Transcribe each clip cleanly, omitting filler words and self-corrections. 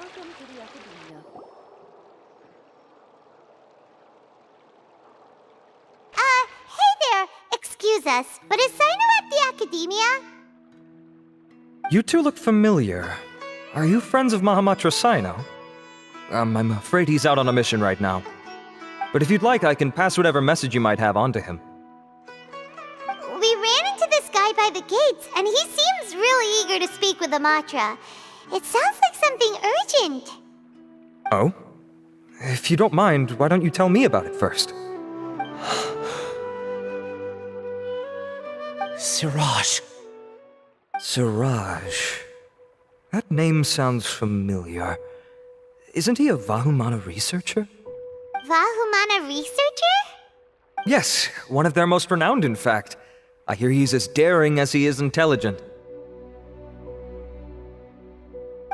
Welcome to the Academia. Hey there! Excuse us, but is Sino at the Academia? You two look familiar. Are you friends of Mahamatra Sino? I'm afraid he's out on a mission right now. But if you'd like, I can pass whatever message you might have on to him. We ran into this guy by the gates, and he seems really eager to speak with Amatra. It sounds like something urgent. Oh? If you don't mind, why don't you tell me about it first? Siraj. Siraj. That name sounds familiar. Isn't he a Vahumana researcher? Vahumana researcher? Yes, one of their most renowned, in fact. I hear he's as daring as he is intelligent.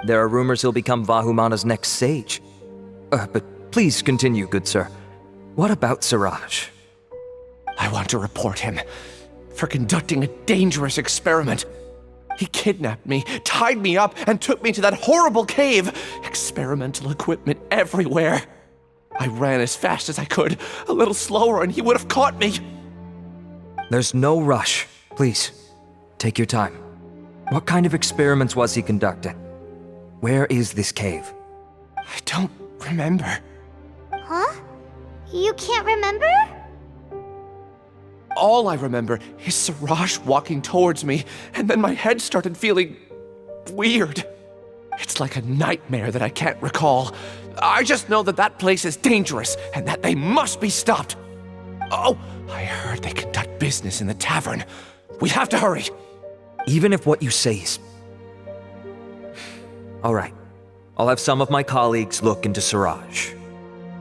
There are rumors he'll become Vahumana's next sage. But please continue, good sir. What about Siraj? I want to report him for conducting a dangerous experiment. He kidnapped me, tied me up, and took me to that horrible cave. Experimental equipment everywhere. I ran as fast as I could, a little slower, and he would have caught me. There's no rush. Please, take your time. What kind of experiments was he conducting? Where is this cave? I don't remember. Huh? You can't remember? All I remember is Siraj walking towards me, and then my head started feeling weird. It's like a nightmare that I can't recall. I just know that that place is dangerous, and that they must be stopped. Oh, I heard they conduct business in the tavern. We have to hurry. Even if what you say is... All right. I'll have some of my colleagues look into Siraj.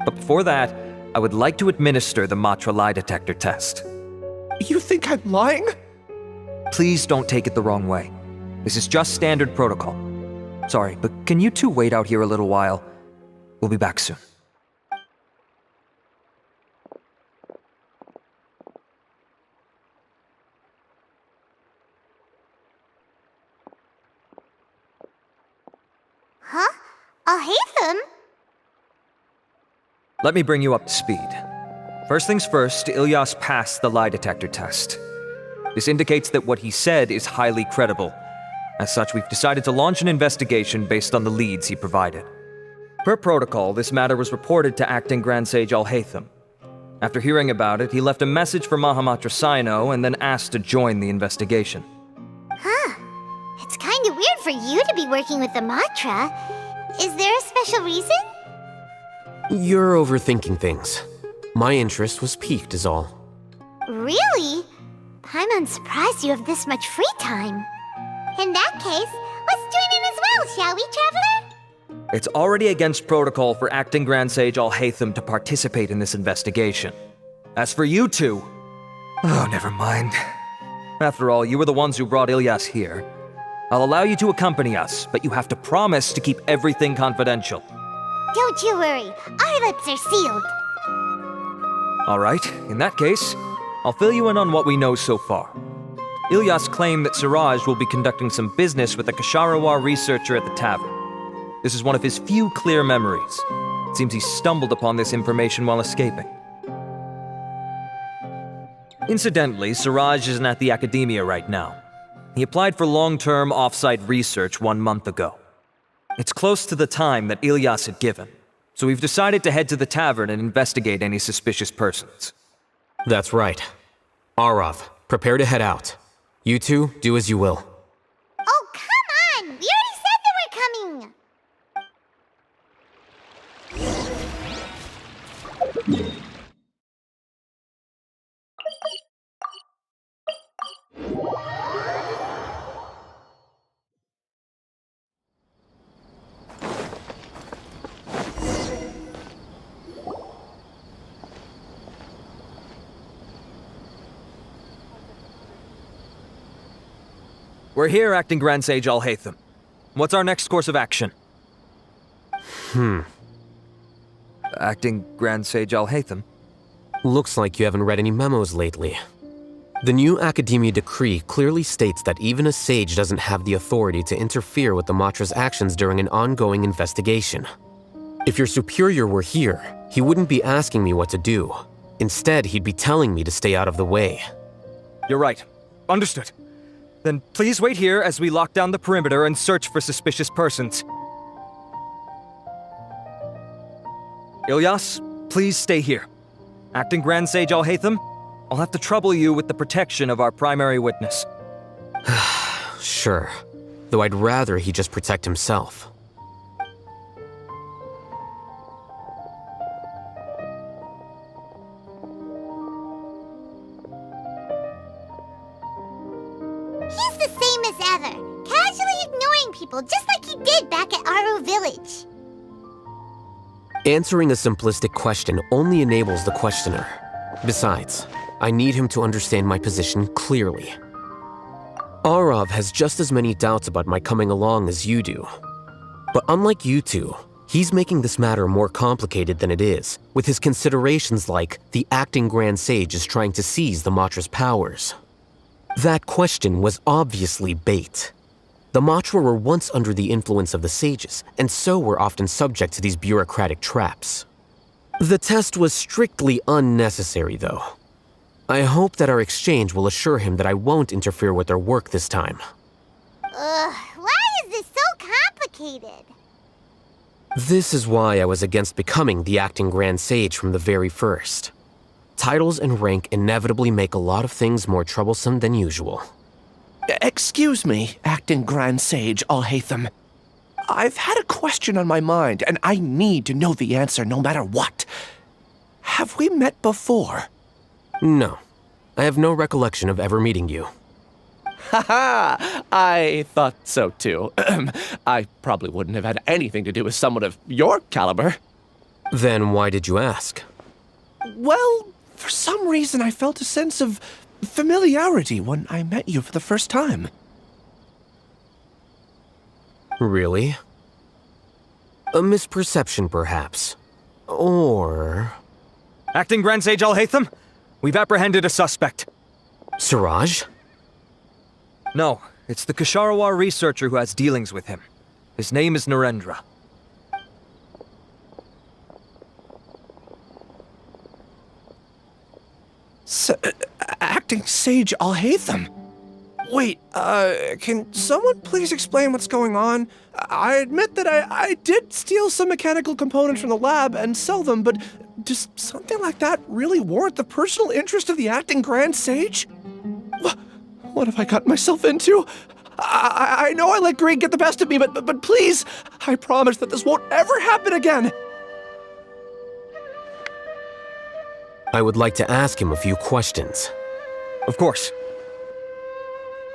But before that, I would like to administer the Matra lie detector test. You think I'm lying? Please don't take it the wrong way. This is just standard protocol. Sorry, but can you two wait out here a little while? We'll be back soon. Huh? I'll hate them? Let me bring you up to speed. First things first, Ilyas passed the lie detector test. This indicates that what he said is highly credible. As such, we've decided to launch an investigation based on the leads he provided. Per protocol, this matter was reported to Acting Grand Sage Al-Haytham. After hearing about it, he left a message for Mahamatra Sino and then asked to join the investigation. Huh. It's kinda weird for you to be working with the Matra. Is there a special reason? You're overthinking things. My interest was piqued is all. Really? I'm unsurprised you have this much free time. In that case, let's join in as well, shall we, Traveler? It's already against protocol for Acting Grand Sage Al-Haytham to participate in this investigation. As for you two... Oh, never mind. After all, you were the ones who brought Ilyas here. I'll allow you to accompany us, but you have to promise to keep everything confidential. Don't you worry, our lips are sealed. All right, in that case, I'll fill you in on what we know so far. Ilyas claimed that Siraj will be conducting some business with a Kasharawar researcher at the tavern. This is one of his few clear memories. It seems he stumbled upon this information while escaping. Incidentally, Siraj isn't at the Academia right now. He applied for long-term off-site research 1 month ago. It's close to the time that Ilyas had given, so we've decided to head to the tavern and investigate any suspicious persons. That's right. Arav, prepare to head out. You two, do as you will. Oh, come on! We already said that we're coming! We're here, Acting Grand Sage Al-Haytham. What's our next course of action? Acting Grand Sage Al-Haytham? Looks like you haven't read any memos lately. The new Academia decree clearly states that even a sage doesn't have the authority to interfere with the Matra's actions during an ongoing investigation. If your superior were here, he wouldn't be asking me what to do. Instead, he'd be telling me to stay out of the way. You're right. Understood. Then please wait here as we lock down the perimeter and search for suspicious persons. Ilyas, please stay here. Acting Grand Sage Alhaitham, I'll have to trouble you with the protection of our primary witness. Sure, though I'd rather he just protect himself. He's the same as ever, casually ignoring people just like he did back at Aru Village. Answering a simplistic question only enables the questioner. Besides, I need him to understand my position clearly. Arav has just as many doubts about my coming along as you do. But unlike you two, he's making this matter more complicated than it is, with his considerations like the acting Grand Sage is trying to seize the Matra's powers. That question was obviously bait. The Matra were once under the influence of the sages, and so were often subject to these bureaucratic traps. The test was strictly unnecessary, though. I hope that our exchange will assure him that I won't interfere with their work this time. Why is this so complicated? This is why I was against becoming the acting Grand Sage from the very first. Titles and rank inevitably make a lot of things more troublesome than usual. Excuse me, Acting Grand Sage Alhaitham. I've had a question on my mind, and I need to know the answer no matter what. Have we met before? No, I have no recollection of ever meeting you. Haha, I thought so too. I probably wouldn't have had anything to do with someone of your caliber. Then why did you ask? Well, for some reason I felt a sense of familiarity when I met you for the first time. Really? A misperception, perhaps. Or... Acting Grand Sage Alhaitham, we've apprehended a suspect. Siraj? No, it's the Ksharawar researcher who has dealings with him. His name is Narendra. Acting Sage Alhaitham? Wait, can someone please explain what's going on? I admit that I did steal some mechanical components from the lab and sell them, but does something like that really warrant the personal interest of the Acting Grand Sage? What have I gotten myself into? I know I let greed get the best of me, but please, I promise that this won't ever happen again. I would like to ask him a few questions. Of course.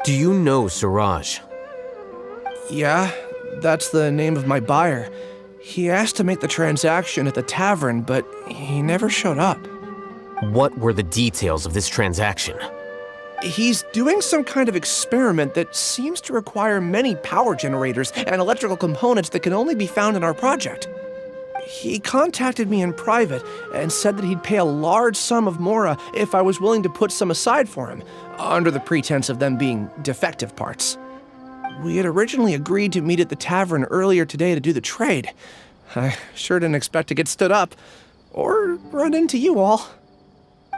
Do you know Siraj? Yeah, that's the name of my buyer. He asked to make the transaction at the tavern, but he never showed up. What were the details of this transaction? He's doing some kind of experiment that seems to require many power generators and electrical components that can only be found in our project. He contacted me in private and said that he'd pay a large sum of Mora if I was willing to put some aside for him, under the pretense of them being defective parts. We had originally agreed to meet at the tavern earlier today to do the trade. I sure didn't expect to get stood up, or run into you all.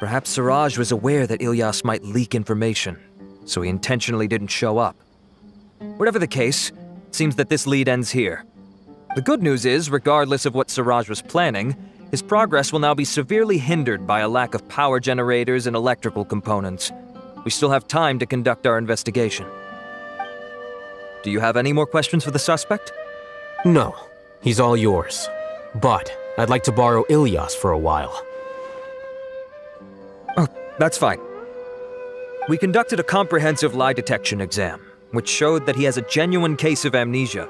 Perhaps Siraj was aware that Ilyas might leak information, so he intentionally didn't show up. Whatever the case, it seems that this lead ends here. The good news is, regardless of what Siraj was planning, his progress will now be severely hindered by a lack of power generators and electrical components. We still have time to conduct our investigation. Do you have any more questions for the suspect? No, he's all yours. But I'd like to borrow Ilyas for a while. Oh, that's fine. We conducted a comprehensive lie detection exam, which showed that he has a genuine case of amnesia.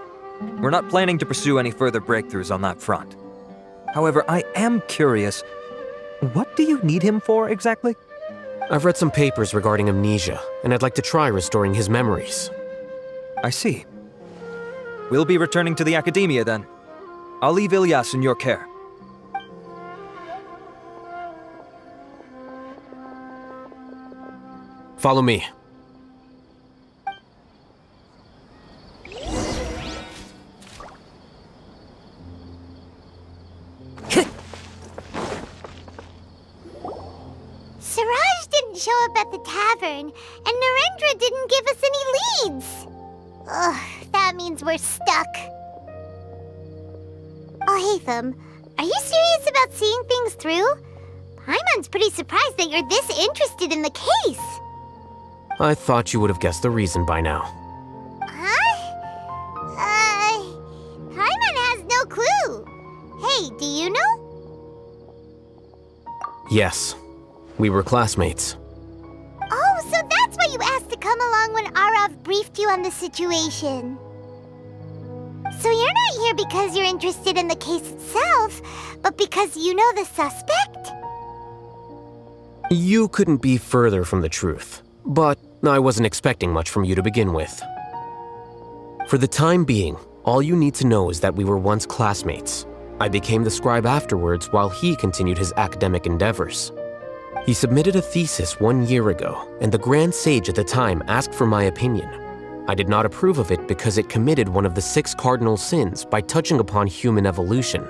We're not planning to pursue any further breakthroughs on that front. However, I am curious, what do you need him for exactly? I've read some papers regarding amnesia, and I'd like to try restoring his memories. I see. We'll be returning to the Academia then. I'll leave Ilyas in your care. Follow me. Siraj didn't show up at the tavern, and Narendra didn't give us any leads. Ugh, that means we're stuck. Oh, Hatham, are you serious about seeing things through? Paimon's pretty surprised that you're this interested in the case. I thought you would have guessed the reason by now. Huh? Paimon has no clue. Hey, do you know? Yes, we were classmates. Oh, so that's why you asked to come along when Arav briefed you on the situation. So you're not here because you're interested in the case itself, but because you know the suspect? You couldn't be further from the truth, but I wasn't expecting much from you to begin with. For the time being, all you need to know is that we were once classmates. I became the scribe afterwards while he continued his academic endeavors. He submitted a thesis 1 year ago, and the Grand Sage at the time asked for my opinion. I did not approve of it because it committed one of the 6 cardinal sins by touching upon human evolution.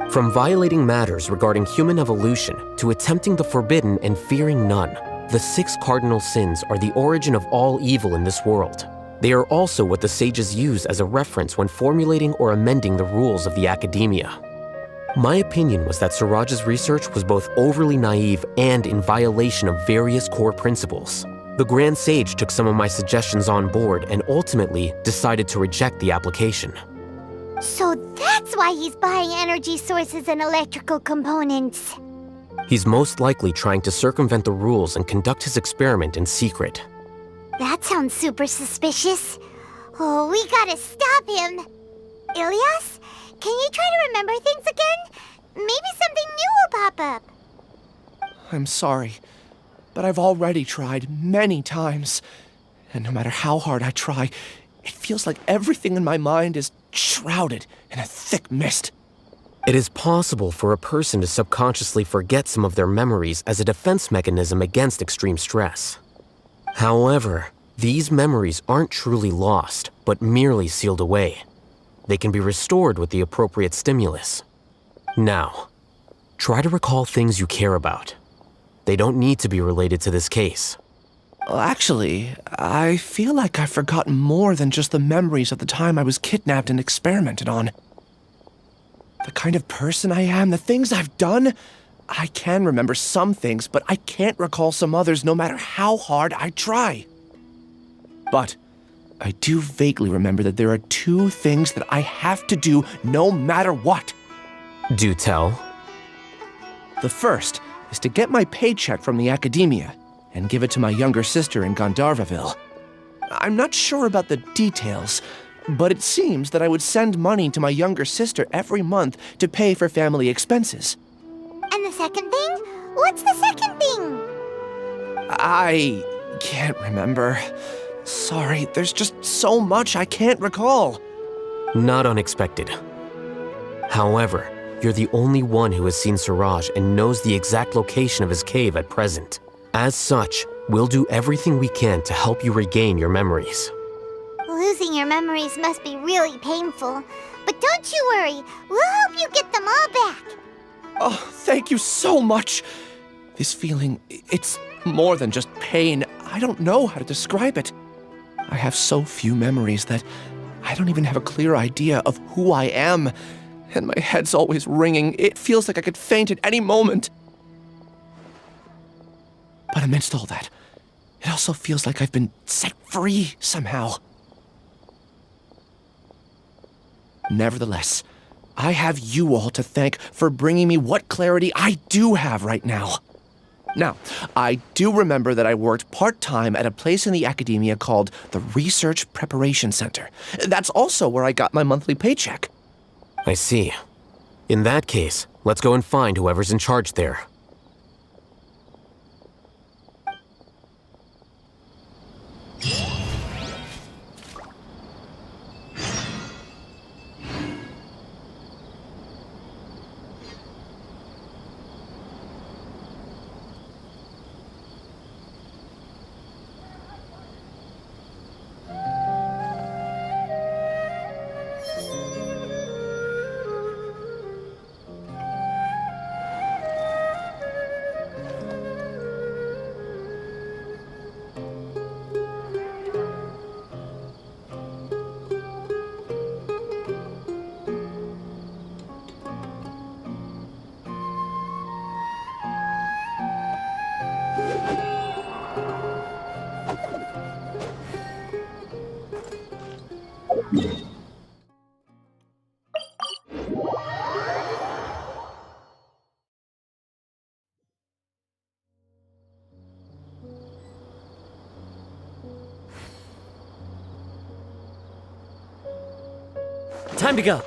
From violating matters regarding human evolution to attempting the forbidden and fearing none, the 6 cardinal sins are the origin of all evil in this world. They are also what the sages use as a reference when formulating or amending the rules of the academia. My opinion was that Siraj's research was both overly naive and in violation of various core principles. The Grand Sage took some of my suggestions on board and ultimately decided to reject the application. So that's why he's buying energy sources and electrical components. He's most likely trying to circumvent the rules and conduct his experiment in secret. That sounds super suspicious. Oh, we gotta stop him. Ilyas, can you try to remember things again? Maybe something new will pop up. I'm sorry, but I've already tried many times. And no matter how hard I try, it feels like everything in my mind is shrouded in a thick mist. It is possible for a person to subconsciously forget some of their memories as a defense mechanism against extreme stress. However, these memories aren't truly lost, but merely sealed away. They can be restored with the appropriate stimulus. Now, try to recall things you care about. They don't need to be related to this case. Well, actually, I feel like I've forgotten more than just the memories of the time I was kidnapped and experimented on. The kind of person I am, the things I've done, I can remember some things, but I can't recall some others no matter how hard I try. But I do vaguely remember that there are 2 things that I have to do no matter what. Do tell. The first is to get my paycheck from the academia and give it to my younger sister in Gandharvaville. I'm not sure about the details, but it seems that I would send money to my younger sister every month to pay for family expenses. And the second thing? What's the second thing? I can't remember. Sorry, there's just so much I can't recall. Not unexpected. However, you're the only one who has seen Siraj and knows the exact location of his cave at present. As such, we'll do everything we can to help you regain your memories. Losing your memories must be really painful. But don't you worry, we'll help you get them all back. Oh, thank you so much. This feeling, it's more than just pain. I don't know how to describe it. I have so few memories that I don't even have a clear idea of who I am. And my head's always ringing. It feels like I could faint at any moment. But amidst all that, it also feels like I've been set free somehow. Nevertheless, I have you all to thank for bringing me what clarity I do have right now. Now, I do remember that I worked part-time at a place in the academia called the Research Preparation Center. That's also where I got my monthly paycheck. I see. In that case, let's go and find whoever's in charge there. Time to go.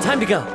Time to go.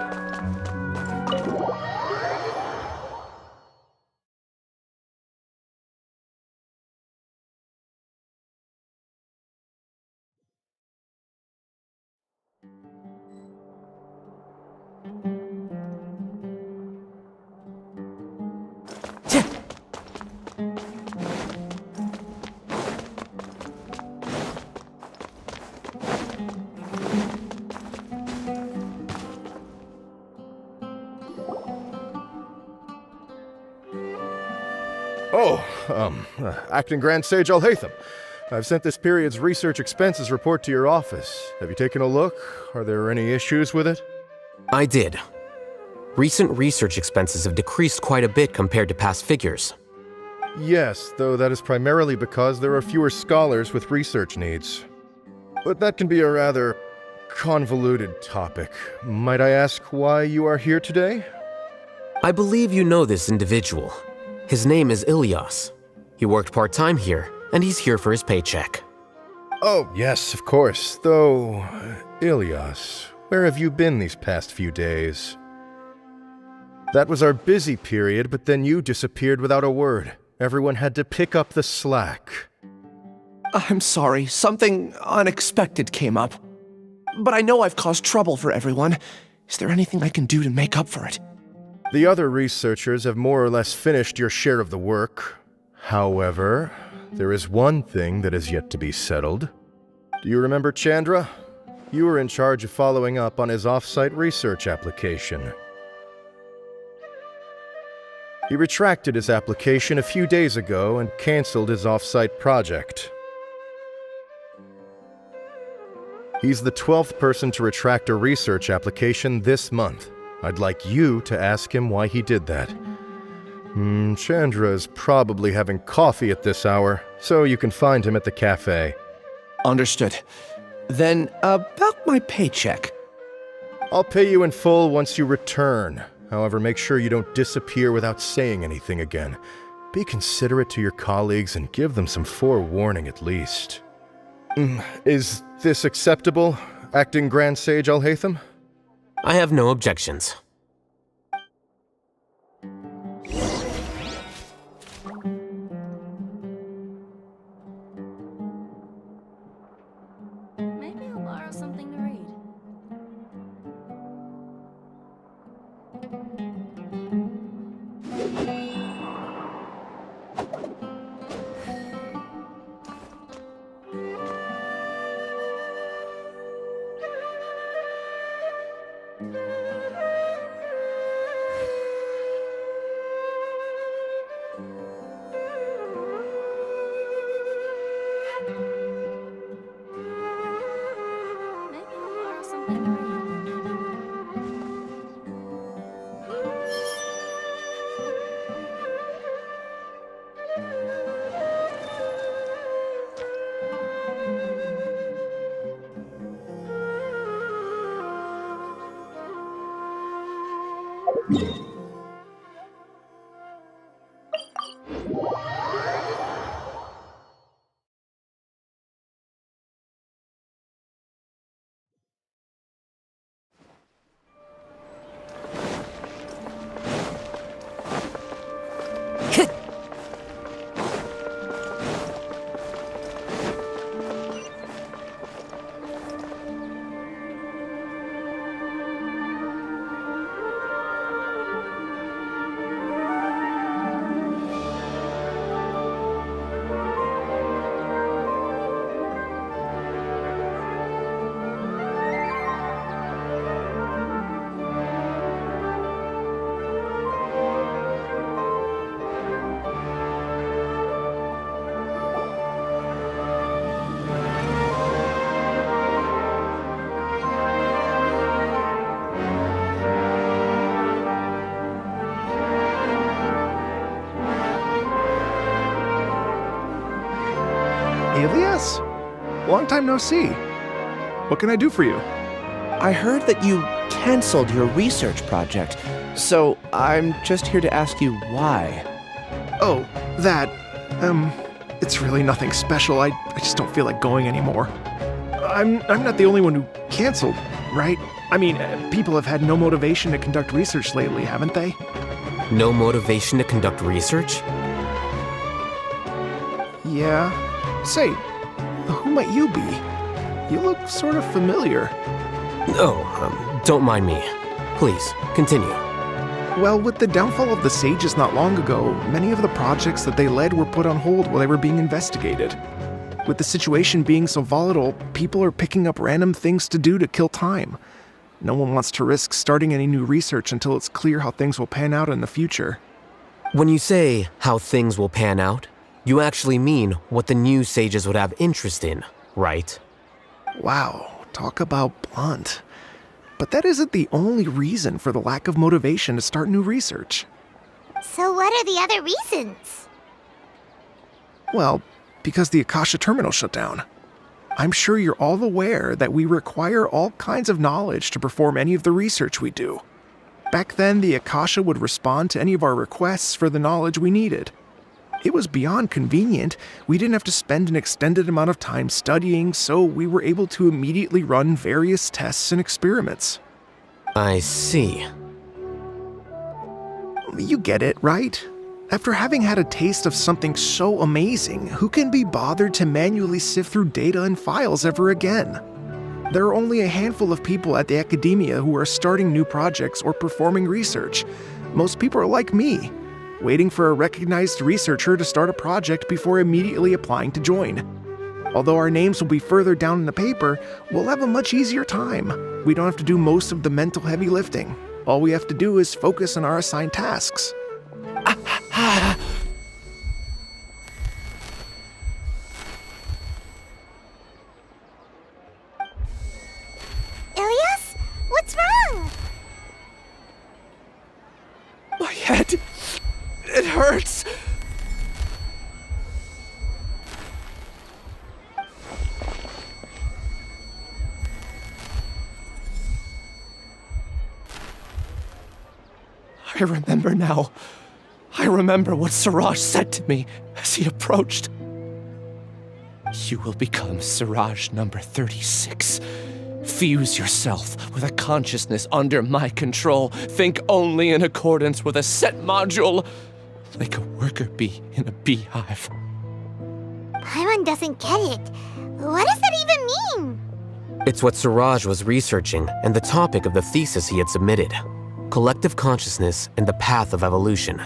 Acting Grand Sage Alhaitham. I've sent this period's research expenses report to your office. Have you taken a look? Are there any issues with it? I did. Recent research expenses have decreased quite a bit compared to past figures. Yes, though that is primarily because there are fewer scholars with research needs. But that can be a rather convoluted topic. Might I ask why you are here today? I believe you know this individual. His name is Ilyas. He worked part-time here, and he's here for his paycheck. Oh, yes, of course. Though, Ilyas, where have you been these past few days? That was our busy period, but then you disappeared without a word. Everyone had to pick up the slack. I'm sorry, something unexpected came up. But I know I've caused trouble for everyone. Is there anything I can do to make up for it? The other researchers have more or less finished your share of the work. However, there is one thing that is yet to be settled. Do you remember Chandra? You were in charge of following up on his off-site research application. He retracted his application a few days ago and canceled his off-site project. He's the 12th person to retract a research application this month. I'd like you to ask him why he did that. Chandra is probably having coffee at this hour, so you can find him at the cafe. Understood. Then, about my paycheck. I'll pay you in full once you return. However, make sure you don't disappear without saying anything again. Be considerate to your colleagues and give them some forewarning at least. Is this acceptable, Acting Grand Sage Alhaitham? I have no objections. Maybe I'll borrow something to read. Maybe I'll borrow something to read. long time no see. What can I do for you? I heard that you canceled your research project, so I'm just here to ask you why. Oh, that, it's really nothing special. I just don't feel like going anymore. I'm not the only one who canceled, right? I mean, people have had no motivation to conduct research lately, haven't they? No motivation to conduct research? Yeah. Say, who might you be? You look sort of familiar. Oh, don't mind me. Please, continue. Well, with the downfall of the Sages not long ago, many of the projects that they led were put on hold while they were being investigated. With the situation being so volatile, people are picking up random things to do to kill time. No one wants to risk starting any new research until it's clear how things will pan out in the future. When you say how things will pan out, you actually mean what the new sages would have interest in, right? Wow, talk about blunt. But that isn't the only reason for the lack of motivation to start new research. So what are the other reasons? Well, because the Akasha terminal shut down. I'm sure you're all aware that we require all kinds of knowledge to perform any of the research we do. Back then, the Akasha would respond to any of our requests for the knowledge we needed. It was beyond convenient. We didn't have to spend an extended amount of time studying, so we were able to immediately run various tests and experiments. I see. You get it, right? After having had a taste of something so amazing, who can be bothered to manually sift through data and files ever again? There are only a handful of people at the academia who are starting new projects or performing research. Most people are like me, waiting for a recognized researcher to start a project before immediately applying to join. Although our names will be further down in the paper, we'll have a much easier time. We don't have to do most of the mental heavy lifting. All we have to do is focus on our assigned tasks. Ilyas? What's wrong? My head, it hurts. I remember now. I remember what Siraj said to me as he approached. You will become Siraj number 36. Fuse yourself with a consciousness under my control. Think only in accordance with a set module, like a worker bee in a beehive. Paimon doesn't get it. What does that even mean? It's what Siraj was researching and the topic of the thesis he had submitted. Collective consciousness and the path of evolution.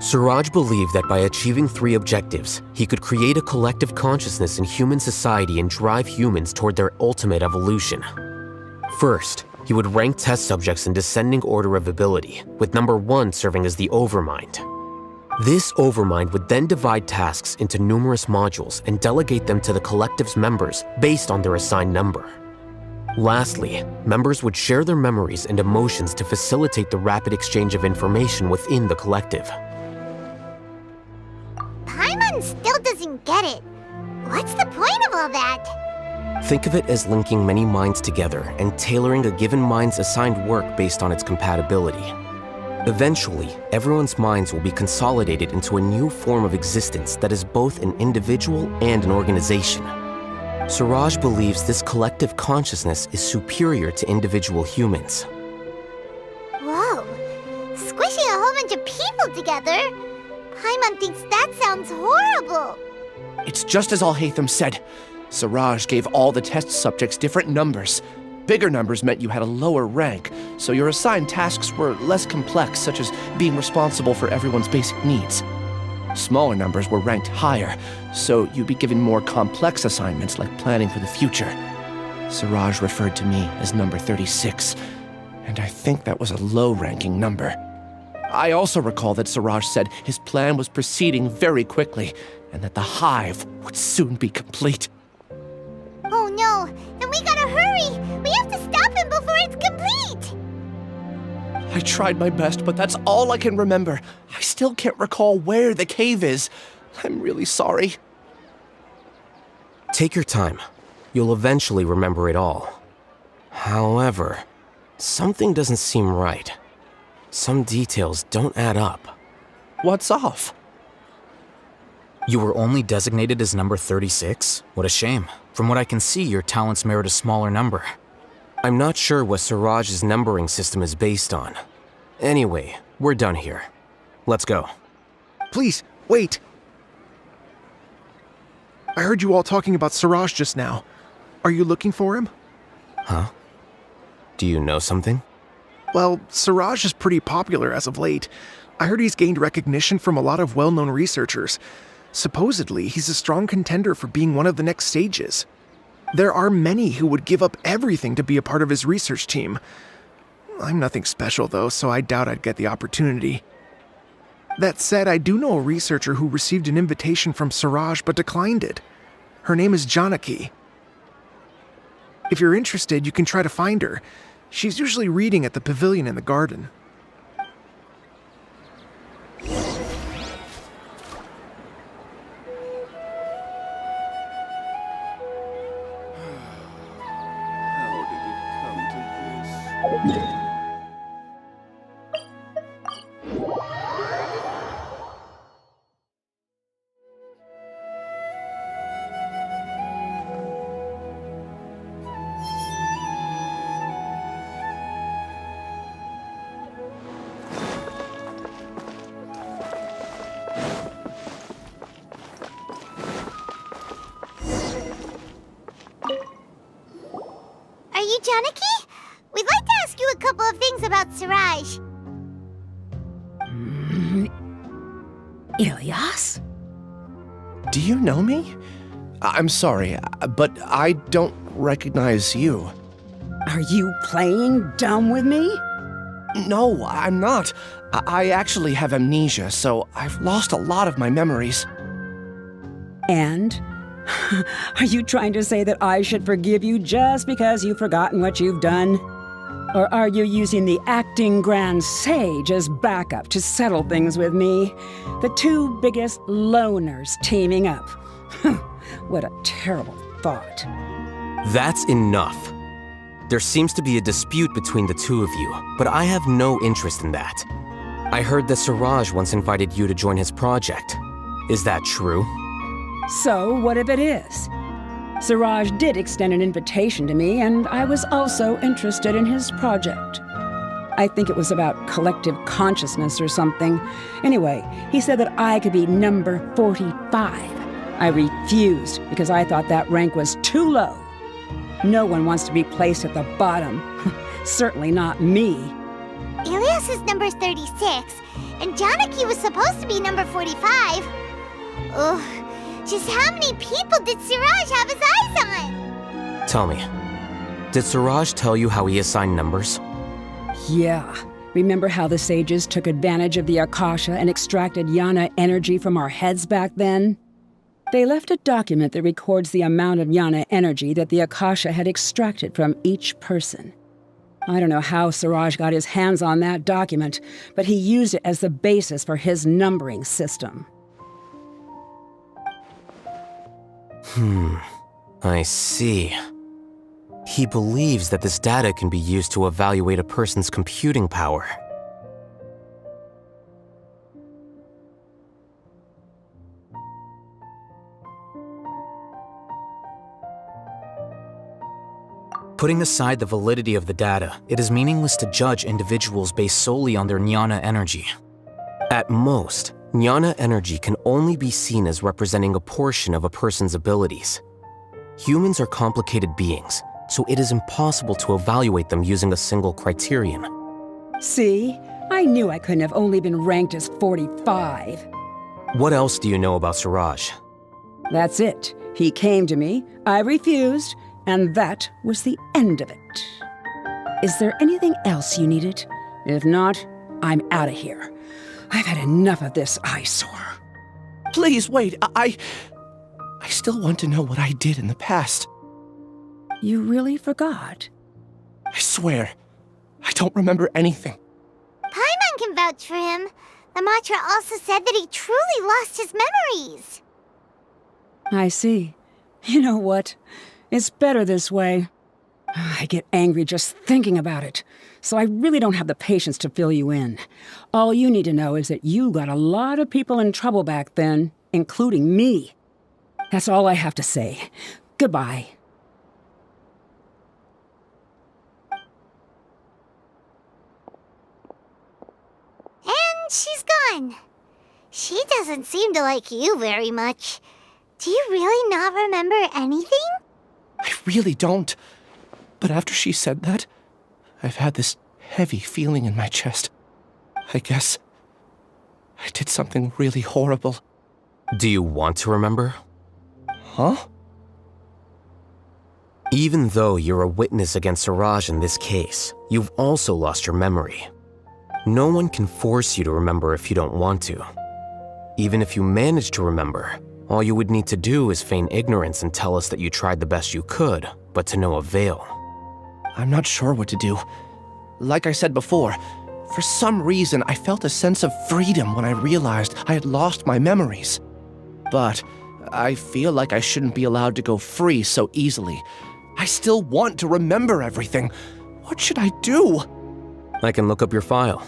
Siraj believed that by achieving 3 objectives, he could create a collective consciousness in human society and drive humans toward their ultimate evolution. First, he would rank test subjects in descending order of ability, with number 1 serving as the Overmind. This Overmind would then divide tasks into numerous modules and delegate them to the collective's members based on their assigned number. Lastly, members would share their memories and emotions to facilitate the rapid exchange of information within the collective. Paimon still doesn't get it. What's the point of all that? Think of it as linking many minds together and tailoring a given mind's assigned work based on its compatibility. Eventually, everyone's minds will be consolidated into a new form of existence that is both an individual and an organization. Siraj believes this collective consciousness is superior to individual humans. Whoa. Squishing a whole bunch of people together? Paimon thinks that sounds horrible. It's just as Al-Haytham said. Siraj gave all the test subjects different numbers. Bigger numbers meant you had a lower rank, so your assigned tasks were less complex, such as being responsible for everyone's basic needs. Smaller numbers were ranked higher, so you'd be given more complex assignments like planning for the future. Siraj referred to me as number 36, and I think that was a low-ranking number. I also recall that Siraj said his plan was proceeding very quickly, and that the hive would soon be complete. Oh no, then we gotta hurry! We have to stop him before it's complete! I tried my best, but that's all I can remember. I still can't recall where the cave is. I'm really sorry. Take your time. You'll eventually remember it all. However, something doesn't seem right. Some details don't add up. What's off? You were only designated as number 36? What a shame. From what I can see, your talents merit a smaller number. I'm not sure what Siraj's numbering system is based on. Anyway, we're done here. Let's go. Please, wait. I heard you all talking about Siraj just now. Are you looking for him? Huh? Do you know something? Well, Siraj is pretty popular as of late. I heard he's gained recognition from a lot of well-known researchers. Supposedly, he's a strong contender for being one of the next sages. There are many who would give up everything to be a part of his research team. I'm nothing special though, so I doubt I'd get the opportunity. That said, I do know a researcher who received an invitation from Siraj but declined it. Her name is EmonaKiri. If you're interested, you can try to find her. She's usually reading at the pavilion in the garden. Are you EmonaKiri? We'd like to ask you a couple of things about Siraj. Ilyas? Do you know me? I'm sorry, but I don't recognize you. Are you playing dumb with me? No, I'm not. I actually have amnesia, so I've lost a lot of my memories. And? Are you trying to say that I should forgive you just because you've forgotten what you've done? Or are you using the acting grand sage as backup to settle things with me? The two biggest loners teaming up. What a terrible thought. That's enough. There seems to be a dispute between the two of you, but I have no interest in that. I heard that Siraj once invited you to join his project. Is that true? So, what if it is? Siraj did extend an invitation to me, and I was also interested in his project. I think it was about collective consciousness or something. Anyway, he said that I could be number 45. I refused because I thought that rank was too low. No one wants to be placed at the bottom. Certainly not me. Ilyas is number 36, and EmonaKiri was supposed to be number 45. Ugh. Just how many people did Siraj have his eyes on? Tell me, did Siraj tell you how he assigned numbers? Yeah. Remember how the sages took advantage of the Akasha and extracted Yana energy from our heads back then? They left a document that records the amount of Yana energy that the Akasha had extracted from each person. I don't know how Siraj got his hands on that document, but he used it as the basis for his numbering system. I see. He believes that this data can be used to evaluate a person's computing power. Putting aside the validity of the data, it is meaningless to judge individuals based solely on their jnana energy. At most, jnana energy can only be seen as representing a portion of a person's abilities. Humans are complicated beings, so it is impossible to evaluate them using a single criterion. See? I knew I couldn't have only been ranked as 45. What else do you know about Siraj? That's it. He came to me, I refused, and that was the end of it. Is there anything else you needed? If not, I'm out of here. I've had enough of this eyesore. Please, wait, I still want to know what I did in the past. You really forgot? I swear, I don't remember anything. Paimon can vouch for him. The mantra also said that he truly lost his memories. I see. You know what? It's better this way. I get angry just thinking about it, so I really don't have the patience to fill you in. All you need to know is that you got a lot of people in trouble back then, including me. That's all I have to say. Goodbye. And she's gone. She doesn't seem to like you very much. Do you really not remember anything? I really don't. But after she said that, I've had this heavy feeling in my chest. I guess I did something really horrible. Do you want to remember? Huh? Even though you're a witness against Siraj in this case, you've also lost your memory. No one can force you to remember if you don't want to. Even if you manage to remember, all you would need to do is feign ignorance and tell us that you tried the best you could, but to no avail. I'm not sure what to do. Like I said before, for some reason I felt a sense of freedom when I realized I had lost my memories. But I feel like I shouldn't be allowed to go free so easily. I still want to remember everything. What should I do? I can look up your file.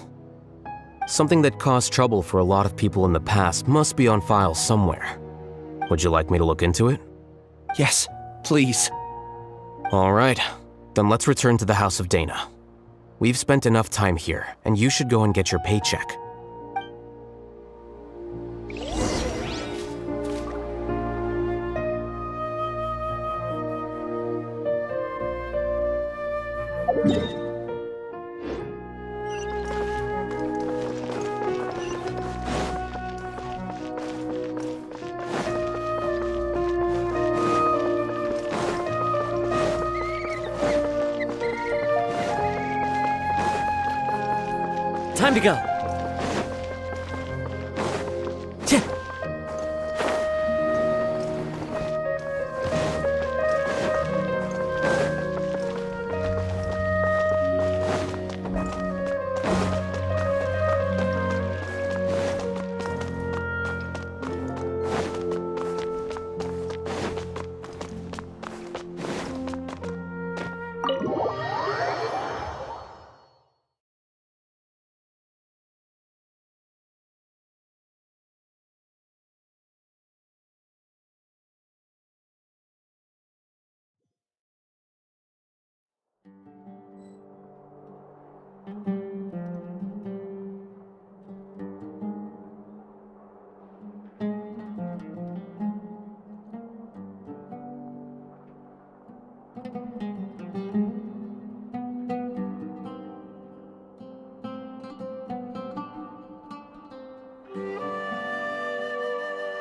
Something that caused trouble for a lot of people in the past must be on file somewhere. Would you like me to look into it? Yes, please. All right, then let's return to the House of Dana. We've spent enough time here, and you should go and get your paycheck. Time to go.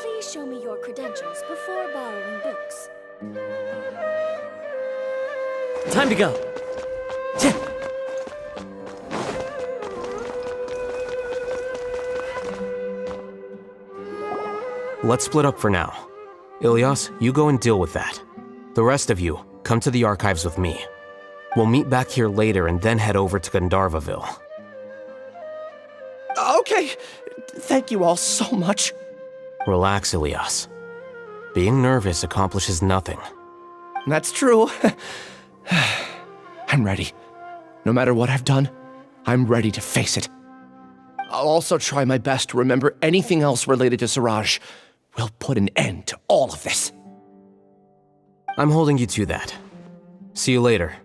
Please show me your credentials before borrowing books. Time to go. Let's split up for now. Ilyas, you go and deal with that. The rest of you, come to the archives with me. We'll meet back here later and then head over to Gandharvaville. Okay, thank you all so much. Relax, Ilyas. Being nervous accomplishes nothing. That's true. I'm ready. No matter what I've done, I'm ready to face it. I'll also try my best to remember anything else related to Siraj. We'll put an end to all of this. I'm holding you to that. See you later.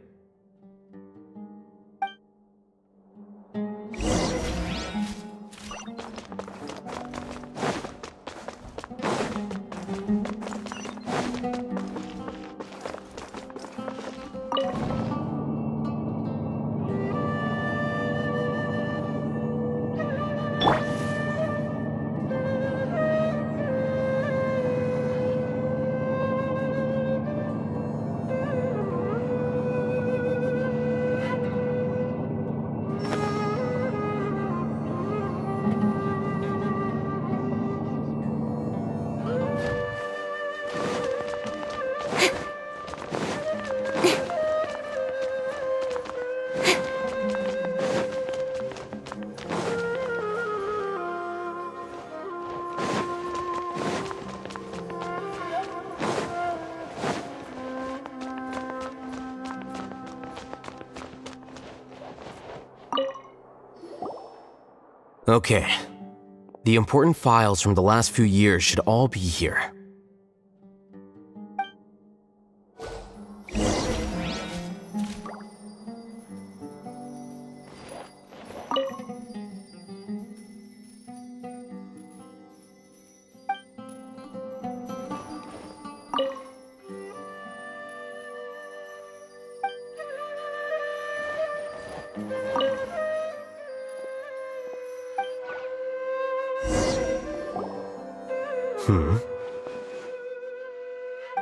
Okay. The important files from the last few years should all be here.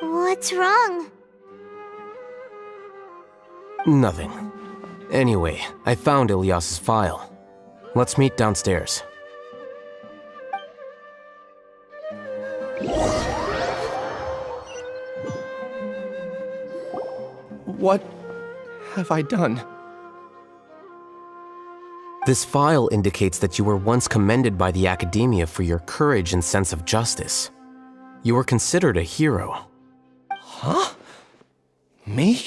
What's wrong? Nothing. Anyway, I found Ilyas's file. Let's meet downstairs. What have I done? This file indicates that you were once commended by the academia for your courage and sense of justice. You were considered a hero. Huh? Me?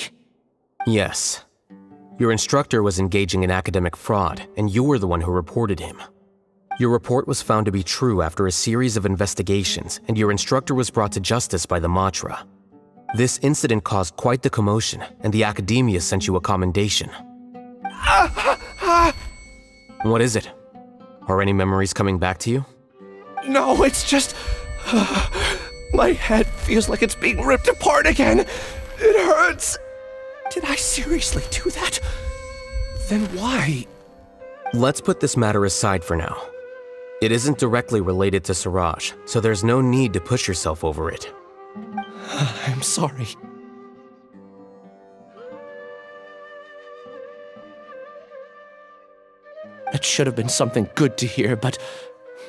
Yes. Your instructor was engaging in academic fraud, and you were the one who reported him. Your report was found to be true after a series of investigations, and your instructor was brought to justice by the Matra. This incident caused quite the commotion, and the academia sent you a commendation. What is it? Are any memories coming back to you? No, it's just... my head feels like it's being ripped apart again. It hurts. Did I seriously do that? Then why? Let's put this matter aside for now. It isn't directly related to Siraj, so there's no need to push yourself over it. I'm sorry. That should have been something good to hear, but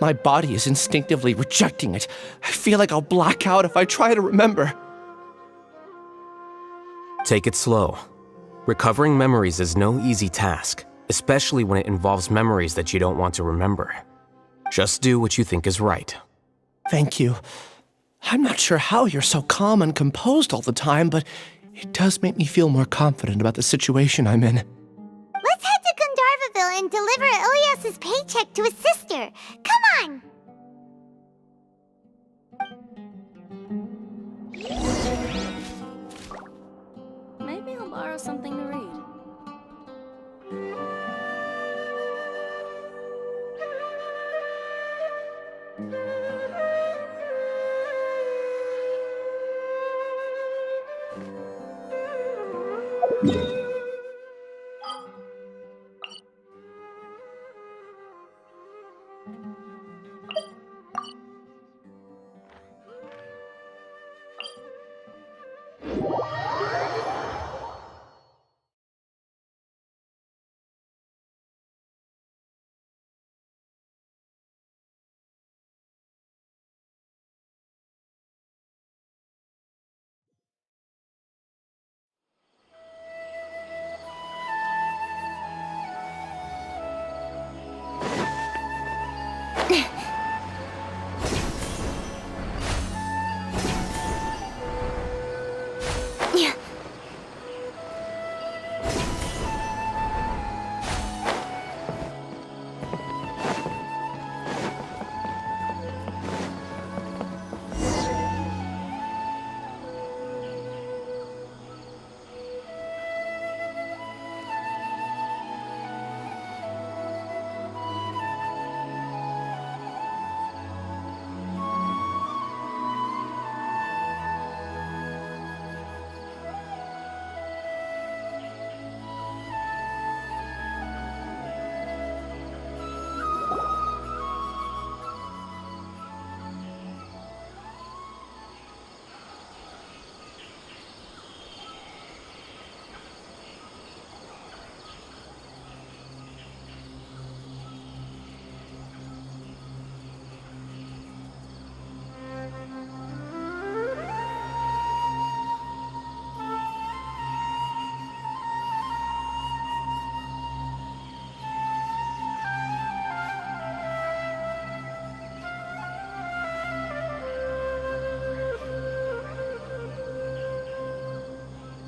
my body is instinctively rejecting it. I feel like I'll black out if I try to remember. Take it slow. Recovering memories is no easy task, especially when it involves memories that you don't want to remember. Just do what you think is right. Thank you. I'm not sure how you're so calm and composed all the time, but it does make me feel more confident about the situation I'm in. Let's head to Gandharvaville and deliver Ilyas's paycheck to his sister. Come on! Maybe I'll borrow something to read.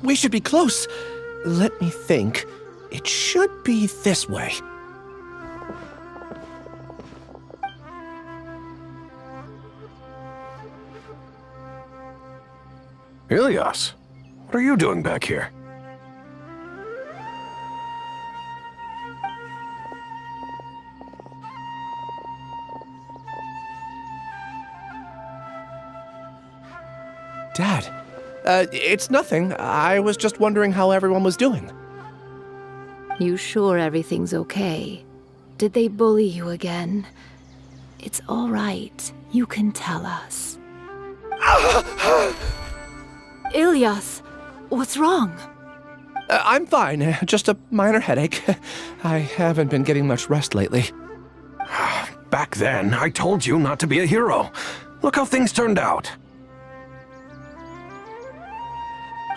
We should be close. Let me think. It should be this way. Ilias, what are you doing back here? Dad, it's nothing. I was just wondering how everyone was doing. You sure everything's okay? Did they bully you again? It's all right. You can tell us. Ilias, what's wrong? I'm fine. Just a minor headache. I haven't been getting much rest lately. Back then, I told you not to be a hero. Look how things turned out.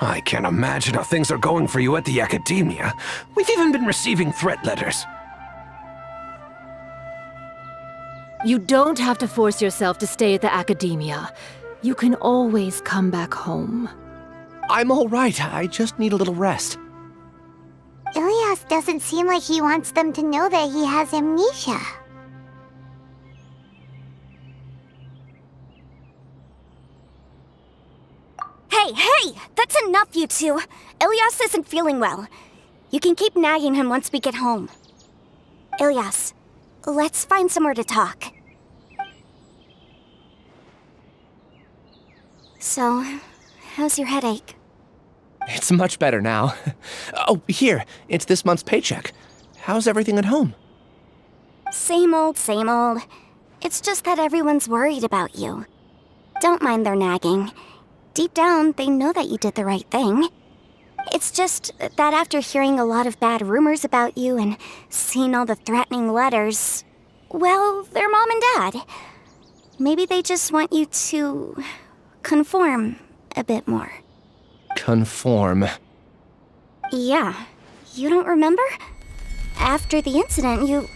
I can't imagine how things are going for you at the academia. We've even been receiving threat letters. You don't have to force yourself to stay at the academia. You can always come back home. I'm all right. I just need a little rest. Ilias doesn't seem like he wants them to know that he has amnesia. Hey! That's enough, you two! Ilias isn't feeling well. You can keep nagging him once we get home. Ilias, let's find somewhere to talk. So, how's your headache? It's much better now. Oh, here. It's this month's paycheck. How's everything at home? Same old, same old. It's just that everyone's worried about you. Don't mind their nagging. Deep down, they know that you did the right thing. It's just that after hearing a lot of bad rumors about you and seeing all the threatening letters, well, they're mom and dad. Maybe they just want you to conform a bit more. Conform. Yeah. You don't remember? After the incident, you...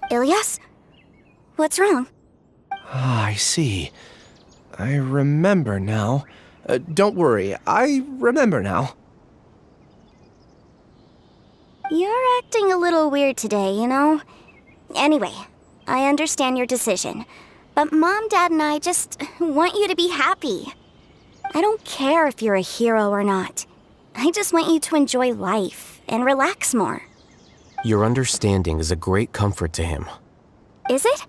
Ilias? What's wrong? Ah, I see. I remember now. Don't worry, I remember now. You're acting a little weird today, you know? Anyway, I understand your decision. But Mom, Dad, and I just want you to be happy. I don't care if you're a hero or not. I just want you to enjoy life and relax more. Your understanding is a great comfort to him. Is it?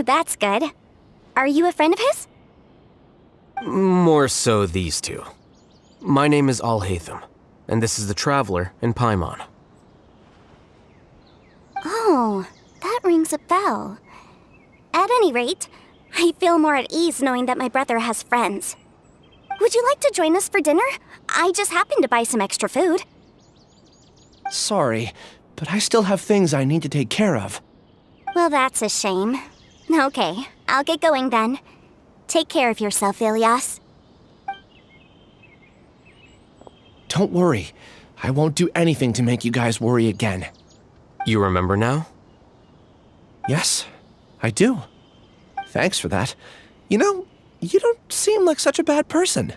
That's good. Are you a friend of his? More so these two. My name is Al-Haytham, and this is the Traveler in Paimon. Oh, that rings a bell. At any rate, I feel more at ease knowing that my brother has friends. Would you like to join us for dinner? I just happened to buy some extra food. Sorry, but I still have things I need to take care of. Well, that's a shame. Okay, I'll get going then. Take care of yourself, Ilias. Don't worry. I won't do anything to make you guys worry again. You remember now? Yes, I do. Thanks for that. You know, you don't seem like such a bad person.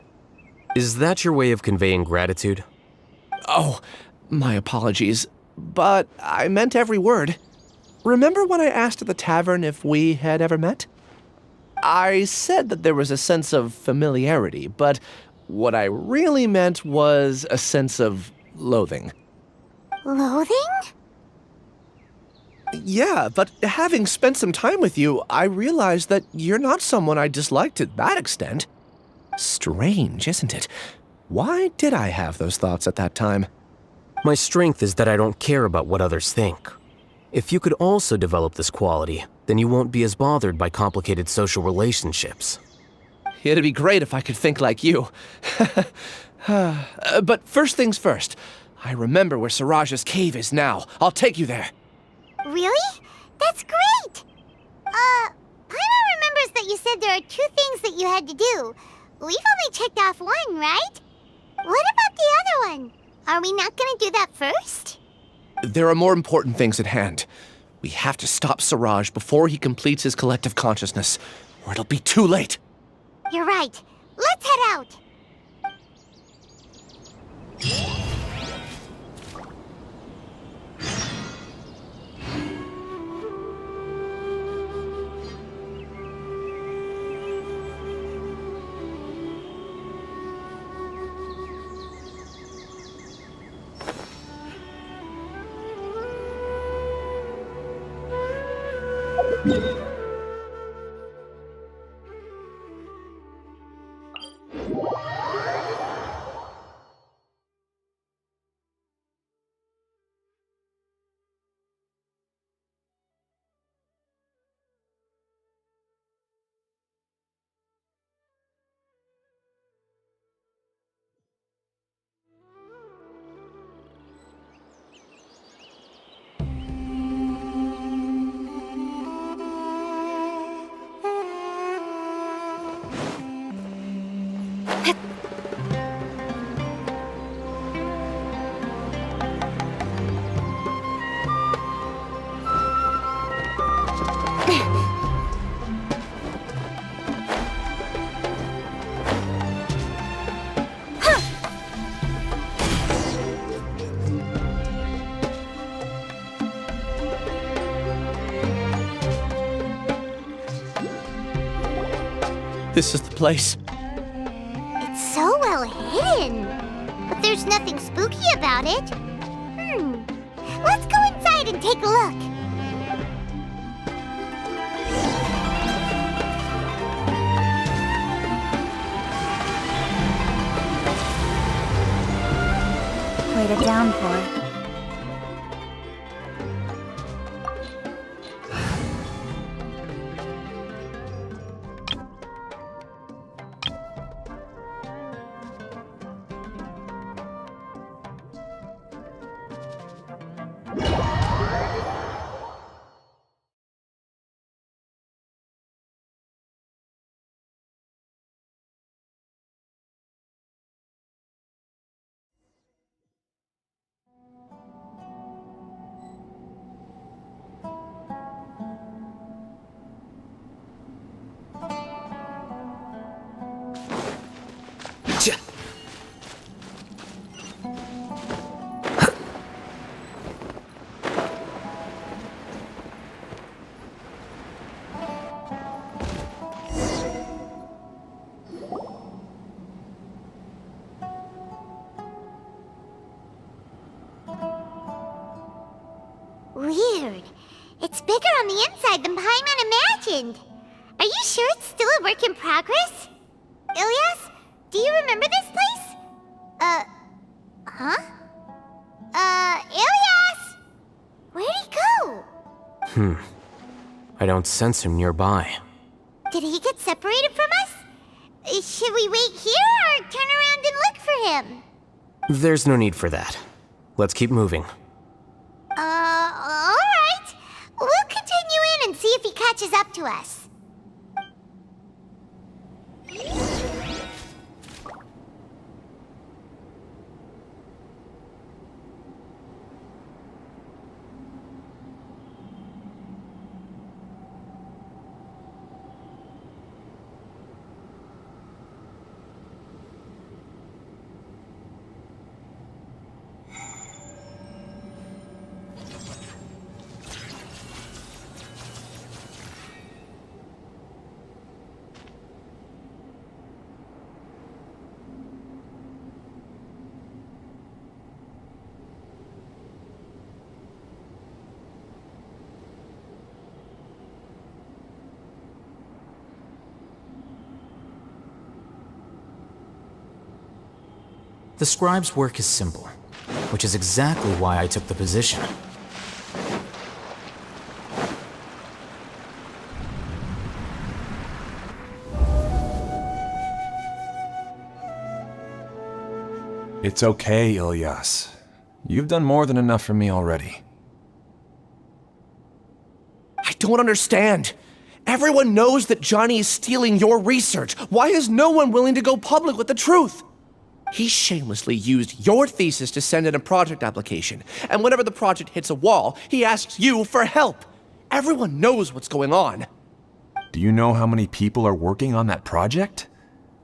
Is that your way of conveying gratitude? Oh, my apologies. But I meant every word. Remember when I asked at the tavern if we had ever met? I said that there was a sense of familiarity, but what I really meant was a sense of loathing. Loathing? Yeah, but having spent some time with you, I realized that you're not someone I dislike to that extent. Strange, isn't it? Why did I have those thoughts at that time? My strength is that I don't care about what others think. If you could also develop this quality, then you won't be as bothered by complicated social relationships. It'd be great if I could think like you. But first things first, I remember where Siraj's cave is now. I'll take you there. Really? That's great! Paimon remembers that you said there are 2 things that you had to do. We've only checked off 1, right? What about the other one? Are we not gonna do that first? There are more important things at hand. We have to stop Siraj before he completes his collective consciousness, or it'll be too late. You're right. Let's head out! This is the place. It's so well hidden. But there's nothing spooky about it. Let's go inside and take a look. Wait a downpour. Weird. It's bigger on the inside than Paimon imagined. Are you sure it's still a work in progress? Ilyas, do you remember this place? Ilyas! Where'd he go? I don't sense him nearby. Did he get separated from us? Should we wait here or turn around and look for him? There's no need for that. Let's keep moving. Alright. We'll continue in and see if he catches up to us. The scribe's work is simple, which is exactly why I took the position. It's okay, Ilyas. You've done more than enough for me already. I don't understand. Everyone knows that Johnny is stealing your research. Why is no one willing to go public with the truth? He shamelessly used your thesis to send in a project application, and whenever the project hits a wall, he asks you for help. Everyone knows what's going on. Do you know how many people are working on that project?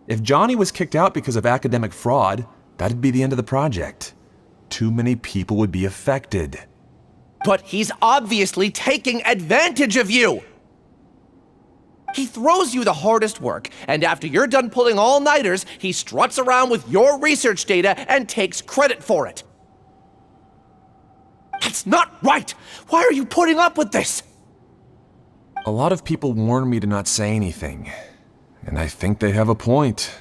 If Johnny was kicked out because of academic fraud, that'd be the end of the project. Too many people would be affected. But he's obviously taking advantage of you! He throws you the hardest work, and after you're done pulling all-nighters, he struts around with your research data and takes credit for it. That's not right! Why are you putting up with this? A lot of people warn me to not say anything, and I think they have a point.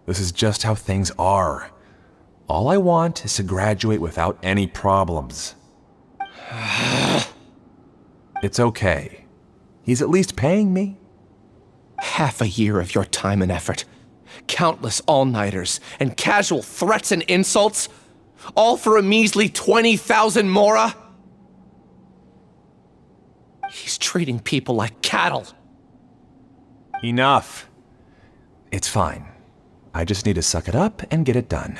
This is just how things are. All I want is to graduate without any problems. It's okay. He's at least paying me. Half a year of your time and effort, countless all-nighters, and casual threats and insults, all for a measly 20,000 mora? He's treating people like cattle. Enough. It's fine. I just need to suck it up and get it done.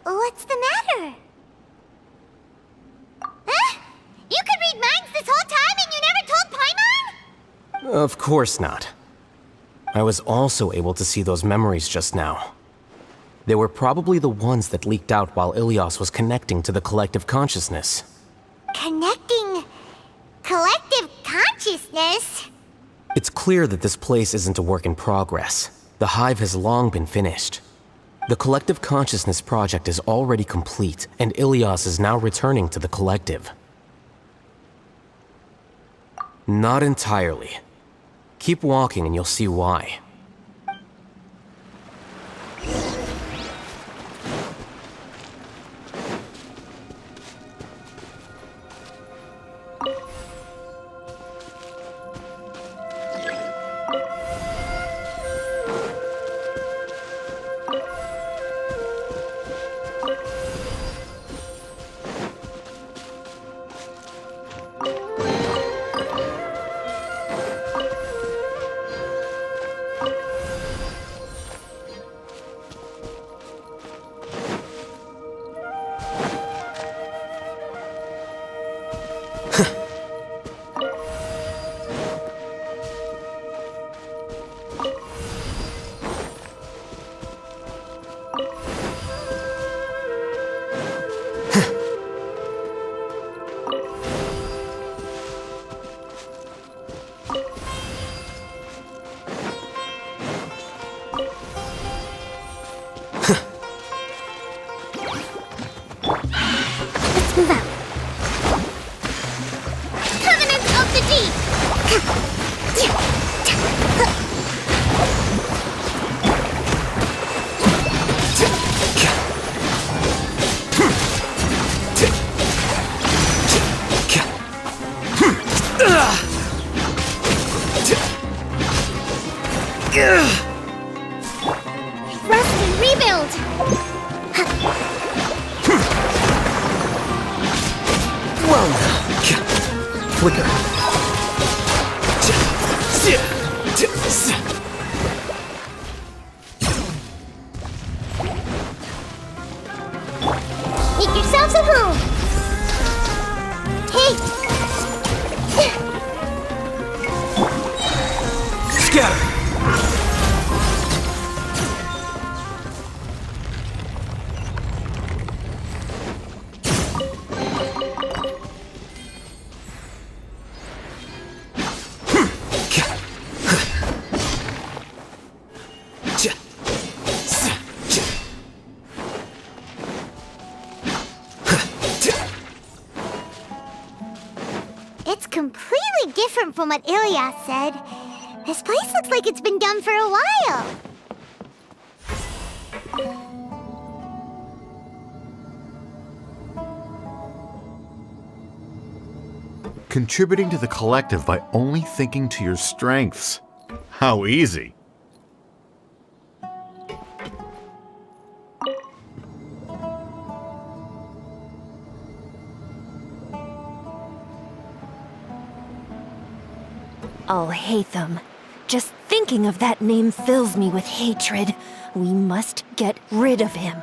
What's the matter? Huh? You could read minds this whole time and you never told Paimon? Of course not. I was also able to see those memories just now. They were probably the ones that leaked out while Ilias was connecting to the collective consciousness. Connecting collective consciousness? It's clear that this place isn't a work in progress. The hive has long been finished. The collective consciousness project is already complete, and Ilias is now returning to the collective. Not entirely. Keep walking and you'll see why. Let's move out. Covenant of the Deep! Rest and rebuild! Well now. Flicker. Make yourselves at home! Hey! Scatter! It's completely different from what Ilias said. This place looks like it's been done for a while. Contributing to the collective by only thinking to your strengths. How easy. I'll hate them. Just thinking of that name fills me with hatred. We must get rid of him.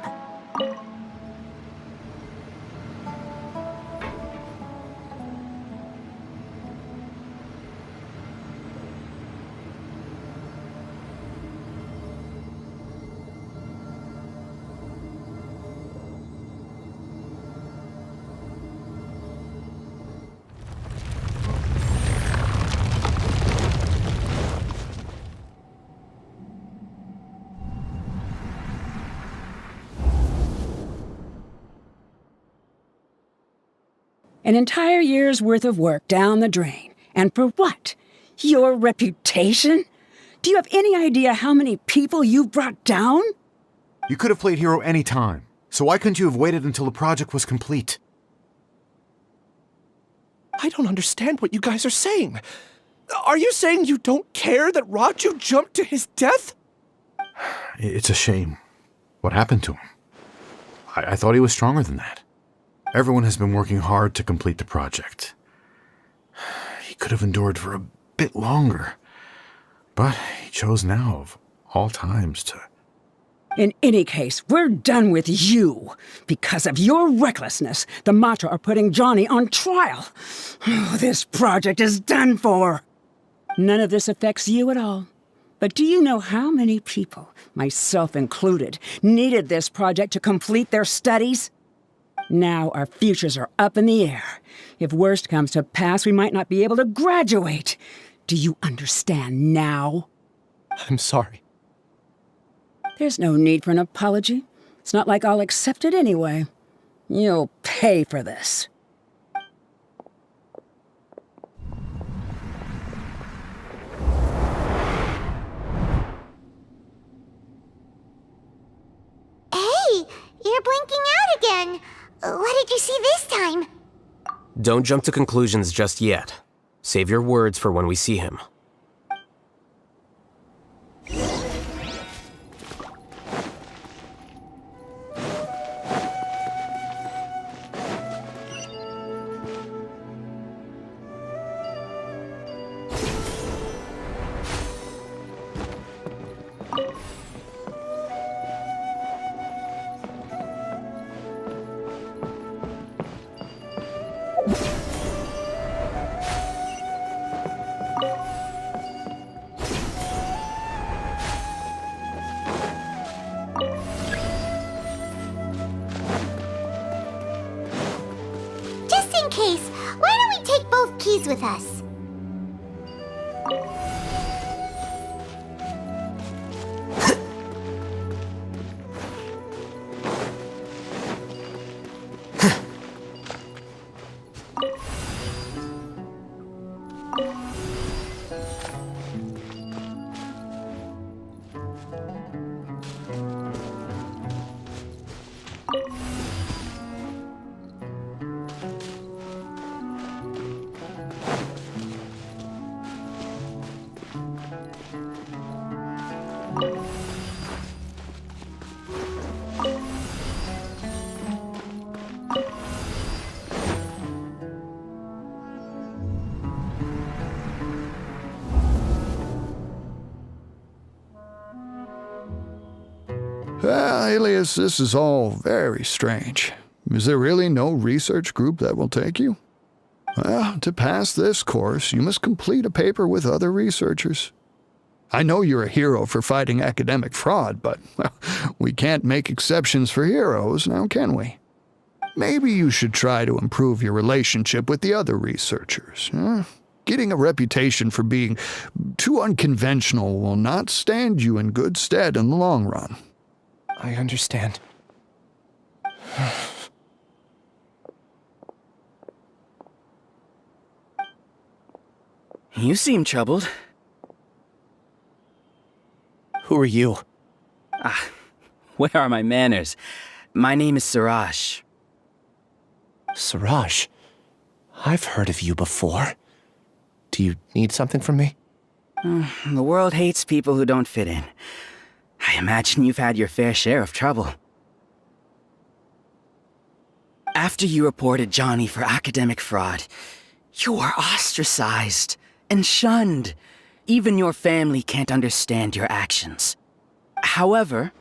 An entire year's worth of work down the drain. And for what? Your reputation? Do you have any idea how many people you've brought down? You could have played hero any time, so why couldn't you have waited until the project was complete? I don't understand what you guys are saying. Are you saying you don't care that Raju jumped to his death? It's a shame. What happened to him? I thought he was stronger than that. Everyone has been working hard to complete the project. He could have endured for a bit longer, but he chose now, of all times, to... In any case, we're done with you. Because of your recklessness, the Matra are putting Johnny on trial. This project is done for. None of this affects you at all. But do you know how many people, myself included, needed this project to complete their studies? Now our futures are up in the air. If worst comes to pass, we might not be able to graduate. Do you understand now? I'm sorry. There's no need for an apology. It's not like I'll accept it anyway. You'll pay for this. Hey, you're blinking out again. What did you see this time? Don't jump to conclusions just yet. Save your words for when we see him. Just in case, why don't we take both keys with us? Alias, this is all very strange. Is there really no research group that will take you? Well, to pass this course, you must complete a paper with other researchers. I know you're a hero for fighting academic fraud, but well, we can't make exceptions for heroes, now can we? Maybe you should try to improve your relationship with the other researchers. Getting a reputation for being too unconventional will not stand you in good stead in the long run. I understand. You seem troubled. Who are you? Where are my manners? My name is Suraj. Suraj, I've heard of you before. Do you need something from me? The world hates people who don't fit in. I imagine you've had your fair share of trouble. After you reported Johnny for academic fraud, you were ostracized and shunned. Even your family can't understand your actions. However,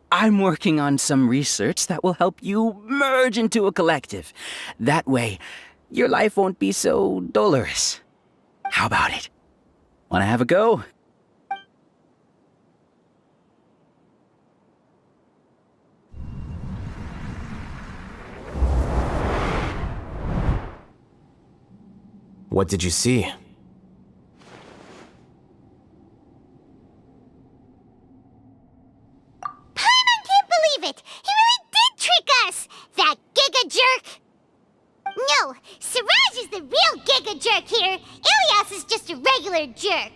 I'm working on some research that will help you merge into a collective. That way, your life won't be so dolorous. How about it? Wanna have a go? What did you see? Paimon can't believe it! He really did trick us! That giga jerk! No, jerk here. Ilias is just a regular jerk.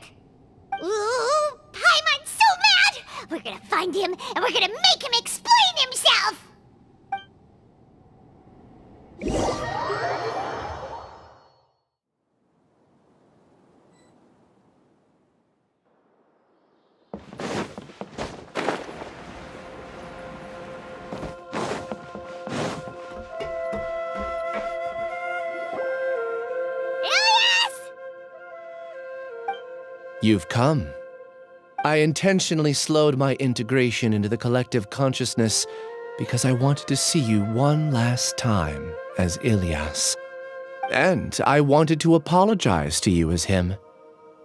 Ooh, Paimon's so mad! We're gonna find him, and we're gonna make him explain himself! You've come. I intentionally slowed my integration into the collective consciousness because I wanted to see you one last time as Ilias. And I wanted to apologize to you as him.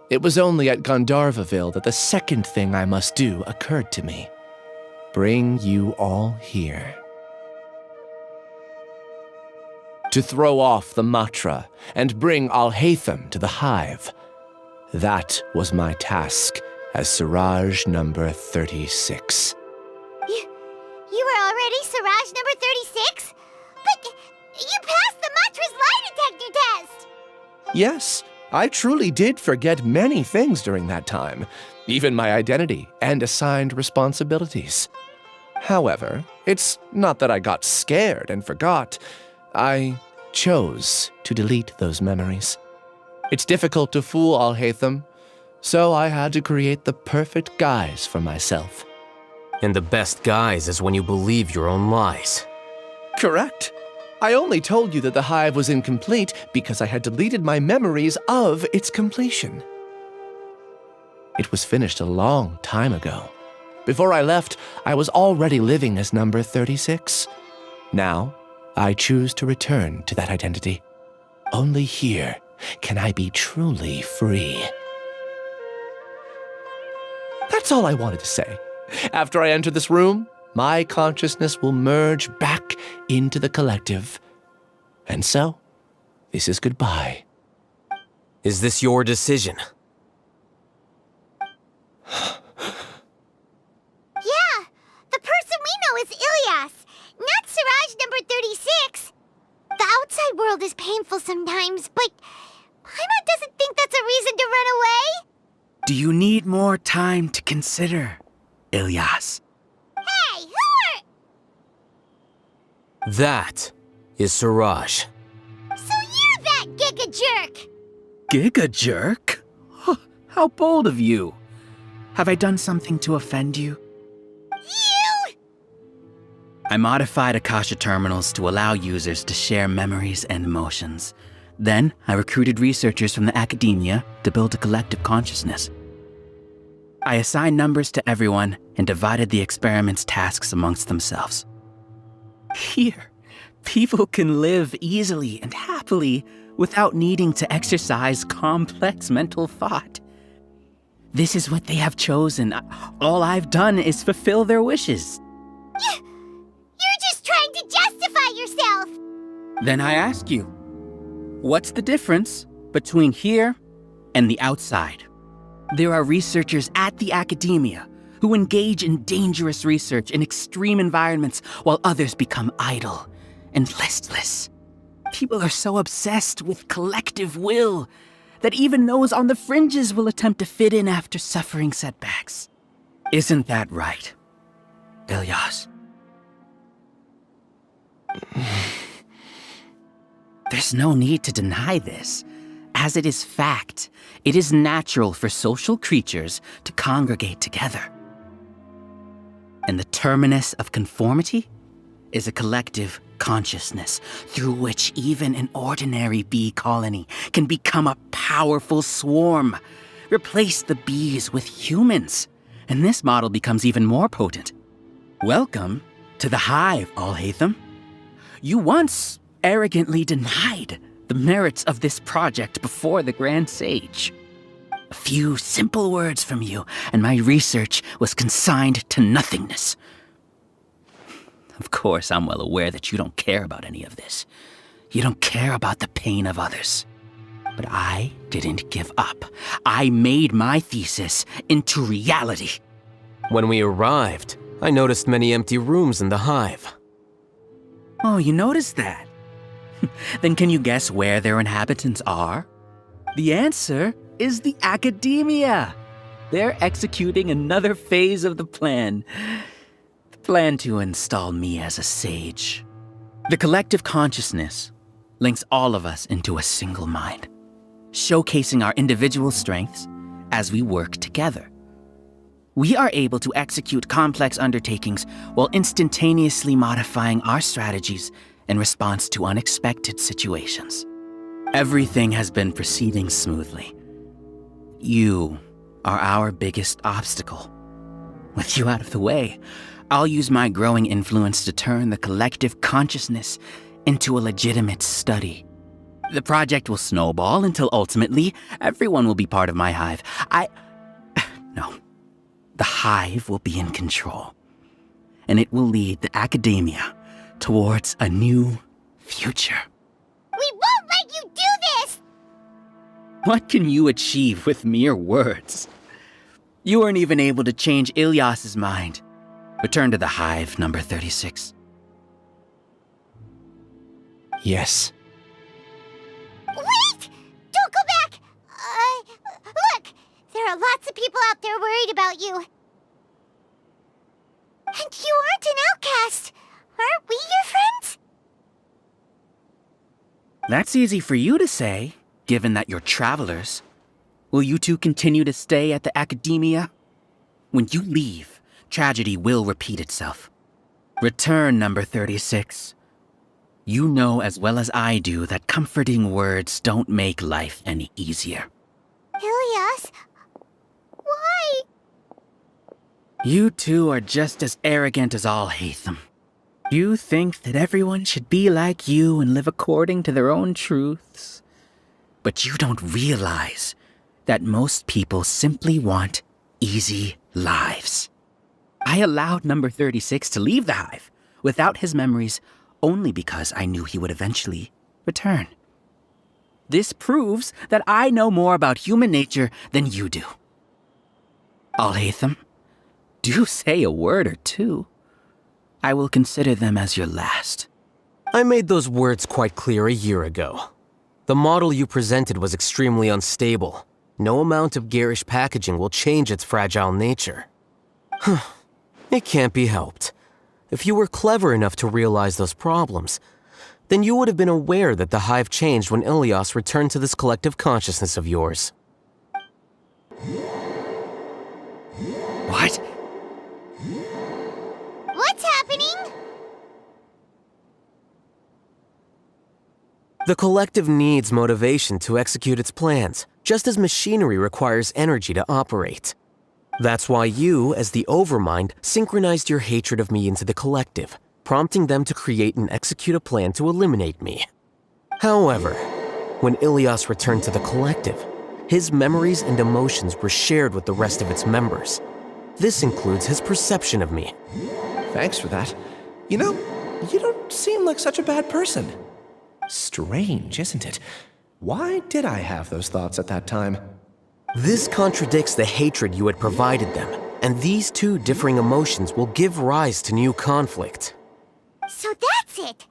It was only at Gandharvaville that the second thing I must do occurred to me. Bring you all here. To throw off the Matra and bring Alhaitham to the hive. That was my task as Siraj number 36. You were already Siraj number 36? But you passed the Matra's lie detector test! Yes, I truly did forget many things during that time, even my identity and assigned responsibilities. However, it's not that I got scared and forgot. I chose to delete those memories. It's difficult to fool Alhaitham, so I had to create the perfect guise for myself. And the best guise is when you believe your own lies. Correct. I only told you that the hive was incomplete because I had deleted my memories of its completion. It was finished a long time ago. Before I left, I was already living as number 36. Now, I choose to return to that identity. Only here can I be truly free. That's all I wanted to say. After I enter this room, my consciousness will merge back into the collective. And so, this is goodbye. Is this your decision? Yeah, the person we know is Ilias, not Siraj number 36. The outside world is painful sometimes, but Paimon doesn't think that's a reason to run away. Do you need more time to consider, Ilias? Hey, who are... That is Siraj. So you're that giga jerk! Giga jerk? How bold of you. Have I done something to offend you? You! I modified Akasha terminals to allow users to share memories and emotions. Then, I recruited researchers from the academia to build a collective consciousness. I assigned numbers to everyone and divided the experiment's tasks amongst themselves. Here, people can live easily and happily without needing to exercise complex mental thought. This is what they have chosen. All I've done is fulfill their wishes. You're just trying to justify yourself! Then I ask you, what's the difference between here and the outside? There are researchers at the academia who engage in dangerous research in extreme environments while others become idle and listless. People are so obsessed with collective will that even those on the fringes will attempt to fit in after suffering setbacks. Isn't that right, Ilias? There's no need to deny this. As it is fact, it is natural for social creatures to congregate together. And the terminus of conformity is a collective consciousness through which even an ordinary bee colony can become a powerful swarm. Replace the bees with humans, and this model becomes even more potent. Welcome to the hive, Alhaitham. You once arrogantly denied the merits of this project before the Grand Sage. A few simple words from you, and my research was consigned to nothingness. Of course, I'm well aware that you don't care about any of this. You don't care about the pain of others. But I didn't give up. I made my thesis into reality. When we arrived, I noticed many empty rooms in the hive. Oh, you noticed that? Then can you guess where their inhabitants are? The answer is the academia. They're executing another phase of the plan. The plan to install me as a sage. The collective consciousness links all of us into a single mind, showcasing our individual strengths as we work together. We are able to execute complex undertakings while instantaneously modifying our strategies in response to unexpected situations. Everything has been proceeding smoothly. You are our biggest obstacle. With you out of the way, I'll use my growing influence to turn the collective consciousness into a legitimate study. The project will snowball until ultimately everyone will be part of my hive. No. The hive will be in control. And it will lead the academia towards a new future. We won't let you do this! What can you achieve with mere words? You weren't even able to change Ilyas's mind. Return to the hive, number 36. Yes. Wait! Don't go back! Look! There are lots of people out there worried about you. And you aren't an outcast. Aren't we your friends? That's easy for you to say, given that you're travelers. Will you two continue to stay at the academia? When you leave, tragedy will repeat itself. Return, number 36. You know as well as I do that comforting words don't make life any easier. Ilyas? Why? You two are just as arrogant as all Hatham. You think that everyone should be like you and live according to their own truths. But you don't realize that most people simply want easy lives. I allowed number 36 to leave the hive without his memories only because I knew he would eventually return. This proves that I know more about human nature than you do. Al-Haytham, do say a word or two. I will consider them as your last. I made those words quite clear a year ago. The model you presented was extremely unstable. No amount of garish packaging will change its fragile nature. It can't be helped. If you were clever enough to realize those problems, then you would have been aware that the hive changed when Ilyas returned to this collective consciousness of yours. What? What's happening? The collective needs motivation to execute its plans, just as machinery requires energy to operate. That's why you, as the Overmind, synchronized your hatred of me into the collective, prompting them to create and execute a plan to eliminate me. However, when Ilyas returned to the collective, his memories and emotions were shared with the rest of its members. This includes his perception of me. Thanks for that. You know, you don't seem like such a bad person. Strange, isn't it? Why did I have those thoughts at that time? This contradicts the hatred you had provided them, and these two differing emotions will give rise to new conflict. So that's it!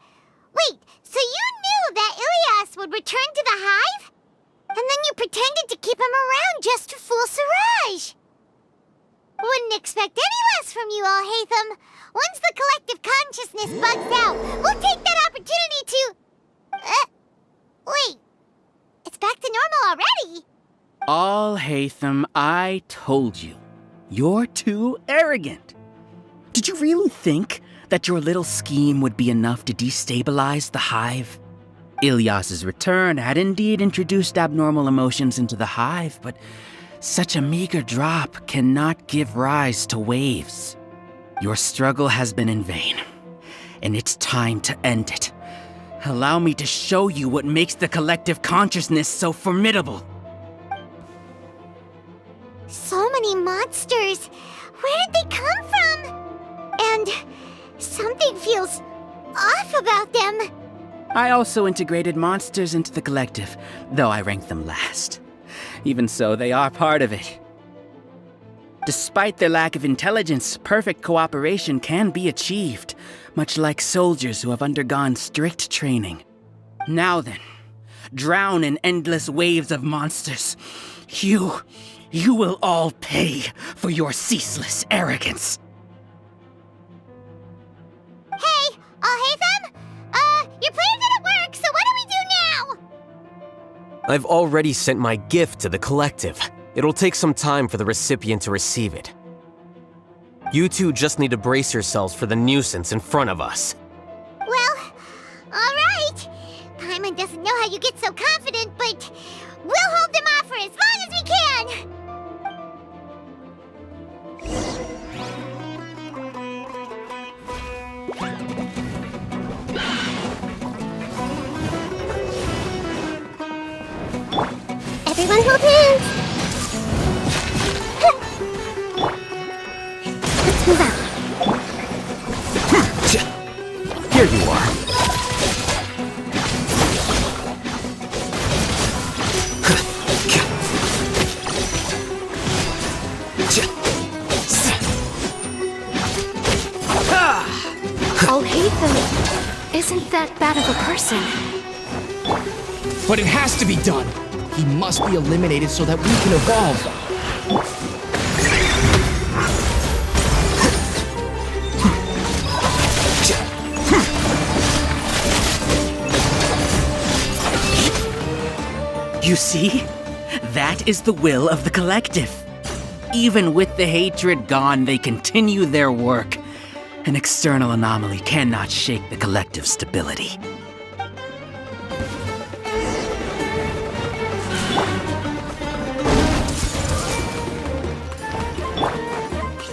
Wait, so you knew that Ilyas would return to the hive? And then you pretended to keep him around just to fool Siraj! Wouldn't expect any less from you, Al-Haytham. Once the collective consciousness bugs out, we'll take that opportunity to... wait. It's back to normal already. Al-Haytham, I told you. You're too arrogant. Did you really think that your little scheme would be enough to destabilize the hive? Ilyas's return had indeed introduced abnormal emotions into the hive, but such a meager drop cannot give rise to waves. Your struggle has been in vain, and it's time to end it. Allow me to show you what makes the collective consciousness so formidable. So many monsters. Where did they come from? And something feels off about them. I also integrated monsters into the collective, though I ranked them last. Even so, they are part of it. Despite their lack of intelligence, perfect cooperation can be achieved, much like soldiers who have undergone strict training. Now then, drown in endless waves of monsters. You will all pay for your ceaseless arrogance. Hey, Haytham? Your plan didn't work, so what do we do now? I've already sent my gift to the collective. It'll take some time for the recipient to receive it. You two just need to brace yourselves for the nuisance in front of us. Well, alright. Paimon doesn't know how you get so confident, but we'll hold them off for as long as we can! Everyone hold hands! Let's move out. Here you are. Oh, Haytham, isn't that bad of a person? But it has to be done. He must be eliminated so that we can evolve. You see? That is the will of the collective. Even with the hatred gone, they continue their work. An external anomaly cannot shake the collective's stability.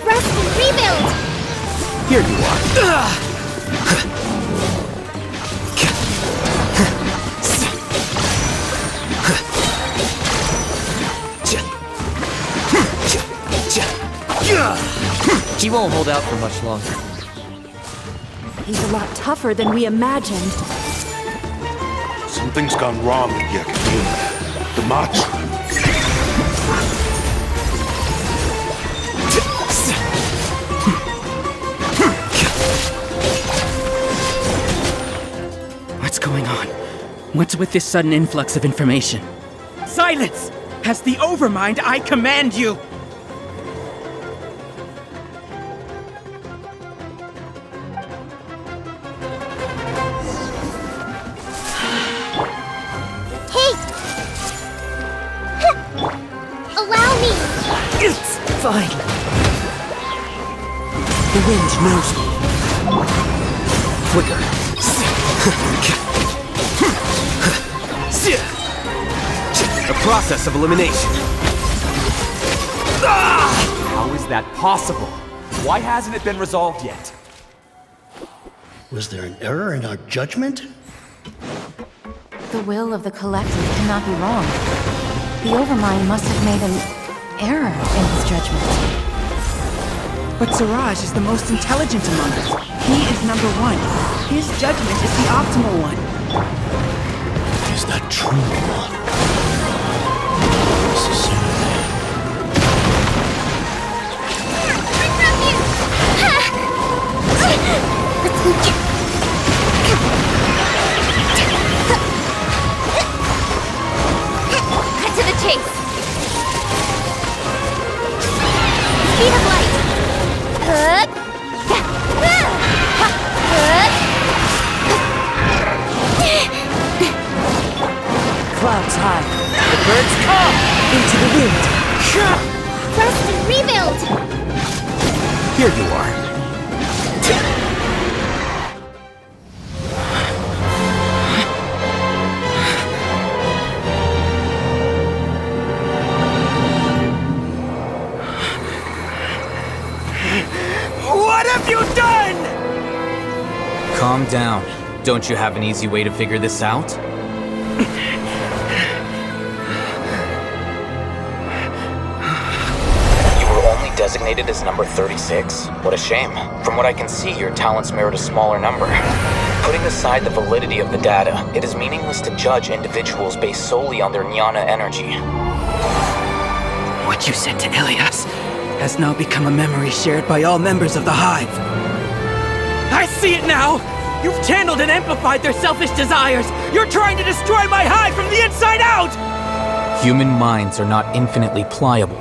Rest and rebuild! Here you are. He won't hold out for much longer. He's a lot tougher than we imagined. Something's gone wrong at the Academia. The Matsu. What's going on? What's with this sudden influx of information? Silence! As the Overmind, I command you! Fine. The wind knows me. Quicker. A process of elimination. How is that possible? Why hasn't it been resolved yet? Was there an error in our judgment? The will of the collective cannot be wrong. The Overmind must have made an error in his judgment. But Siraj is the most intelligent among us. He is number one. His judgment is the optimal one. Is that true, Cut to the chase! Speed of light! Clouds high. The birds come into the wind. Rest and rebuild! Here you are. What have you done? Calm down. Don't you have an easy way to figure this out? You were only designated as number 36? What a shame. From what I can see, your talents merit a smaller number. Putting aside the validity of the data, it is meaningless to judge individuals based solely on their jnana energy. What you said to Ilias has now become a memory shared by all members of the Hive. I see it now! You've channeled and amplified their selfish desires! You're trying to destroy my hive from the inside out! Human minds are not infinitely pliable,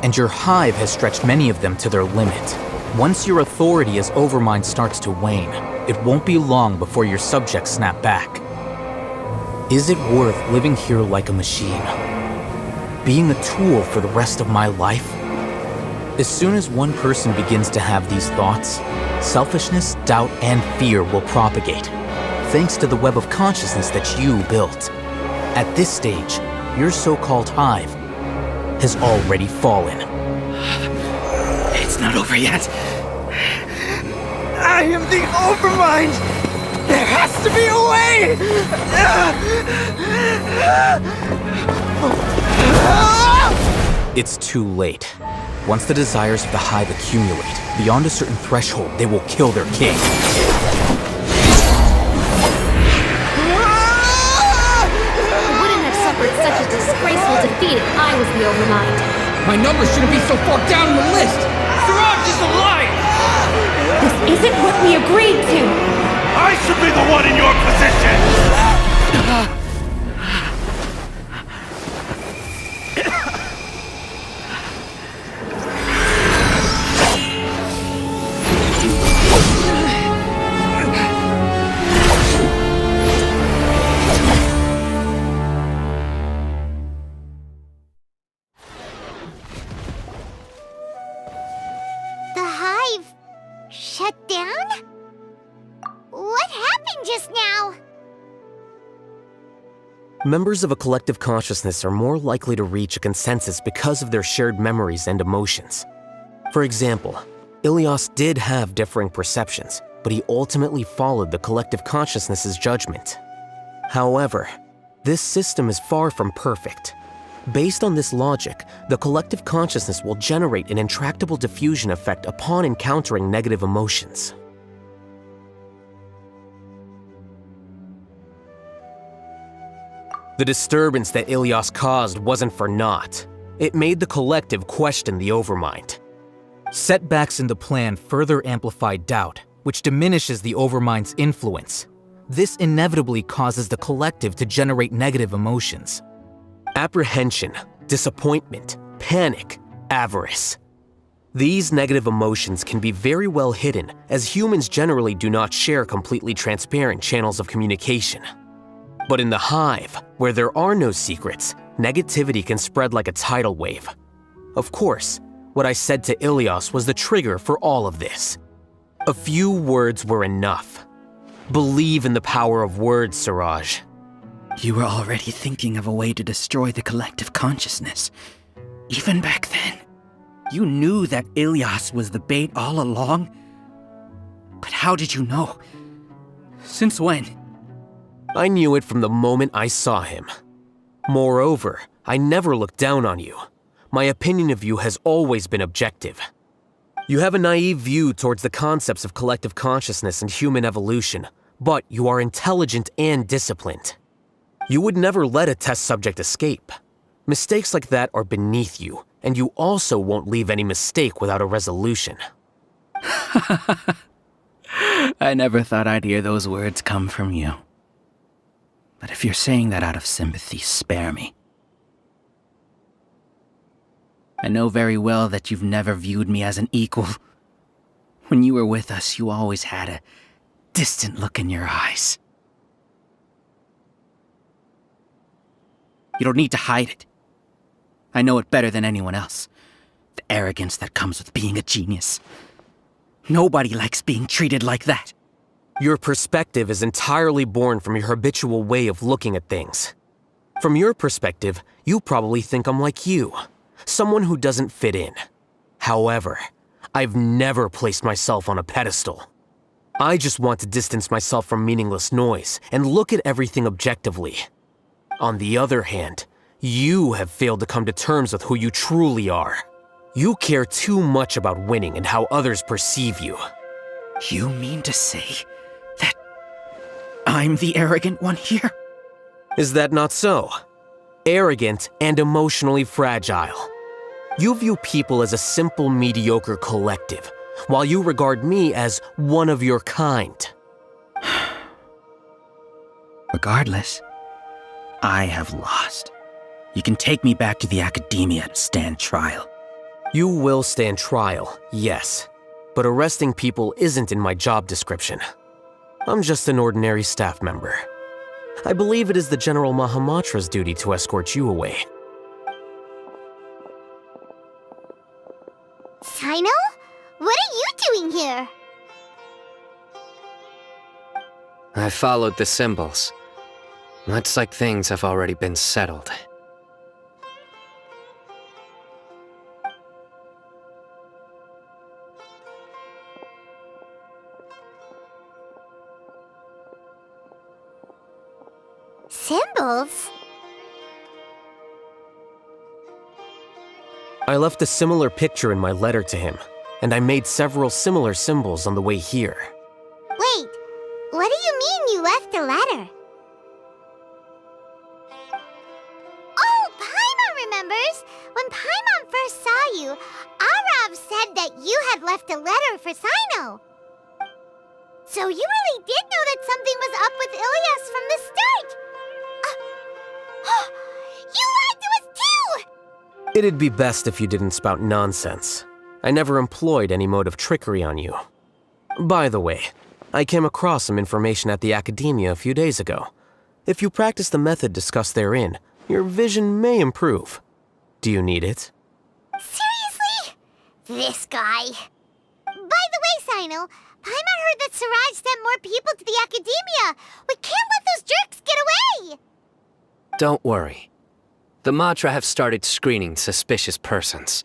and your hive has stretched many of them to their limit. Once your authority as Overmind starts to wane, it won't be long before your subjects snap back. Is it worth living here like a machine? Being a tool for the rest of my life? As soon as one person begins to have these thoughts, selfishness, doubt, and fear will propagate, thanks to the web of consciousness that you built. At this stage, your so-called hive has already fallen. It's not over yet. I am the Overmind! There has to be a way! It's too late. Once the desires of the hive accumulate, beyond a certain threshold, they will kill their king. I wouldn't have suffered such a disgraceful defeat if I was the Overmind. My numbers shouldn't be so far down in the list! Siraj is a liar! This isn't what we agreed to! I should be the one in your position! The hive shut down? What happened just now? Members of a collective consciousness are more likely to reach a consensus because of their shared memories and emotions. For example, Ilias did have differing perceptions, but he ultimately followed the collective consciousness's judgment. However, this system is far from perfect. Based on this logic, the collective consciousness will generate an intractable diffusion effect upon encountering negative emotions. The disturbance that Ilias caused wasn't for naught. It made the collective question the Overmind. Setbacks in the plan further amplified doubt, which diminishes the Overmind's influence. This inevitably causes the collective to generate negative emotions. Apprehension, disappointment, panic, avarice. These negative emotions can be very well hidden, as humans generally do not share completely transparent channels of communication. But in the hive, where there are no secrets, negativity can spread like a tidal wave. Of course, what I said to Ilias was the trigger for all of this. A few words were enough. Believe in the power of words, Siraj. You were already thinking of a way to destroy the collective consciousness. Even back then, you knew that Ilias was the bait all along. But how did you know? Since when? I knew it from the moment I saw him. Moreover, I never looked down on you. My opinion of you has always been objective. You have a naive view towards the concepts of collective consciousness and human evolution, but you are intelligent and disciplined. You would never let a test subject escape. Mistakes like that are beneath you, and you also won't leave any mistake without a resolution. I never thought I'd hear those words come from you. But if you're saying that out of sympathy, spare me. I know very well that you've never viewed me as an equal. When you were with us, you always had a distant look in your eyes. You don't need to hide it. I know it better than anyone else. The arrogance that comes with being a genius. Nobody likes being treated like that. Your perspective is entirely born from your habitual way of looking at things. From your perspective, you probably think I'm like you, someone who doesn't fit in. However, I've never placed myself on a pedestal. I just want to distance myself from meaningless noise and look at everything objectively. On the other hand, you have failed to come to terms with who you truly are. You care too much about winning and how others perceive you. You mean to say that I'm the arrogant one here? Is that not so? Arrogant and emotionally fragile. You view people as a simple, mediocre collective, while you regard me as one of your kind. Regardless, I have lost. You can take me back to the academia to stand trial. You will stand trial, yes. But arresting people isn't in my job description. I'm just an ordinary staff member. I believe it is the General Mahamatra's duty to escort you away. Sino? What are you doing here? I followed the symbols. Looks like things have already been settled. Symbols? I left a similar picture in my letter to him, and I made several similar symbols on the way here. Wait, what do you mean you left a letter? Oh, Paimon remembers! When Paimon first saw you, Arav said that you had left a letter for Sino. So you really did know that something was up with Ilyas from the start! You lied to us too! It'd be best if you didn't spout nonsense. I never employed any mode of trickery on you. By the way, I came across some information at the Academia a few days ago. If you practice the method discussed therein, your vision may improve. Do you need it? Seriously? This guy. By the way, Sino, Paimon heard that Siraj sent more people to the Academia. We can't let those jerks get away! Don't worry. The Matra have started screening suspicious persons,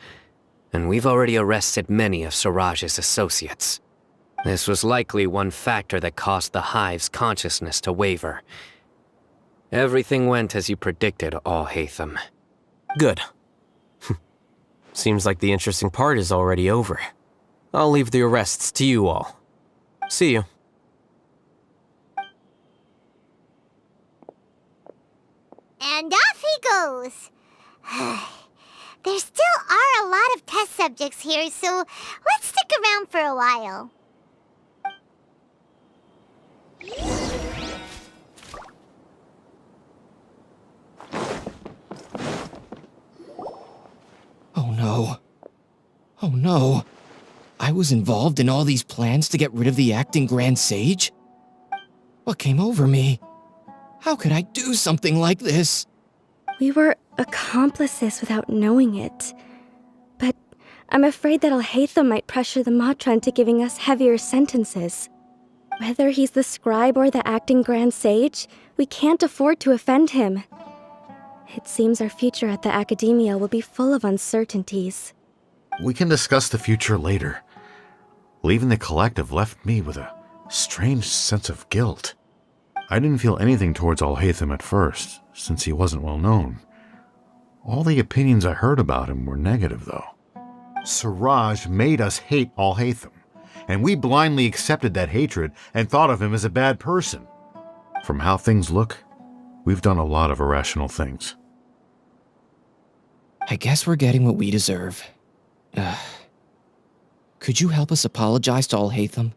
and we've already arrested many of Siraj's associates. This was likely one factor that caused the Hive's consciousness to waver. Everything went as you predicted, Al-Haytham. Good. Seems like the interesting part is already over. I'll leave the arrests to you all. See you. And off he goes. There still are a lot of test subjects here, so let's stick around for a while. Oh no. Oh no. I was involved in all these plans to get rid of the acting Grand Sage? What came over me? How could I do something like this? We were accomplices without knowing it. But I'm afraid that Al-Haytham might pressure the Matra into giving us heavier sentences. Whether he's the scribe or the acting Grand Sage, we can't afford to offend him. It seems our future at the Academia will be full of uncertainties. We can discuss the future later. Leaving the collective left me with a strange sense of guilt. I didn't feel anything towards Al-Haytham at first, since he wasn't well known. All the opinions I heard about him were negative, though. Siraj made us hate Al-Haytham, and we blindly accepted that hatred and thought of him as a bad person. From how things look, we've done a lot of irrational things. I guess we're getting what we deserve. Could you help us apologize to Al-Haytham?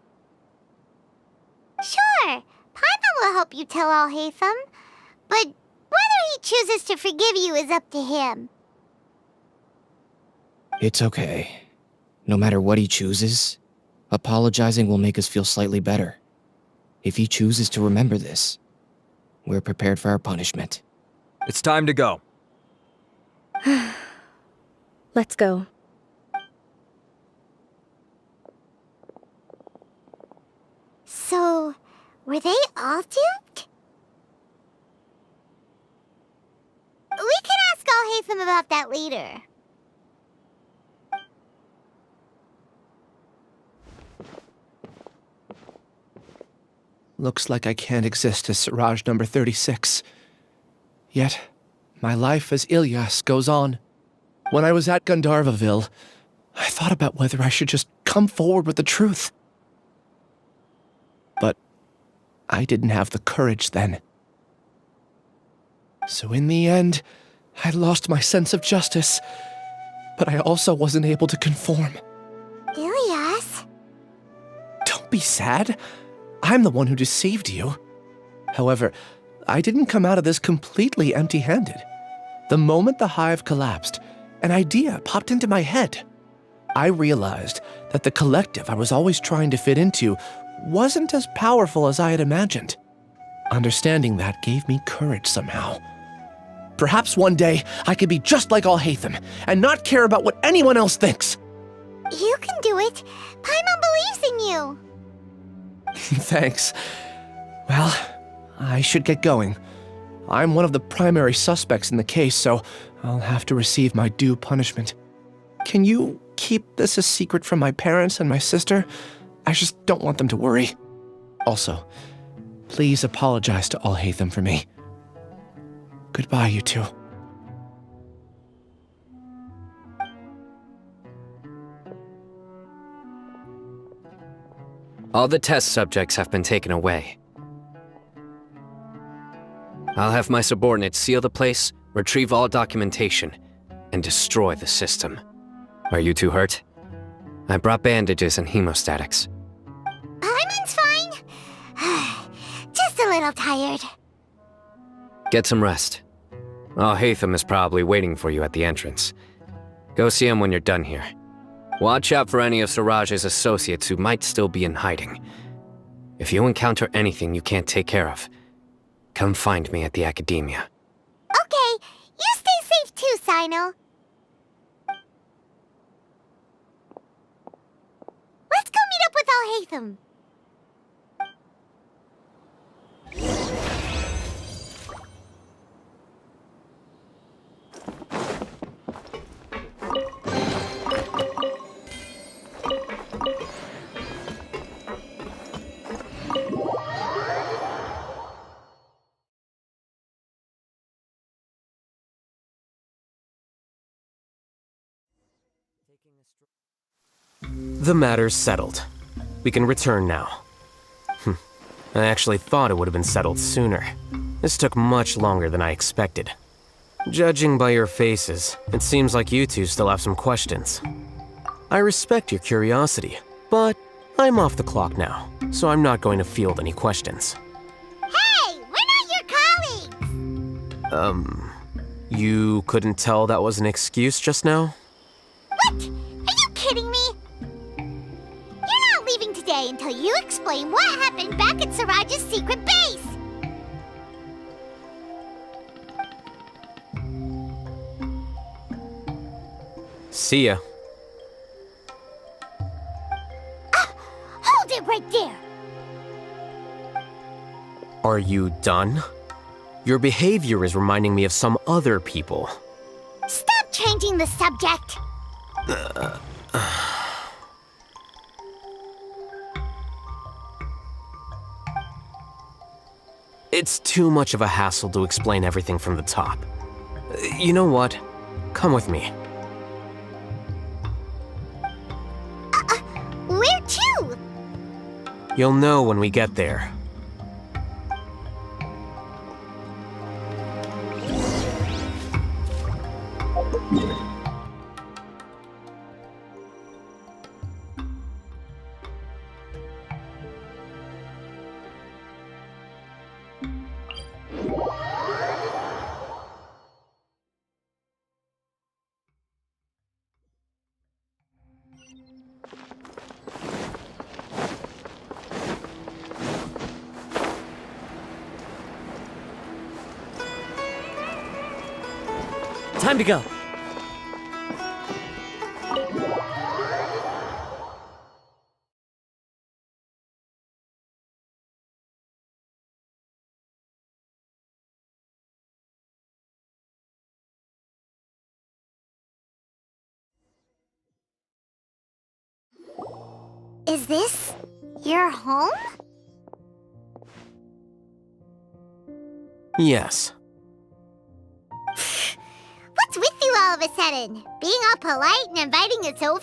Sure, Paimon will help you tell Al-Haytham, but whether he chooses to forgive you is up to him. It's okay. No matter what he chooses, apologizing will make us feel slightly better. If he chooses to remember this, we're prepared for our punishment. It's time to go. Let's go. So, were they all duped? We can ask Al-Haytham about that later. Looks like I can't exist as Siraj number 36. Yet, my life as Ilyas goes on. When I was at Gandharvaville, I thought about whether I should just come forward with the truth. But I didn't have the courage then. So in the end, I lost my sense of justice, but I also wasn't able to conform. Ilyas? Don't be sad. I'm the one who deceived you. However, I didn't come out of this completely empty-handed. The moment the hive collapsed, an idea popped into my head. I realized that the collective I was always trying to fit into wasn't as powerful as I had imagined. Understanding that gave me courage somehow. Perhaps one day I could be just like Alhaitham and not care about what anyone else thinks. You can do it. Paimon believes in you. Thanks. Well, I should get going. I'm one of the primary suspects in the case, so I'll have to receive my due punishment. Can you keep this a secret from my parents and my sister? I just don't want them to worry. Also, please apologize to Alhaitham for me. Goodbye, you two. All the test subjects have been taken away. I'll have my subordinates seal the place, retrieve all documentation, and destroy the system. Are you two hurt? I brought bandages and hemostatics. Paimon's fine. Just a little tired. Get some rest. Alhaitham is probably waiting for you at the entrance. Go see him when you're done here. Watch out for any of Siraj's associates who might still be in hiding. If you encounter anything you can't take care of, come find me at the academia. Okay, you stay safe too, Sino. Let's go meet up with Alhaitham. The matter's settled. We can return now. I actually thought it would have been settled sooner. This took much longer than I expected. Judging by your faces, it seems like you two still have some questions. I respect your curiosity, but I'm off the clock now, so I'm not going to field any questions. Hey, we're not your colleagues! You couldn't tell that was an excuse just now? What? Are you kidding me? You're not leaving today until you explain what happened back at Siraj's secret base! See ya. Hold it right there! Are you done? Your behavior is reminding me of some other people. Stop changing the subject! It's too much of a hassle to explain everything from the top. You know what? Come with me. Where to? You'll know when we get there. Time to go. Is this your home? Yes. What's with you all of a sudden? Being all polite and inviting us over?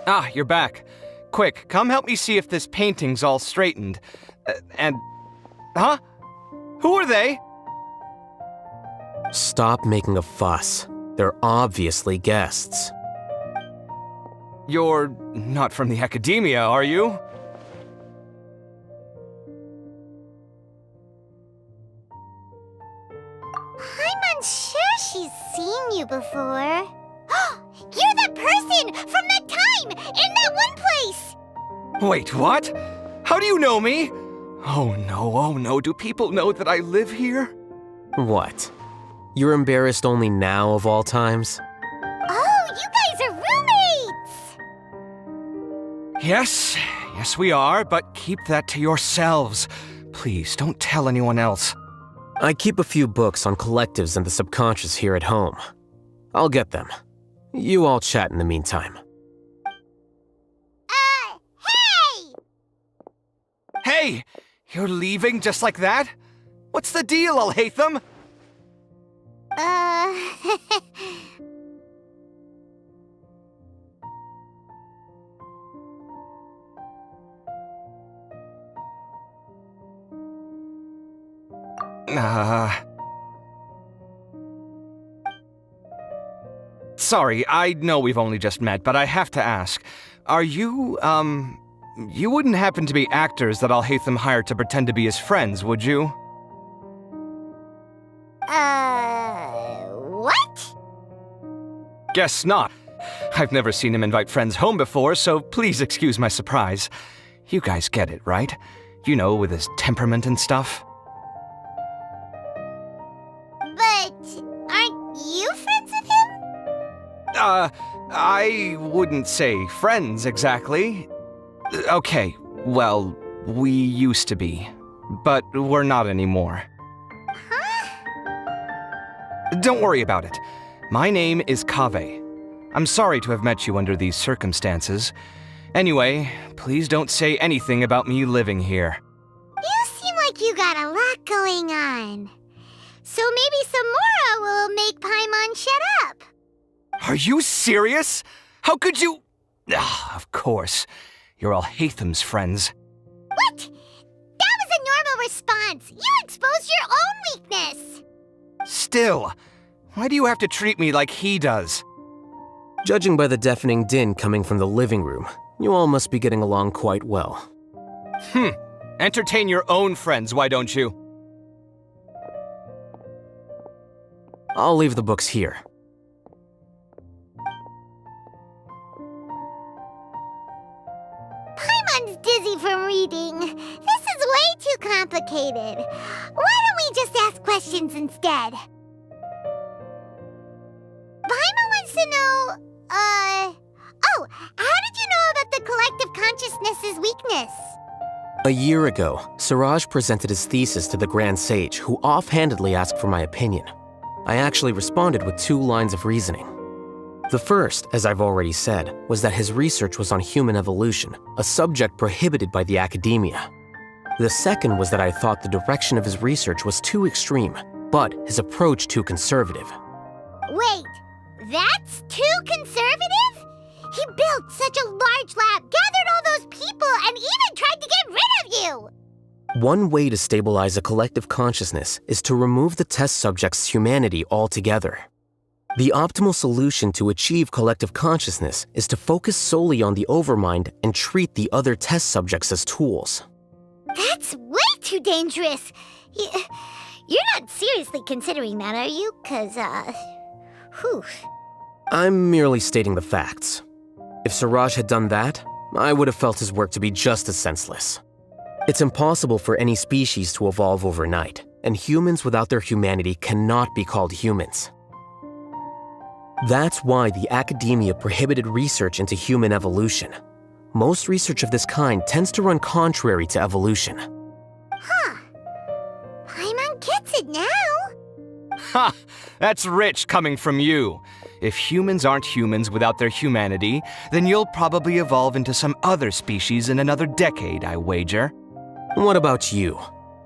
Ah, you're back. Quick, come help me see if this painting's all straightened. Huh? Who are they? Stop making a fuss. They're obviously guests. You're not from the academia, are you? I'm unsure she's seen you before. You're that person from that time in that one place! Wait, what? How do you know me? Oh no, do people know that I live here? What? You're embarrassed only now of all times? Oh, you guys are roommates! Yes, we are, but keep that to yourselves. Please, don't tell anyone else. I keep a few books on collectives and the subconscious here at home. I'll get them. You all chat in the meantime. Hey! Hey! You're leaving just like that? What's the deal, Al-Haytham? Sorry, I know we've only just met, but I have to ask. Are you, you wouldn't happen to be actors that Al-Haytham hired to pretend to be his friends, would you? What? Guess not. I've never seen him invite friends home before, so please excuse my surprise. You guys get it, right? You know, with his temperament and stuff. But aren't you friends with him? I wouldn't say friends exactly. Okay, well, we used to be, but we're not anymore. Huh? Don't worry about it. My name is Kaveh. I'm sorry to have met you under these circumstances. Anyway, please don't say anything about me living here. You seem like you got a lot going on. So maybe Samora will make Paimon shut up. Are you serious? How could you? Of course. You're Al-Haytham's friends. What? That was a normal response. You exposed your own weakness. Still, why do you have to treat me like he does? Judging by the deafening din coming from the living room, you all must be getting along quite well. Entertain your own friends, why don't you? I'll leave the books here. Paimon's dizzy from reading. This is way too complicated. Why don't we just ask questions instead? Paimon wants to know, oh, how did you know about the collective consciousness's weakness? A year ago, Siraj presented his thesis to the Grand Sage, who offhandedly asked for my opinion. I actually responded with 2 lines of reasoning. The first, as I've already said, was that his research was on human evolution, a subject prohibited by the academia. The second was that I thought the direction of his research was too extreme, but his approach too conservative. Wait, that's too conservative? He built such a large lab, gathered all those people, and even tried to get rid of you! One way to stabilize a collective consciousness is to remove the test subject's humanity altogether. The optimal solution to achieve collective consciousness is to focus solely on the overmind and treat the other test subjects as tools. That's way too dangerous! You're not seriously considering that, are you? 'Cause, whew. I'm merely stating the facts. If Siraj had done that, I would have felt his work to be just as senseless. It's impossible for any species to evolve overnight, and humans without their humanity cannot be called humans. That's why the academia prohibited research into human evolution. Most research of this kind tends to run contrary to evolution. Huh. Paimon gets it now. Ha! That's rich coming from you. If humans aren't humans without their humanity, then you'll probably evolve into some other species in another decade, I wager. What about you?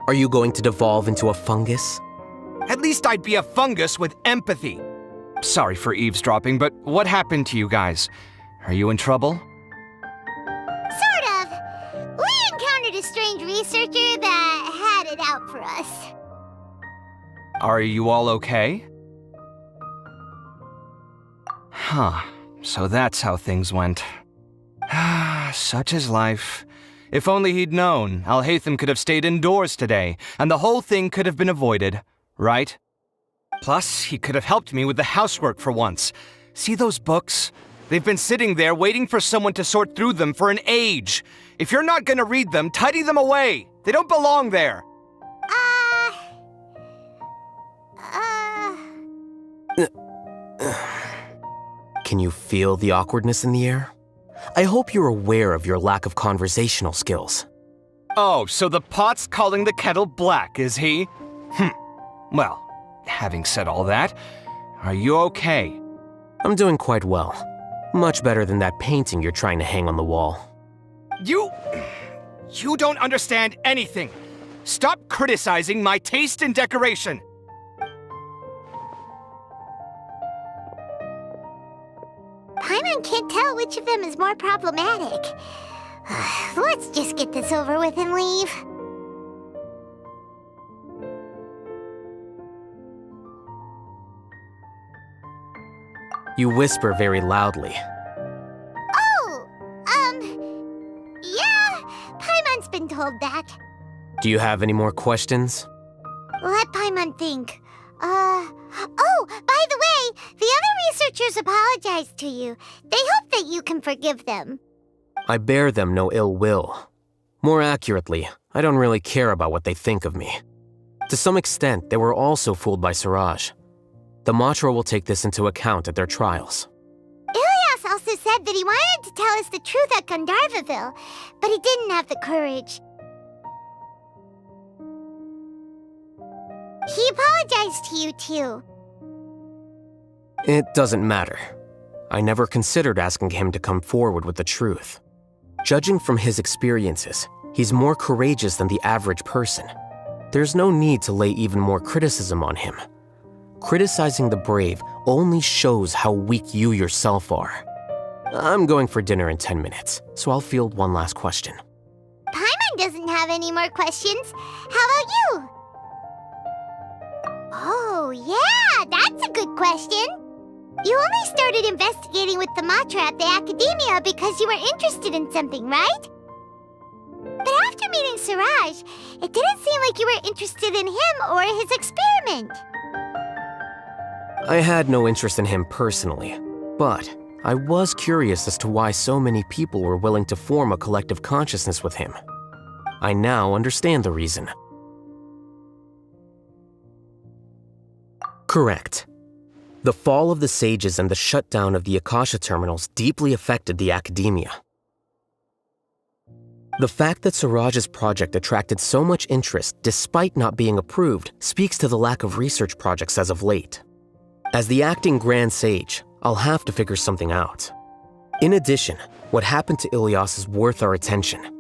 Are you going to devolve into a fungus? At least I'd be a fungus with empathy. Sorry for eavesdropping, but what happened to you guys? Are you in trouble? Sort of. We encountered a strange researcher that had it out for us. Are you all okay? Huh. So that's how things went. Such is life. If only he'd known, Alhaitham could have stayed indoors today, and the whole thing could have been avoided, right? Plus, he could have helped me with the housework for once. See those books? They've been sitting there waiting for someone to sort through them for an age. If you're not gonna read them, tidy them away. They don't belong there. Can you feel the awkwardness in the air? I hope you're aware of your lack of conversational skills. Oh, so the pot's calling the kettle black, is he? Well, having said all that, are you okay? I'm doing quite well. Much better than that painting you're trying to hang on the wall. You don't understand anything. Stop criticizing my taste in decoration. Paimon can't tell which of them is more problematic. Let's just get this over with and leave. You whisper very loudly. Yeah, Paimon's been told that. Do you have any more questions? Let Paimon think. Oh, by the way, the other researchers apologized to you. They hope that you can forgive them. I bear them no ill will. More accurately, I don't really care about what they think of me. To some extent, they were also fooled by Siraj. The Matra will take this into account at their trials. Ilias also said that he wanted to tell us the truth at Gandharvaville, but he didn't have the courage. He apologized to you, too. It doesn't matter. I never considered asking him to come forward with the truth. Judging from his experiences, he's more courageous than the average person. There's no need to lay even more criticism on him. Criticizing the brave only shows how weak you yourself are. I'm going for dinner in 10 minutes, so I'll field one last question. Paimon doesn't have any more questions. How about you? Oh, yeah, that's a good question. You only started investigating with the Matra at the Academia because you were interested in something, right? But after meeting Siraj, it didn't seem like you were interested in him or his experiment. I had no interest in him personally, but I was curious as to why so many people were willing to form a collective consciousness with him. I now understand the reason. Correct. The fall of the sages and the shutdown of the Akasha terminals deeply affected the Academia. The fact that Siraj's project attracted so much interest despite not being approved speaks to the lack of research projects as of late. As the acting Grand Sage, I'll have to figure something out. In addition, what happened to Ilias is worth our attention.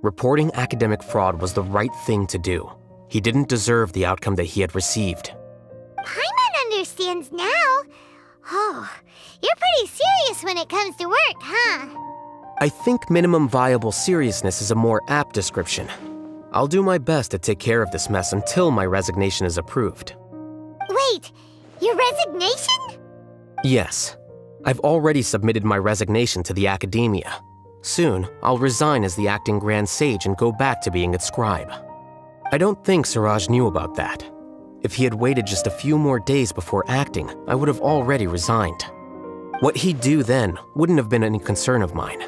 Reporting academic fraud was the right thing to do. He didn't deserve the outcome that he had received. Paimon understands now. Oh, you're pretty serious when it comes to work, huh? I think minimum viable seriousness is a more apt description. I'll do my best to take care of this mess until my resignation is approved. Wait, your resignation? Yes. I've already submitted my resignation to the Academia. Soon, I'll resign as the acting Grand Sage and go back to being its scribe. I don't think Siraj knew about that. If he had waited just a few more days before acting, I would have already resigned. What he'd do then wouldn't have been any concern of mine.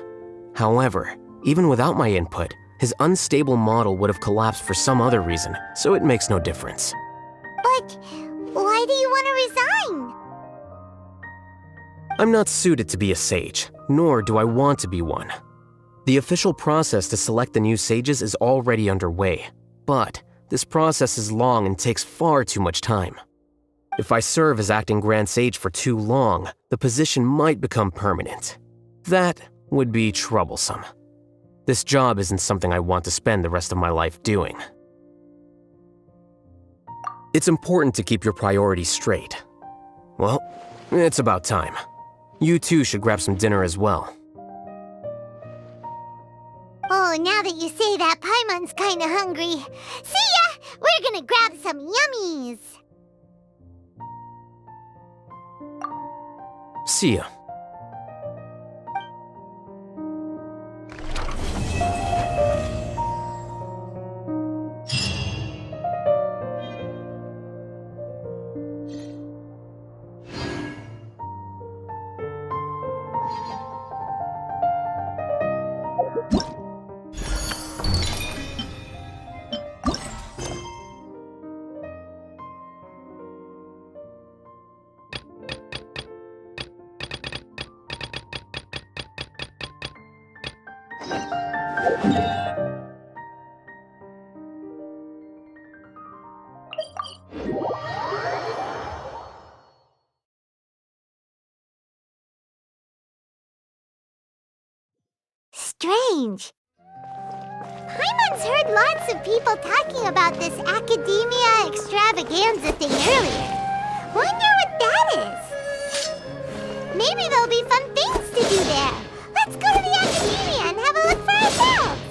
However, even without my input, his unstable model would have collapsed for some other reason, so it makes no difference. But why do you want to resign? I'm not suited to be a sage, nor do I want to be one. The official process to select the new sages is already underway, but this process is long and takes far too much time. If I serve as acting Grand Sage for too long, the position might become permanent. That would be troublesome. This job isn't something I want to spend the rest of my life doing. It's important to keep your priorities straight. Well, it's about time. You too should grab some dinner as well. Oh, now that you say that, Paimon's kinda hungry. See ya! We're gonna grab some yummies! See ya. Strange. Paimon's heard lots of people talking about this academia extravaganza thing earlier. Wonder what that is. Maybe there'll be fun things to do there. Let's go to the academia and have a look for ourselves.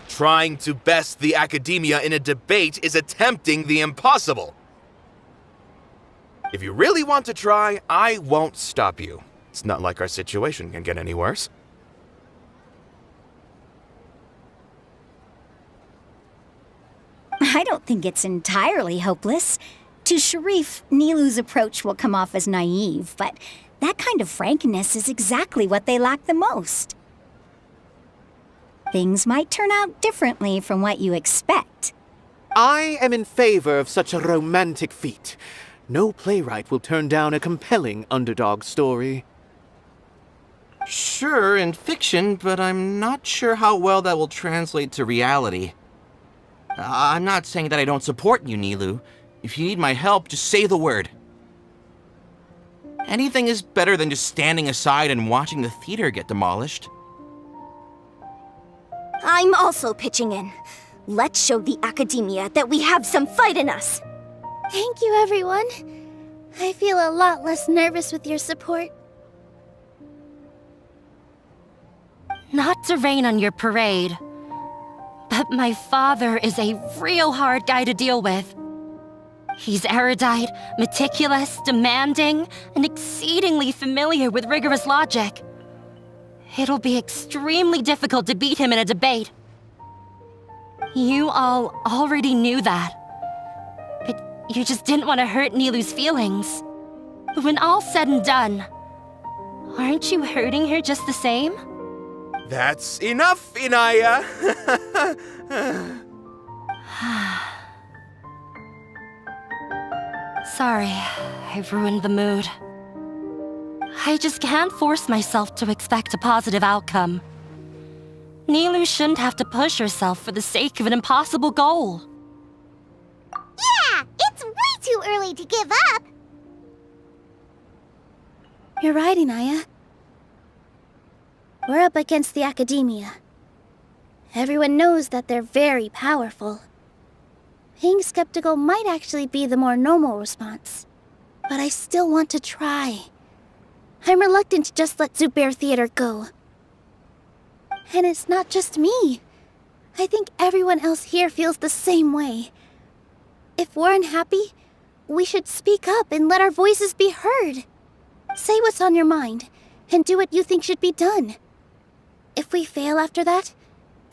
Trying to best the academia in a debate is attempting the impossible. If you really want to try, I won't stop you. It's not like our situation can get any worse. I don't think it's entirely hopeless. To Sharif, Nilu's approach will come off as naive, but that kind of frankness is exactly what they lack the most. Things might turn out differently from what you expect. I am in favor of such a romantic feat. No playwright will turn down a compelling underdog story. Sure, in fiction, but I'm not sure how well that will translate to reality. I'm not saying that I don't support you, Nilu. If you need my help, just say the word. Anything is better than just standing aside and watching the theater get demolished. I'm also pitching in. Let's show the academia that we have some fight in us. Thank you, everyone. I feel a lot less nervous with your support. Not to rain on your parade, but my father is a real hard guy to deal with. He's erudite, meticulous, demanding, and exceedingly familiar with rigorous logic. It'll be extremely difficult to beat him in a debate. You all already knew that. But you just didn't want to hurt Nilu's feelings. But when all's said and done, aren't you hurting her just the same? That's enough, Inaya! Sorry, I've ruined the mood. I just can't force myself to expect a positive outcome. Nilu shouldn't have to push herself for the sake of an impossible goal. Yeah, it's way too early to give up. You're right, Inaya. We're up against the academia. Everyone knows that they're very powerful. Being skeptical might actually be the more normal response. But I still want to try. I'm reluctant to just let Zubair Theater go. And it's not just me. I think everyone else here feels the same way. If we're unhappy, we should speak up and let our voices be heard. Say what's on your mind, and do what you think should be done. If we fail after that,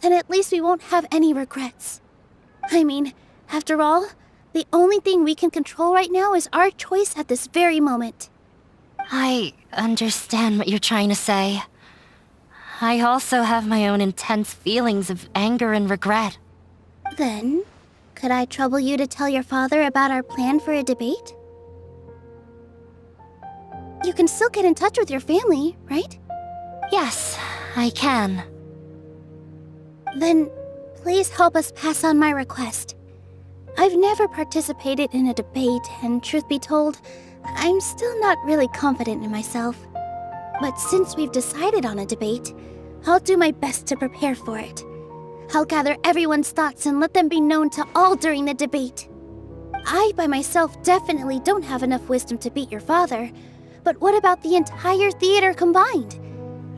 then at least we won't have any regrets. I mean, after all, the only thing we can control right now is our choice at this very moment. I understand what you're trying to say. I also have my own intense feelings of anger and regret. Then, could I trouble you to tell your father about our plan for a debate? You can still get in touch with your family, right? Yes, I can. Then, please help us pass on my request. I've never participated in a debate, and truth be told, I'm still not really confident in myself. But since we've decided on a debate, I'll do my best to prepare for it. I'll gather everyone's thoughts and let them be known to all during the debate. I, by myself, definitely don't have enough wisdom to beat your father, but what about the entire theater combined?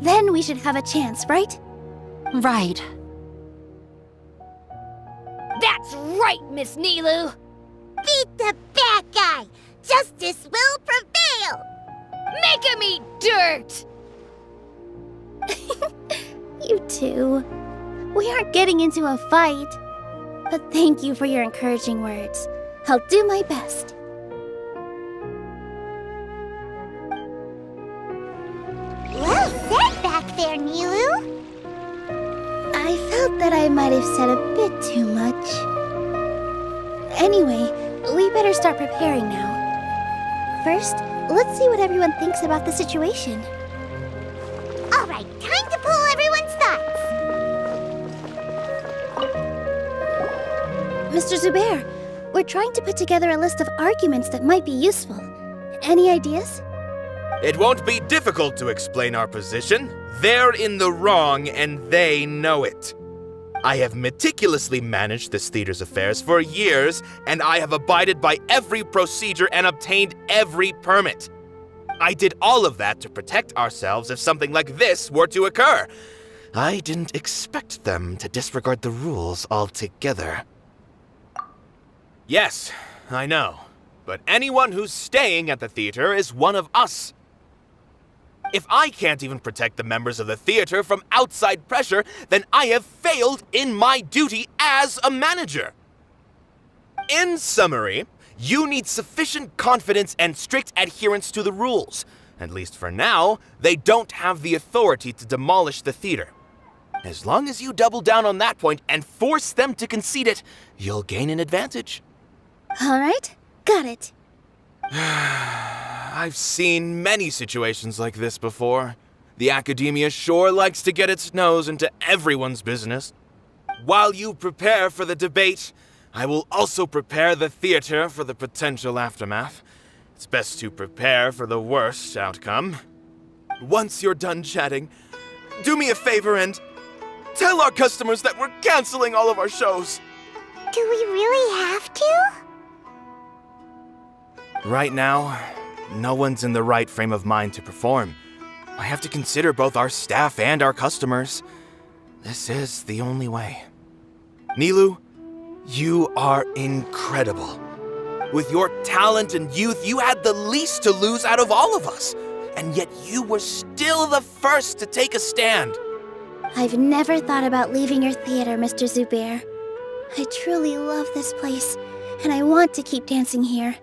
Then we should have a chance, right? Right. That's right, Miss Nilu! Beat the bad guy! Justice will prevail! Make him eat dirt! You two. We aren't getting into a fight. But thank you for your encouraging words. I'll do my best. Well said back there, Nilu! I felt that I might have said a bit too much. Anyway, we better start preparing now. First, let's see what everyone thinks about the situation. Alright, time to pull everyone's thoughts! Mr. Zubair, we're trying to put together a list of arguments that might be useful. Any ideas? It won't be difficult to explain our position. They're in the wrong, and they know it. I have meticulously managed this theater's affairs for years, and I have abided by every procedure and obtained every permit. I did all of that to protect ourselves if something like this were to occur. I didn't expect them to disregard the rules altogether. Yes, I know. But anyone who's staying at the theater is one of us. If I can't even protect the members of the theater from outside pressure, then I have failed in my duty as a manager. In summary, you need sufficient confidence and strict adherence to the rules. At least for now, they don't have the authority to demolish the theater. As long as you double down on that point and force them to concede it, you'll gain an advantage. All right, got it. I've seen many situations like this before. The academia sure likes to get its nose into everyone's business. While you prepare for the debate, I will also prepare the theater for the potential aftermath. It's best to prepare for the worst outcome. Once you're done chatting, do me a favor and tell our customers that we're canceling all of our shows. Do we really have to? Right now, no one's in the right frame of mind to perform. I have to consider both our staff and our customers. This is the only way. Nilu, you are incredible. With your talent and youth, you had the least to lose out of all of us. And yet you were still the first to take a stand. I've never thought about leaving your theater, Mr. Zubair. I truly love this place, and I want to keep dancing here.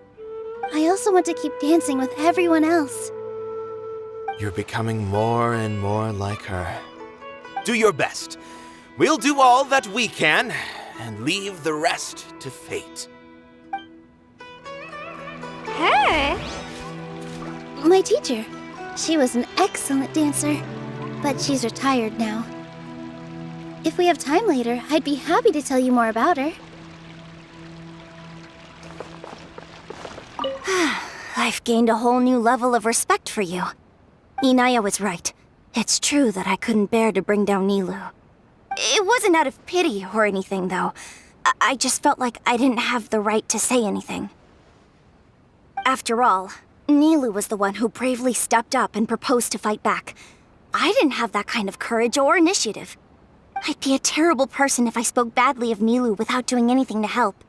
I also want to keep dancing with everyone else. You're becoming more and more like her. Do your best. We'll do all that we can, and leave the rest to fate. Her? My teacher. She was an excellent dancer, but she's retired now. If we have time later, I'd be happy to tell you more about her. I've gained a whole new level of respect for you. Inaya was right. It's true that I couldn't bear to bring down Nilu. It wasn't out of pity or anything, though. I just felt like I didn't have the right to say anything. After all, Nilu was the one who bravely stepped up and proposed to fight back. I didn't have that kind of courage or initiative. I'd be a terrible person if I spoke badly of Nilu without doing anything to help.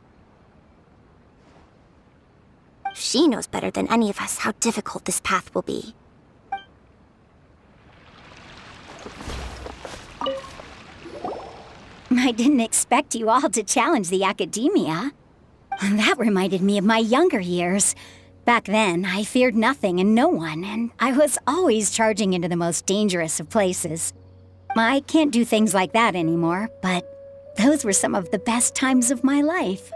She knows better than any of us how difficult this path will be. I didn't expect you all to challenge the academia. That reminded me of my younger years. Back then, I feared nothing and no one, and I was always charging into the most dangerous of places. I can't do things like that anymore, but those were some of the best times of my life.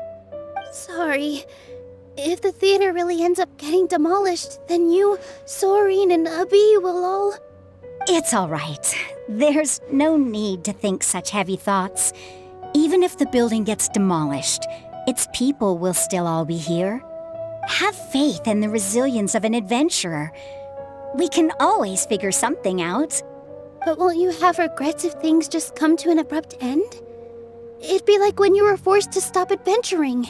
Sorry. If the theater really ends up getting demolished, then you, Soren, and Abi will all... It's all right. There's no need to think such heavy thoughts. Even if the building gets demolished, its people will still all be here. Have faith in the resilience of an adventurer. We can always figure something out. But won't you have regrets if things just come to an abrupt end? It'd be like when you were forced to stop adventuring.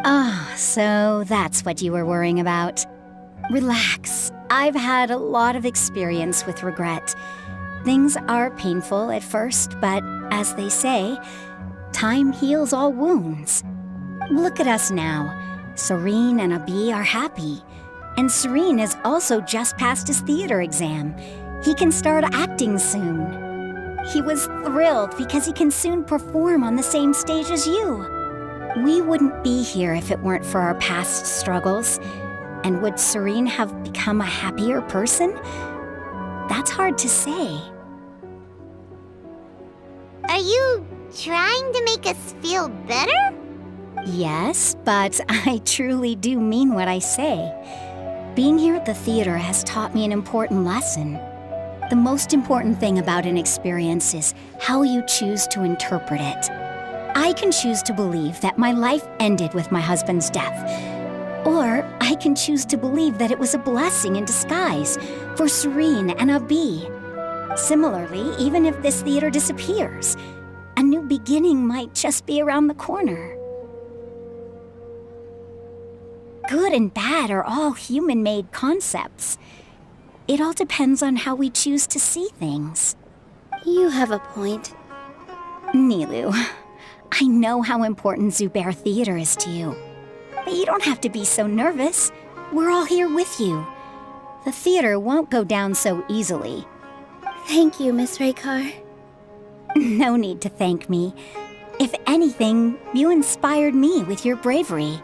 Ah, so that's what you were worrying about. Relax. I've had a lot of experience with regret. Things are painful at first, but as they say, time heals all wounds. Look at us now. Serene and Abi are happy. And Serene has also just passed his theater exam. He can start acting soon. He was thrilled because he can soon perform on the same stage as you. We wouldn't be here if it weren't for our past struggles. And would Serene have become a happier person? That's hard to say. Are you trying to make us feel better? Yes, but I truly do mean what I say. Being here at the theater has taught me an important lesson. The most important thing about an experience is how you choose to interpret it. I can choose to believe that my life ended with my husband's death. Or I can choose to believe that it was a blessing in disguise for Serene and Abi. Similarly, even if this theater disappears, a new beginning might just be around the corner. Good and bad are all human-made concepts. It all depends on how we choose to see things. You have a point. Nilou, I know how important Zubair Theater is to you. But you don't have to be so nervous. We're all here with you. The theater won't go down so easily. Thank you, Miss Raykar. No need to thank me. If anything, you inspired me with your bravery.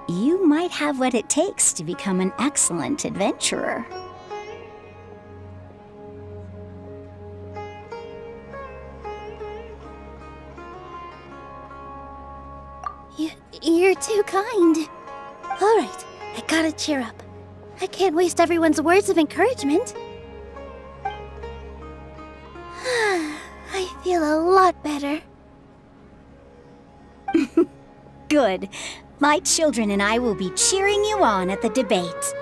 You might have what it takes to become an excellent adventurer. You're too kind. All right, I gotta cheer up. I can't waste everyone's words of encouragement. I feel a lot better. Good. My children and I will be cheering you on at the debate.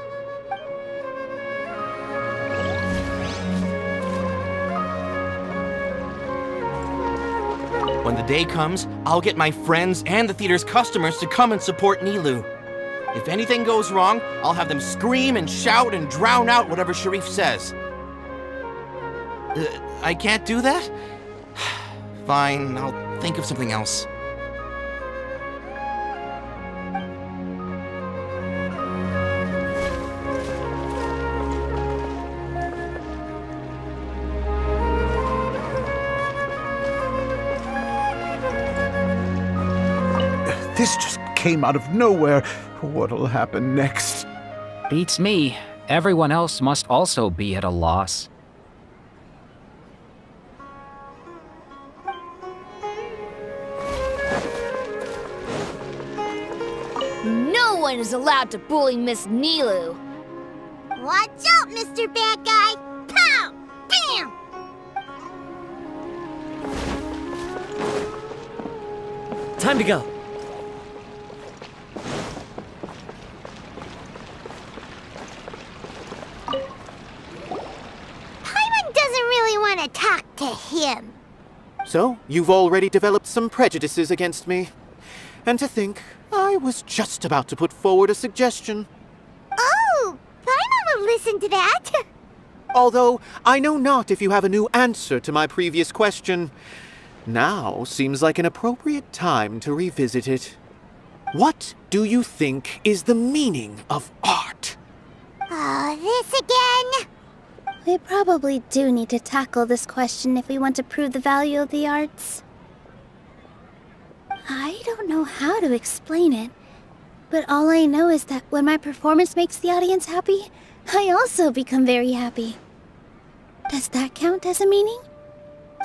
When the day comes, I'll get my friends and the theater's customers to come and support Nilou. If anything goes wrong, I'll have them scream and shout and drown out whatever Sharif says. I can't do that? Fine, I'll think of something else. This just came out of nowhere. What'll happen next? Beats me. Everyone else must also be at a loss. No one is allowed to bully Miss Nilou. Watch out, Mr. Bad Guy! Pow! Bam! Time to go. To talk to him. So, you've already developed some prejudices against me. And to think, I was just about to put forward a suggestion. Oh, Paimon will listen to that. Although, I know not if you have a new answer to my previous question. Now seems like an appropriate time to revisit it. What do you think is the meaning of art? Oh, this again? We probably do need to tackle this question if we want to prove the value of the arts. I don't know how to explain it, but all I know is that when my performance makes the audience happy, I also become very happy. Does that count as a meaning?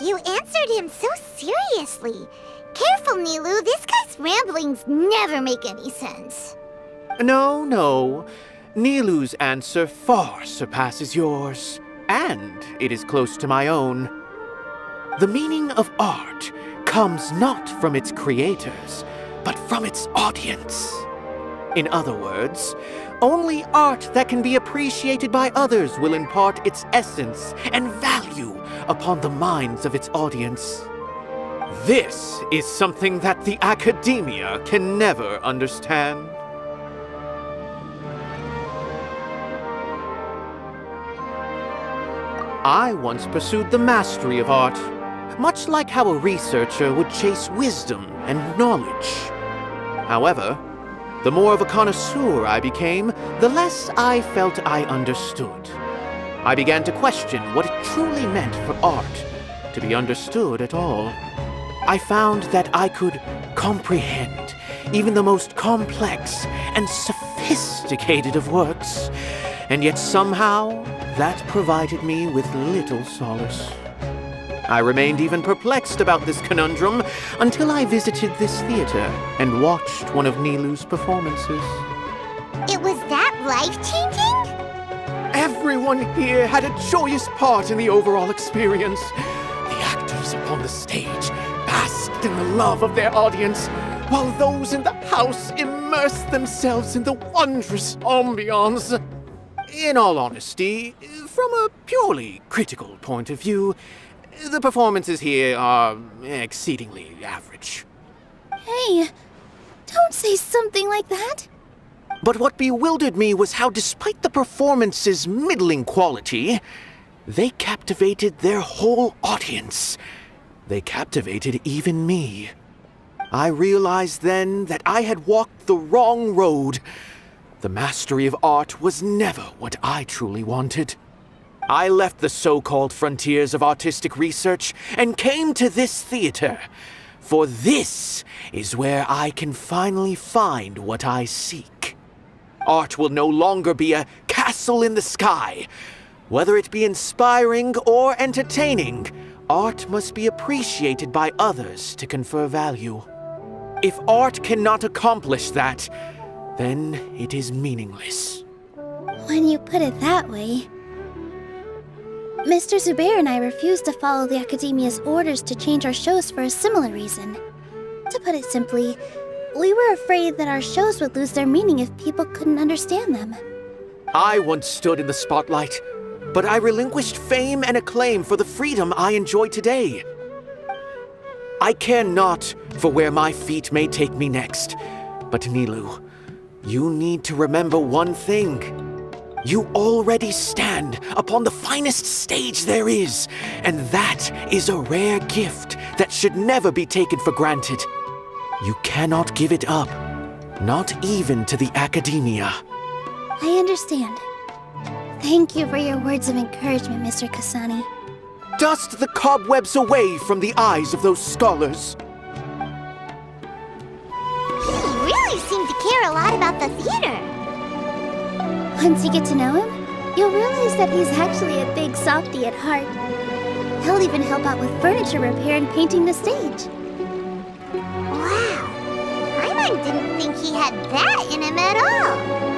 You answered him so seriously. Careful, Nilou, this guy's ramblings never make any sense. No. Nilou's answer far surpasses yours. And it is close to my own. The meaning of art comes not from its creators, but from its audience. In other words, only art that can be appreciated by others will impart its essence and value upon the minds of its audience. This is something that the academia can never understand. I once pursued the mastery of art, much like how a researcher would chase wisdom and knowledge. However, the more of a connoisseur I became, the less I felt I understood. I began to question what it truly meant for art to be understood at all. I found that I could comprehend even the most complex and sophisticated of works, and yet somehow that provided me with little solace. I remained even perplexed about this conundrum until I visited this theater and watched one of Nilu's performances. It was that life-changing? Everyone here had a joyous part in the overall experience. The actors upon the stage basked in the love of their audience, while those in the house immersed themselves in the wondrous ambiance. In all honesty, from a purely critical point of view, the performances here are exceedingly average. Hey, don't say something like that. But what bewildered me was how, despite the performance's middling quality, they captivated their whole audience. They captivated even me. I realized then that I had walked the wrong road. The mastery of art was never what I truly wanted. I left the so-called frontiers of artistic research and came to this theater, for this is where I can finally find what I seek. Art will no longer be a castle in the sky. Whether it be inspiring or entertaining, art must be appreciated by others to confer value. If art cannot accomplish that, then it is meaningless. When you put it that way... Mr. Zubair and I refused to follow the Academia's orders to change our shows for a similar reason. To put it simply, we were afraid that our shows would lose their meaning if people couldn't understand them. I once stood in the spotlight, but I relinquished fame and acclaim for the freedom I enjoy today. I care not for where my feet may take me next, but Nilu, you need to remember one thing. You already stand upon the finest stage there is, and that is a rare gift that should never be taken for granted. You cannot give it up, not even to the academia. I understand. Thank you for your words of encouragement, Mr. Kasani. Dust the cobwebs away from the eyes of those scholars. You really seem to care a lot about the theater. Once you get to know him, you'll realize that he's actually a big softy at heart. He'll even help out with furniture repair and painting the stage. Wow. Paimon didn't think he had that in him at all.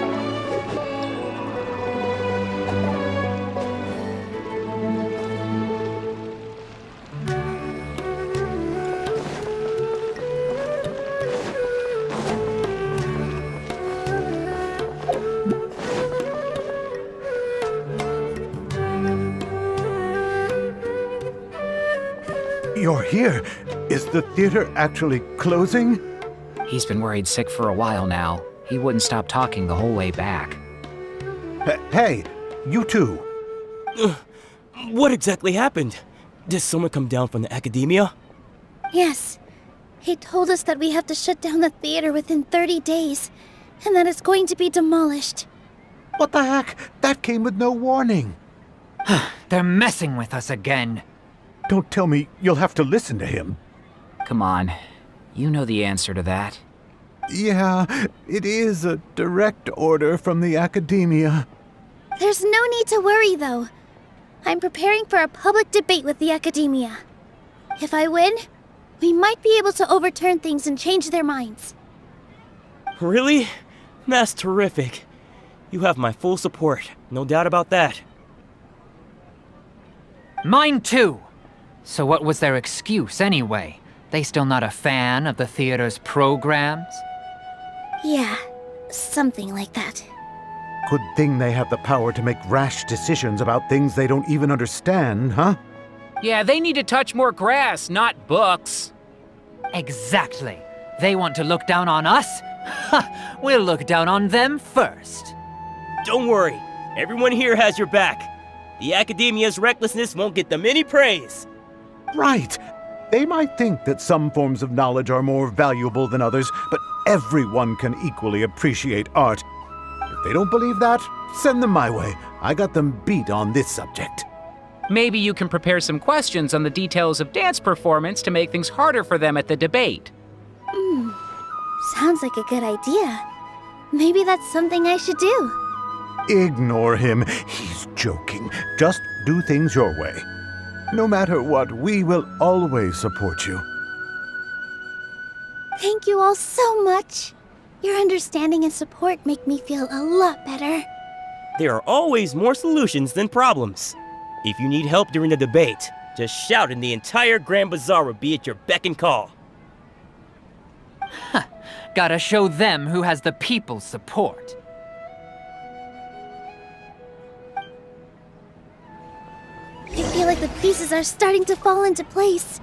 You're here. Is the theater actually closing? He's been worried sick for a while now. He wouldn't stop talking the whole way back. Hey, you two. What exactly happened? Did someone come down from the academia? Yes. He told us that we have to shut down the theater within 30 days, and that it's going to be demolished. What the heck? That came with no warning. They're messing with us again. Don't tell me you'll have to listen to him. Come on. You know the answer to that. Yeah, it is a direct order from the academia. There's no need to worry, though. I'm preparing for a public debate with the academia. If I win, we might be able to overturn things and change their minds. Really? That's terrific. You have my full support, no doubt about that. Mine too! So what was their excuse, anyway? They still not a fan of the theater's programs? Yeah, something like that. Good thing they have the power to make rash decisions about things they don't even understand, huh? Yeah, they need to touch more grass, not books. Exactly. They want to look down on us? Ha! We'll look down on them first. Don't worry, everyone here has your back. The Academia's recklessness won't get them any praise. Right. They might think that some forms of knowledge are more valuable than others, but everyone can equally appreciate art. If they don't believe that, send them my way. I got them beat on this subject. Maybe you can prepare some questions on the details of dance performance to make things harder for them at the debate. Sounds like a good idea. Maybe that's something I should do. Ignore him. He's joking. Just do things your way. No matter what, we will always support you. Thank you all so much. Your understanding and support make me feel a lot better. There are always more solutions than problems. If you need help during the debate, just shout and the entire Grand Bazaar will be at your beck and call. Gotta show them who has the people's support. I feel like the pieces are starting to fall into place.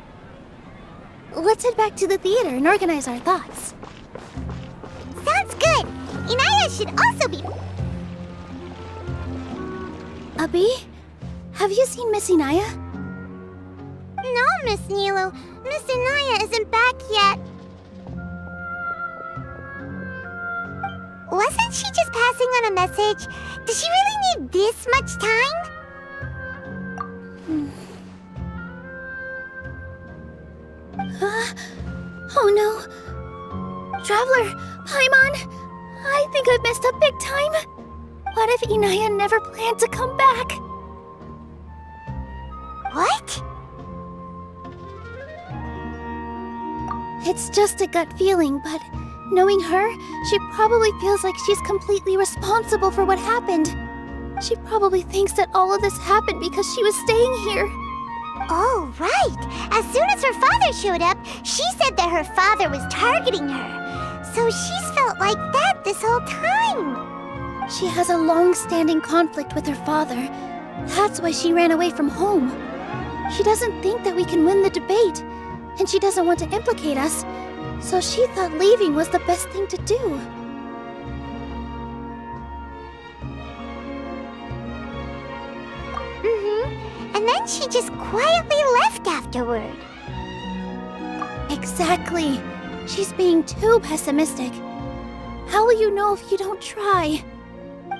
Let's head back to the theater and organize our thoughts. Sounds good. Inaya should also be... Abi, have you seen Miss Inaya? No, Miss Nilo. Miss Inaya isn't back yet. Wasn't she just passing on a message? Does she really need this much time? Oh no. Traveler, Paimon, I think I've messed up big time. What if Inaya never planned to come back? What? It's just a gut feeling, but knowing her, she probably feels like she's completely responsible for what happened. She probably thinks that all of this happened because she was staying here. Oh, right. As soon as her father showed up, she said that her father was targeting her. So she's felt like that this whole time. She has a long-standing conflict with her father. That's why she ran away from home. She doesn't think that we can win the debate, and she doesn't want to implicate us, so she thought leaving was the best thing to do. And then she just quietly left afterward. Exactly. She's being too pessimistic. How will you know if you don't try?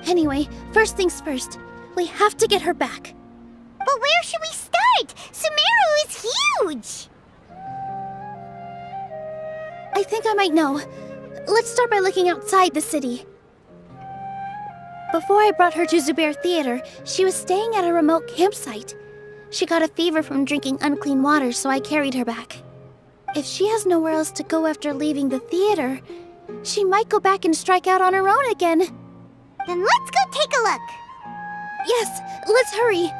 Anyway, first things first. We have to get her back. But where should we start? Sumeru is huge! I think I might know. Let's start by looking outside the city. Before I brought her to Zubair Theater, she was staying at a remote campsite. She got a fever from drinking unclean water, so I carried her back. If she has nowhere else to go after leaving the theater, she might go back and strike out on her own again. Then let's go take a look. Yes, let's hurry.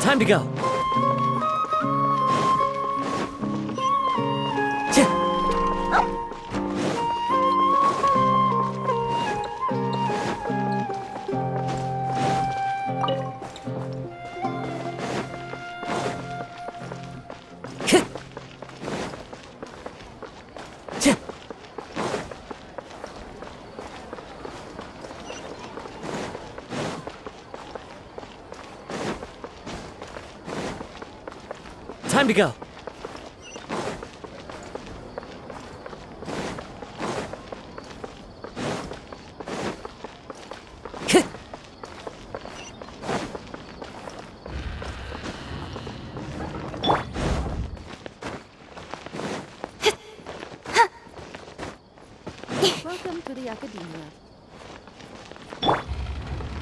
Time to go. Time to go. Welcome to the Academia.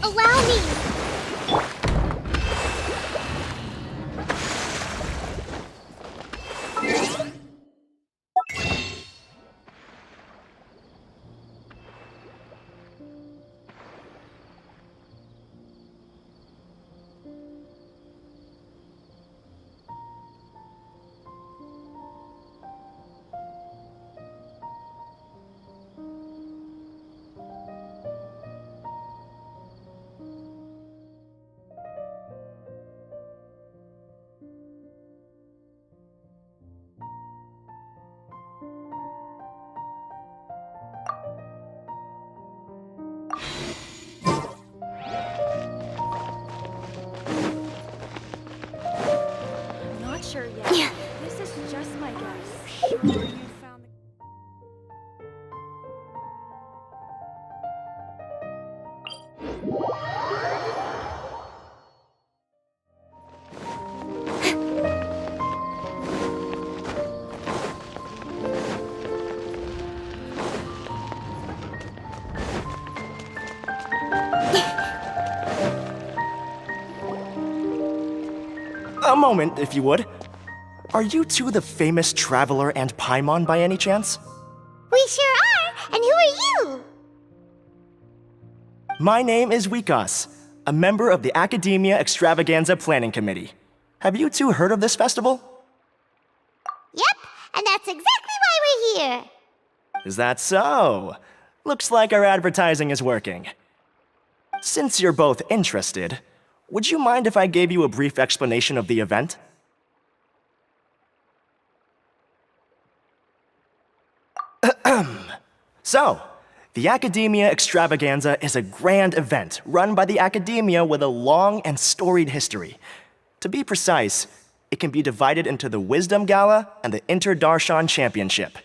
Allow me! Not sure yet. This is just my guess. Sure you found the... A moment, if you would. Are you two the famous Traveler and Paimon by any chance? We sure are! And who are you? My name is Wikas, a member of the Academia Extravaganza Planning Committee. Have you two heard of this festival? Yep, and that's exactly why we're here. Is that so? Looks like our advertising is working. Since you're both interested, would you mind if I gave you a brief explanation of the event? So, the Academia Extravaganza is a grand event run by the Academia with a long and storied history. To be precise, it can be divided into the Wisdom Gala and the Inter-Darshan Championship.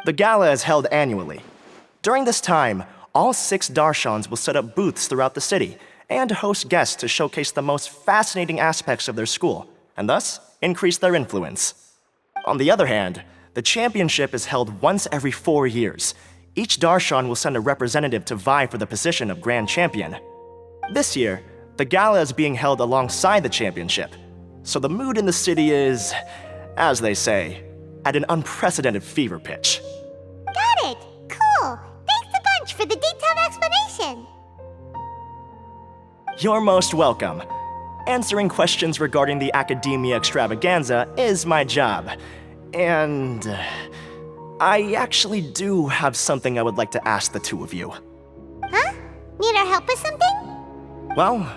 The gala is held annually. During this time, all 6 Darshans will set up booths throughout the city and host guests to showcase the most fascinating aspects of their school, and thus increase their influence. On the other hand, the championship is held once every 4 years. Each Darshan will send a representative to vie for the position of Grand Champion. This year, the gala is being held alongside the championship, so the mood in the city is, as they say, at an unprecedented fever pitch. Got it! Cool! Thanks a bunch for the detailed explanation! You're most welcome. Answering questions regarding the Academia Extravaganza is my job. And I actually do have something I would like to ask the two of you. Huh? Need our help with something? Well,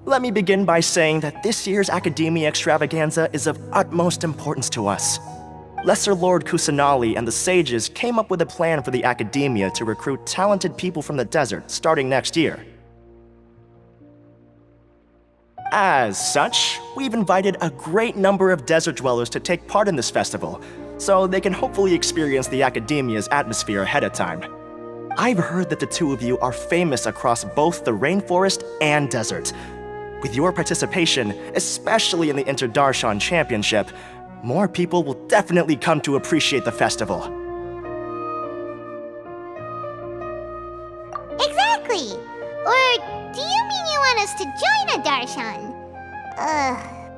let me begin by saying that this year's Academia Extravaganza is of utmost importance to us. Lesser Lord Kusanali and the sages came up with a plan for the Academia to recruit talented people from the desert starting next year. As such, we've invited a great number of desert dwellers to take part in this festival, so they can hopefully experience the Academia's atmosphere ahead of time. I've heard that the two of you are famous across both the rainforest and desert. With your participation, especially in the Inter-Darshan Championship, more people will definitely come to appreciate the festival. Exactly! Or do you mean you want us to join a Darshan?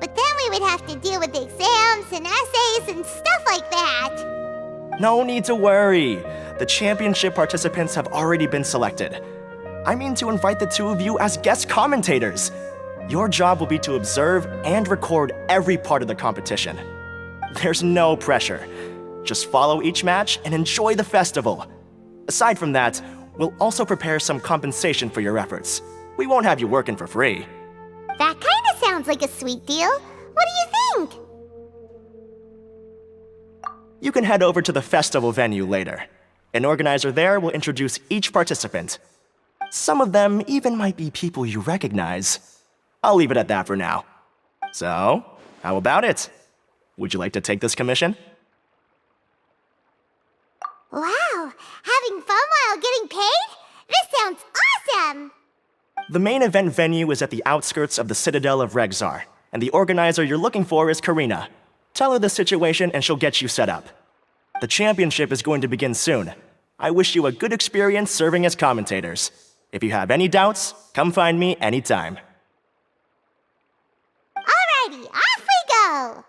But then we would have to deal with exams and essays and stuff like that. No need to worry. The championship participants have already been selected. I mean to invite the two of you as guest commentators. Your job will be to observe and record every part of the competition. There's no pressure. Just follow each match and enjoy the festival. Aside from that, we'll also prepare some compensation for your efforts. We won't have you working for free. That kinda sounds like a sweet deal. What do you think? You can head over to the festival venue later. An organizer there will introduce each participant. Some of them even might be people you recognize. I'll leave it at that for now. So, how about it? Would you like to take this commission? Wow! Having fun while getting paid? This sounds awesome! The main event venue is at the outskirts of the Citadel of Regzar, and the organizer you're looking for is Karina. Tell her the situation and she'll get you set up. The championship is going to begin soon. I wish you a good experience serving as commentators. If you have any doubts, come find me anytime. Alrighty, off we go!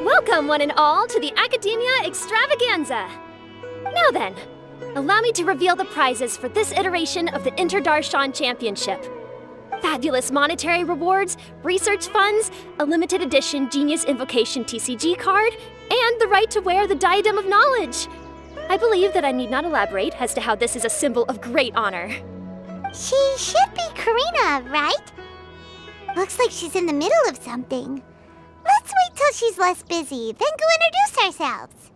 Welcome, one and all, to the Academia Extravaganza! Now then, allow me to reveal the prizes for this iteration of the Inter-Darshan Championship. Fabulous monetary rewards, research funds, a limited edition Genius Invocation TCG card, and the right to wear the Diadem of Knowledge. I believe that I need not elaborate as to how this is a symbol of great honor. She should be Karina, right? Looks like she's in the middle of something. Let's wait till she's less busy, then go introduce ourselves.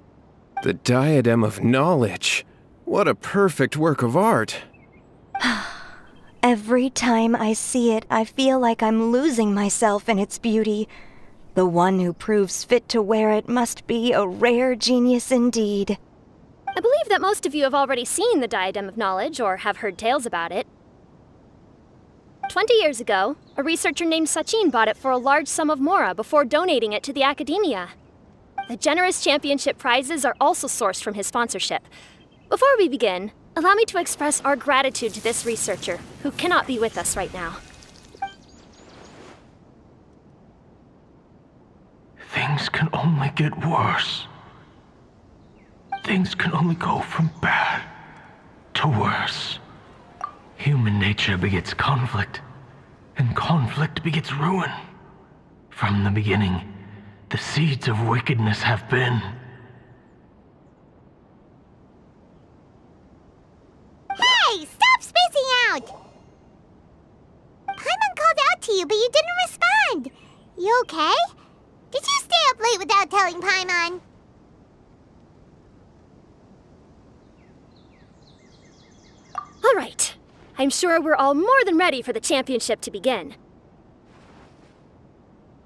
The Diadem of Knowledge. What a perfect work of art. Every time I see it, I feel like I'm losing myself in its beauty. The one who proves fit to wear it must be a rare genius indeed. I believe that most of you have already seen the Diadem of Knowledge or have heard tales about it. 20 years ago, a researcher named Sachin bought it for a large sum of mora before donating it to the Academia. The generous championship prizes are also sourced from his sponsorship. Before we begin, allow me to express our gratitude to this researcher, who cannot be with us right now. Things can only get worse. Things can only go from bad to worse. Human nature begets conflict, and conflict begets ruin. From the beginning, the seeds of wickedness have been. Hey, stop spacing out! Paimon called out to you, but you didn't respond. You okay? Did you stay up late without telling Paimon? All right. I'm sure we're all more than ready for the championship to begin.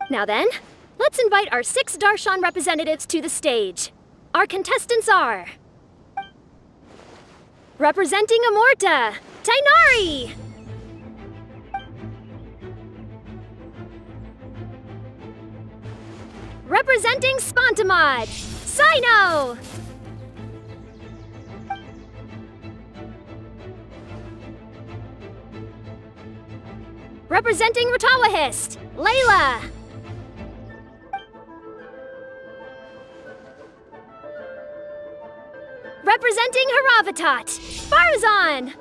Now then, let's invite our 6 Darshan representatives to the stage. Our contestants are... representing Amorta, Tainari! Representing Spontamod, Sino! Representing Ratawahist, Layla! Representing Haravatat, Farazan!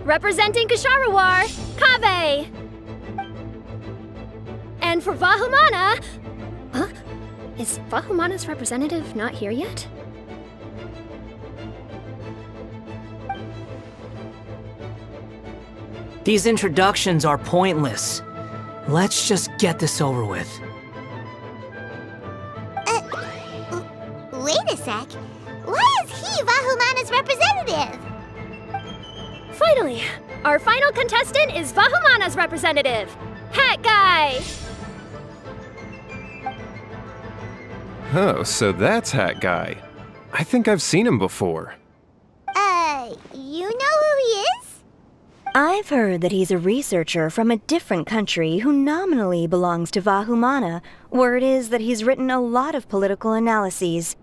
Representing Kasharawar, Kaveh! And for Vahumana... Huh? Is Vahumana's representative not here yet? These introductions are pointless. Let's just get this over with. Wait a sec. Why is he Vahumana's representative? Finally, our final contestant is Vahumana's representative, Hat Guy! Oh, so that's Hat Guy. I think I've seen him before. You know who he is? I've heard that he's a researcher from a different country who nominally belongs to Vahumana. Word is that he's written a lot of political analyses.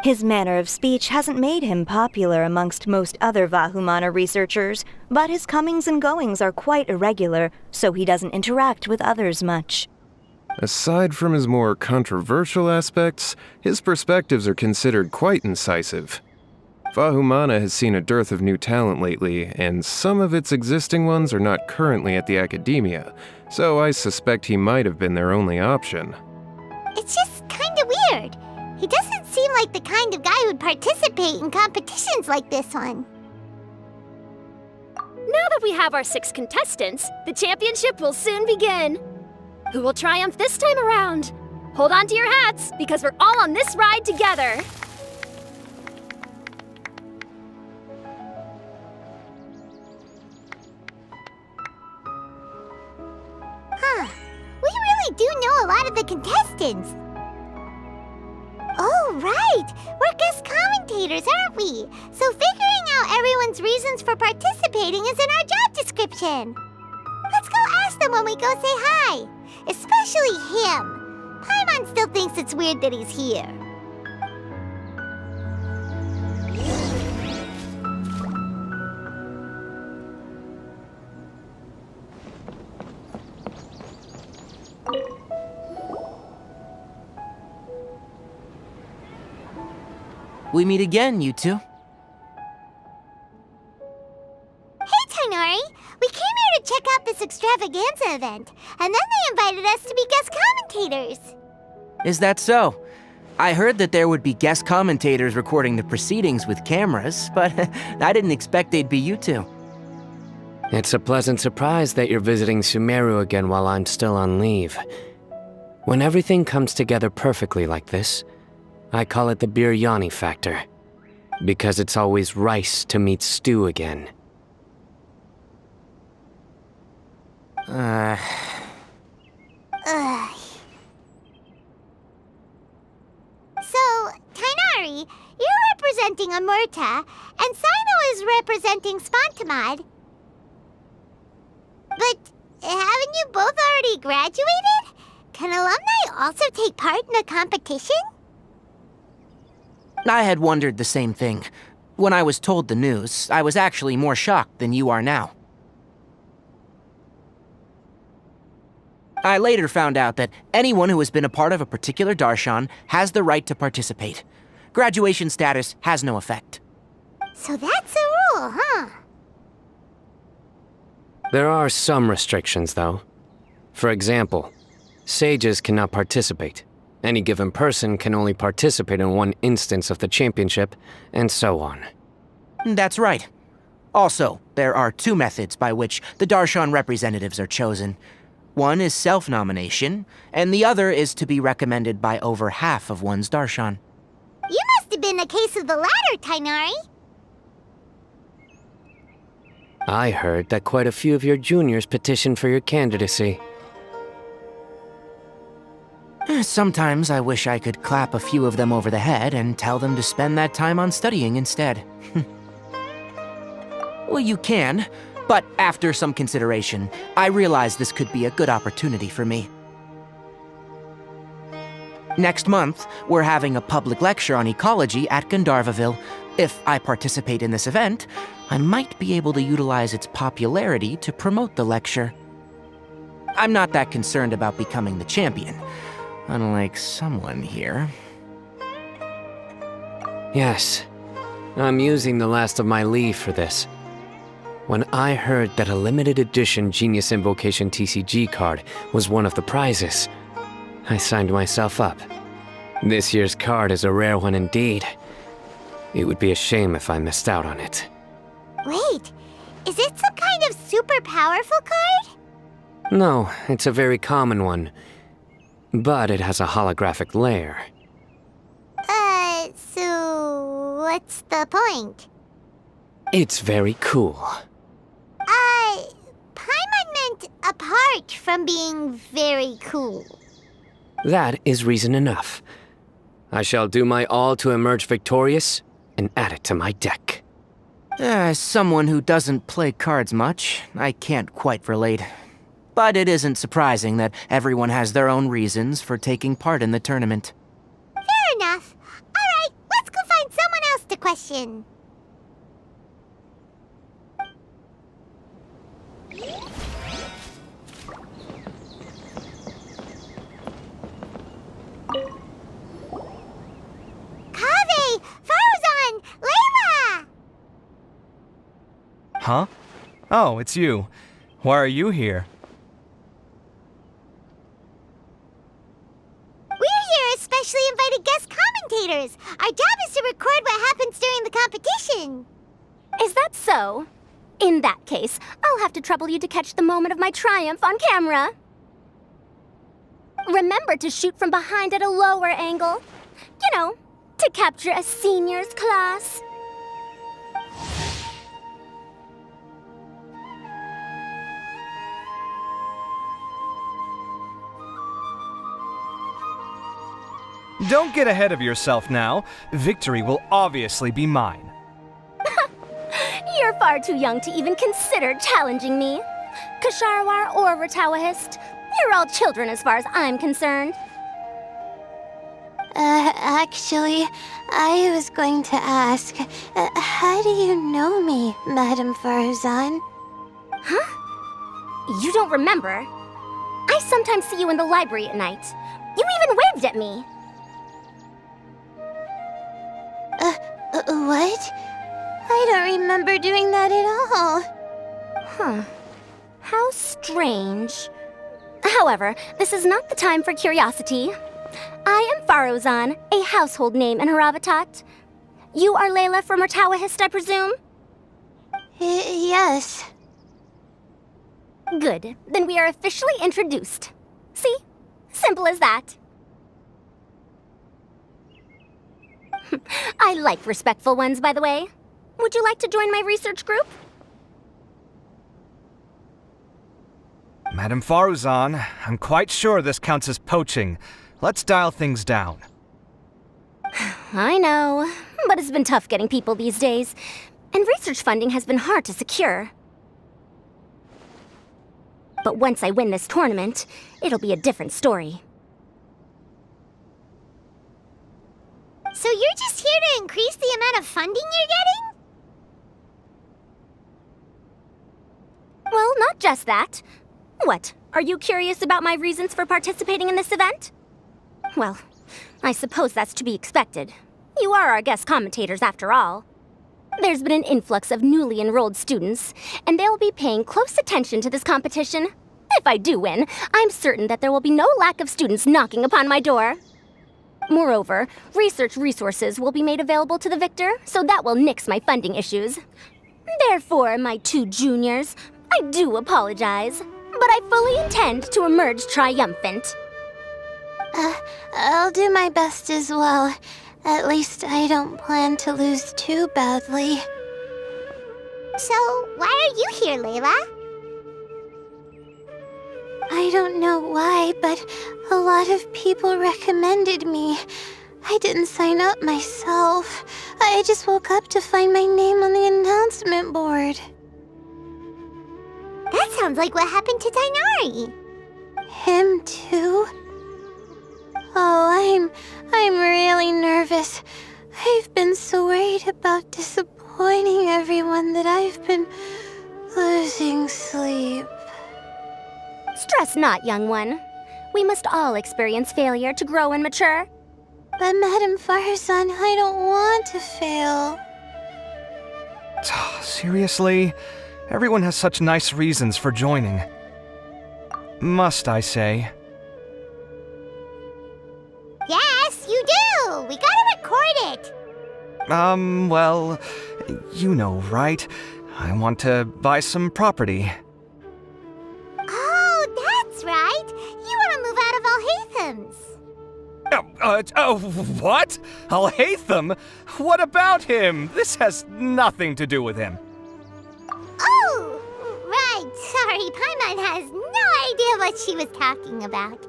His manner of speech hasn't made him popular amongst most other Vahumana researchers, but his comings and goings are quite irregular, so he doesn't interact with others much. Aside from his more controversial aspects, his perspectives are considered quite incisive. Vahumana has seen a dearth of new talent lately, and some of its existing ones are not currently at the academia, so I suspect he might have been their only option. It's just kinda weird. He doesn't seem like the kind of guy who'd participate in competitions like this one. Now that we have our 6 contestants, the championship will soon begin. Who will triumph this time around? Hold on to your hats, because we're all on this ride together. Huh. We really do know a lot of the contestants. Oh, right! We're guest commentators, aren't we? So figuring out everyone's reasons for participating is in our job description. Let's go ask them when we go say hi. Especially him. Paimon still thinks it's weird that he's here. We meet again, you two. Hey, Tainari! We came here to check out this extravaganza event, and then they invited us to be guest commentators. Is that so? I heard that there would be guest commentators recording the proceedings with cameras, but I didn't expect they'd be you two. It's a pleasant surprise that you're visiting Sumeru again while I'm still on leave. When everything comes together perfectly like this, I call it the biryani factor, because it's always rice to meet stew again. Ugh. So, Tainari, you're representing Amurta, and Sino is representing Spontamod. But haven't you both already graduated? Can alumni also take part in a competition? I had wondered the same thing. When I was told the news, I was actually more shocked than you are now. I later found out that anyone who has been a part of a particular darshan has the right to participate. Graduation status has no effect. So that's a rule, huh? There are some restrictions, though. For example, sages cannot participate. Any given person can only participate in one instance of the championship, and so on. That's right. Also, there are 2 methods by which the darshan representatives are chosen. One is self-nomination, and the other is to be recommended by over half of one's darshan. You must have been a case of the latter, Tainari. I heard that quite a few of your juniors petitioned for your candidacy. Sometimes I wish I could clap a few of them over the head and tell them to spend that time on studying instead. Well, you can, but after some consideration, I realized this could be a good opportunity for me. Next month, we're having a public lecture on ecology at Gandharvaville. If I participate in this event, I might be able to utilize its popularity to promote the lecture. I'm not that concerned about becoming the champion, unlike someone here. Yes, I'm using the last of my leave for this. When I heard that a limited edition Genius Invocation TCG card was one of the prizes, I signed myself up. This year's card is a rare one indeed. It would be a shame if I missed out on it. Wait, is it some kind of super powerful card? No, it's a very common one. But it has a holographic layer. So what's the point? It's very cool. Paimon meant apart from being very cool. That is reason enough. I shall do my all to emerge victorious and add it to my deck. As someone who doesn't play cards much, I can't quite relate. But it isn't surprising that everyone has their own reasons for taking part in the tournament. Fair enough. Alright, let's go find someone else to question. Kaveh! Farzan! Layla! Huh? Oh, it's you. Why are you here? We're here as specially invited guest commentators. Our job is to record what happens during the competition. Is that so? In that case, I'll have to trouble you to catch the moment of my triumph on camera. Remember to shoot from behind at a lower angle. You know, to capture a seniors class. Don't get ahead of yourself now. Victory will obviously be mine. You're far too young to even consider challenging me. Kasharwar or Ratawahist, you're all children as far as I'm concerned. Actually, I was going to ask, how do you know me, Madame Farzan? Huh? You don't remember? I sometimes see you in the library at night. You even waved at me. What? I don't remember doing that at all. Huh. How strange. However, this is not the time for curiosity. I am Farozan, a household name in Haravatat. You are Layla from Ratawahist, I presume? Yes. Good. Then we are officially introduced. See? Simple as that. I like respectful ones, by the way. Would you like to join my research group? Madame Faruzan, I'm quite sure this counts as poaching. Let's dial things down. I know, but it's been tough getting people these days, and research funding has been hard to secure. But once I win this tournament, it'll be a different story. So you're just here to increase the amount of funding you're getting? Well, not just that. What, are you curious about my reasons for participating in this event? Well, I suppose that's to be expected. You are our guest commentators after all. There's been an influx of newly enrolled students, and they'll be paying close attention to this competition. If I do win, I'm certain that there will be no lack of students knocking upon my door. Moreover, research resources will be made available to the victor, so that will nix my funding issues. Therefore, my two juniors, I do apologize, but I fully intend to emerge triumphant. I'll do my best as well. At least I don't plan to lose too badly. So, why are you here, Layla? I don't know why, but a lot of people recommended me. I didn't sign up myself. I just woke up to find my name on the announcement board. That sounds like what happened to Tainari. Him too? Oh, I'm really nervous. I've been so worried about disappointing everyone that I've been losing sleep. Stress not, young one. We must all experience failure to grow and mature. But Madame Farzan, I don't want to fail. Seriously? Everyone has such nice reasons for joining. Must I say? Yes, you do! We gotta record it! Well, you know, right? I want to buy some property. Oh, that's right! You want to move out of Alhatham's. What? Alhaitham? What about him? This has nothing to do with him. Oh, right. Sorry, Paimon has no idea what she was talking about.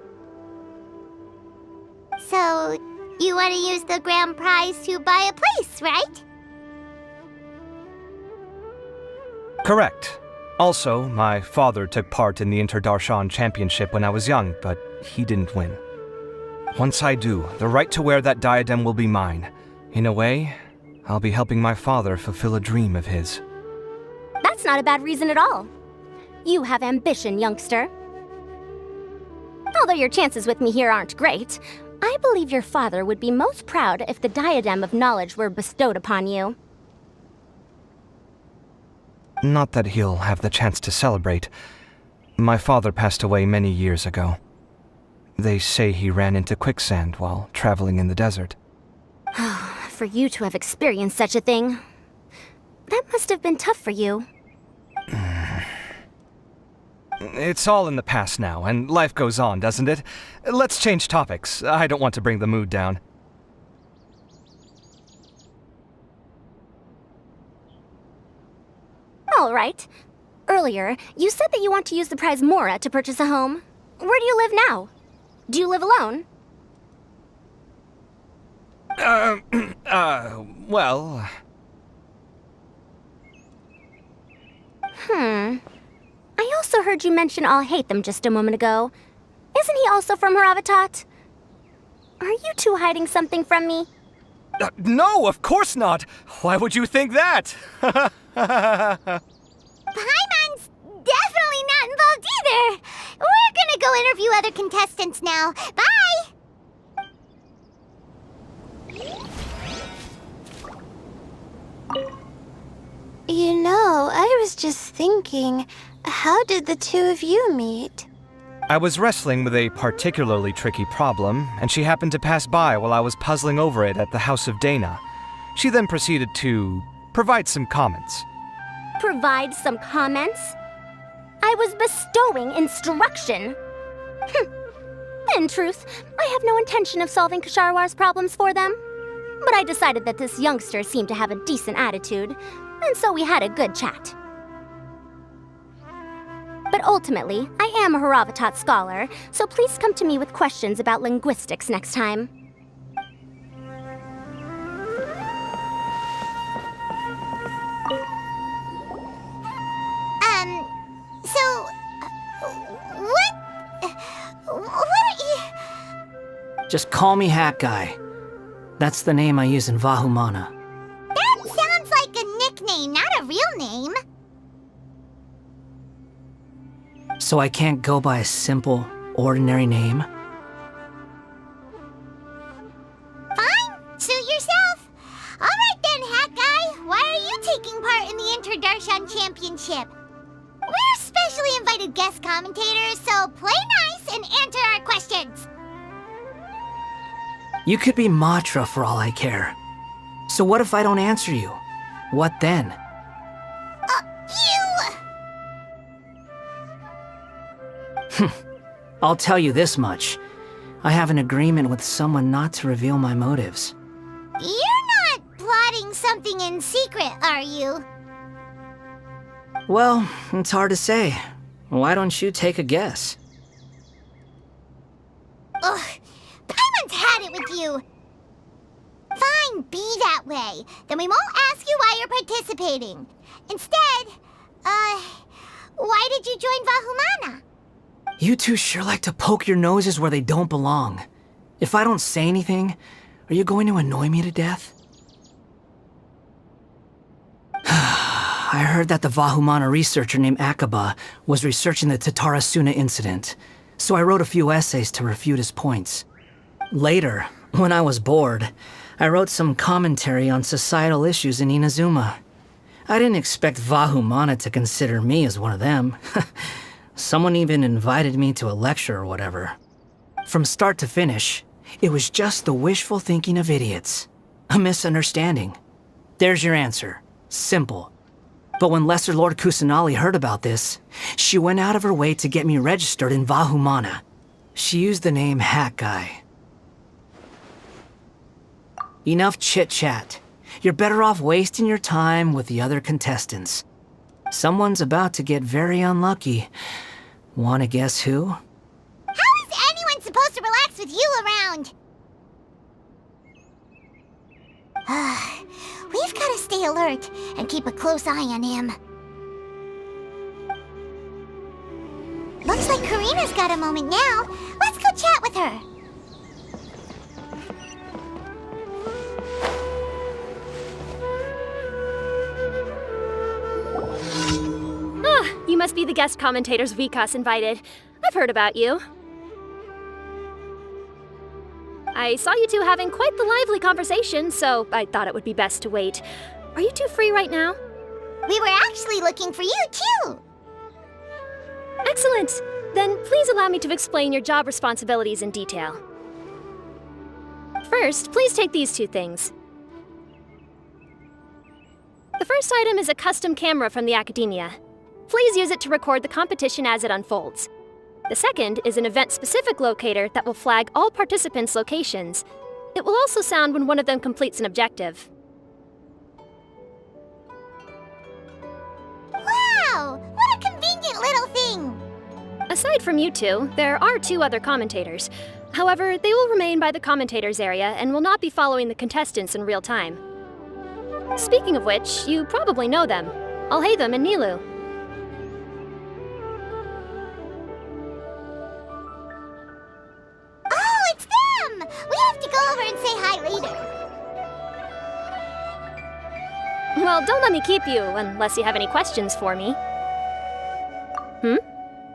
So, you want to use the grand prize to buy a place, right? Correct. Also, my father took part in the Interdarshan Championship when I was young, but he didn't win. Once I do, the right to wear that diadem will be mine. In a way, I'll be helping my father fulfill a dream of his. That's not a bad reason at all. You have ambition, youngster. Although your chances with me here aren't great, I believe your father would be most proud if the diadem of knowledge were bestowed upon you. Not that he'll have the chance to celebrate. My father passed away many years ago. They say he ran into quicksand while traveling in the desert. For you to have experienced such a thing, that must have been tough for you. It's all in the past now, and life goes on, doesn't it? Let's change topics. I don't want to bring the mood down. All right. Earlier, you said that you want to use the prize Mora to purchase a home. Where do you live now? Do you live alone? Well... I also heard you mention I'll hate them just a moment ago. Isn't he also from Haravatat? Are you two hiding something from me? No, of course not! Why would you think that? Paimon's definitely not involved either! We're gonna go interview other contestants now. Bye! You know, I was just thinking, how did the two of you meet? I was wrestling with a particularly tricky problem, and she happened to pass by while I was puzzling over it at the House of Dana. She then proceeded to provide some comments. Provide some comments? I was bestowing instruction. In truth, I have no intention of solving Kasharwar's problems for them. But I decided that this youngster seemed to have a decent attitude, and so we had a good chat. But ultimately, I am a Haravatat scholar, so please come to me with questions about linguistics next time. What are you... Just call me Hat Guy. That's the name I use in Vahumana. That sounds like a nickname, not a real name. So I can't go by a simple, ordinary name? Fine, suit yourself. All right then, Hat Guy. Why are you taking part in the Interdarshan Championship? We're specially invited guest commentators, so play nice and answer our questions. You could be Matra for all I care. So what if I don't answer you? What then? I'll tell you this much. I have an agreement with someone not to reveal my motives. You're not plotting something in secret, are you? Well, it's hard to say. Why don't you take a guess? Ugh, Paimon's had it with you. Fine, be that way. Then we won't ask you why you're participating. Instead, why did you join Vahumana? You two sure like to poke your noses where they don't belong. If I don't say anything, are you going to annoy me to death? I heard that the Vahumana researcher named Akaba was researching the Tatarasuna incident, so I wrote a few essays to refute his points. Later, when I was bored, I wrote some commentary on societal issues in Inazuma. I didn't expect Vahumana to consider me as one of them. Someone even invited me to a lecture or whatever. From start to finish, it was just the wishful thinking of idiots. A misunderstanding. There's your answer. Simple. But when Lesser Lord Kusanali heard about this, she went out of her way to get me registered in Vahumana. She used the name Hat Guy. Enough chit-chat. You're better off wasting your time with the other contestants. Someone's about to get very unlucky. Wanna guess who? How is anyone supposed to relax with you around? We've got to stay alert and keep a close eye on him. Looks like Karina's got a moment now. Let's go chat with her. You must be the guest commentators Vikas invited. I've heard about you. I saw you two having quite the lively conversation, so I thought it would be best to wait. Are you two free right now? We were actually looking for you, too. Excellent! Then please allow me to explain your job responsibilities in detail. First, please take these two things. The first item is a custom camera from the Academia. Please use it to record the competition as it unfolds. The second is an event-specific locator that will flag all participants' locations. It will also sound when one of them completes an objective. Wow! What a convenient little thing! Aside from you two, there are two other commentators. However, they will remain by the commentators area and will not be following the contestants in real time. Speaking of which, you probably know them. Alhaitham and Nilu. Oh, it's them! We have to go over and say hi later. Well, don't let me keep you, unless you have any questions for me.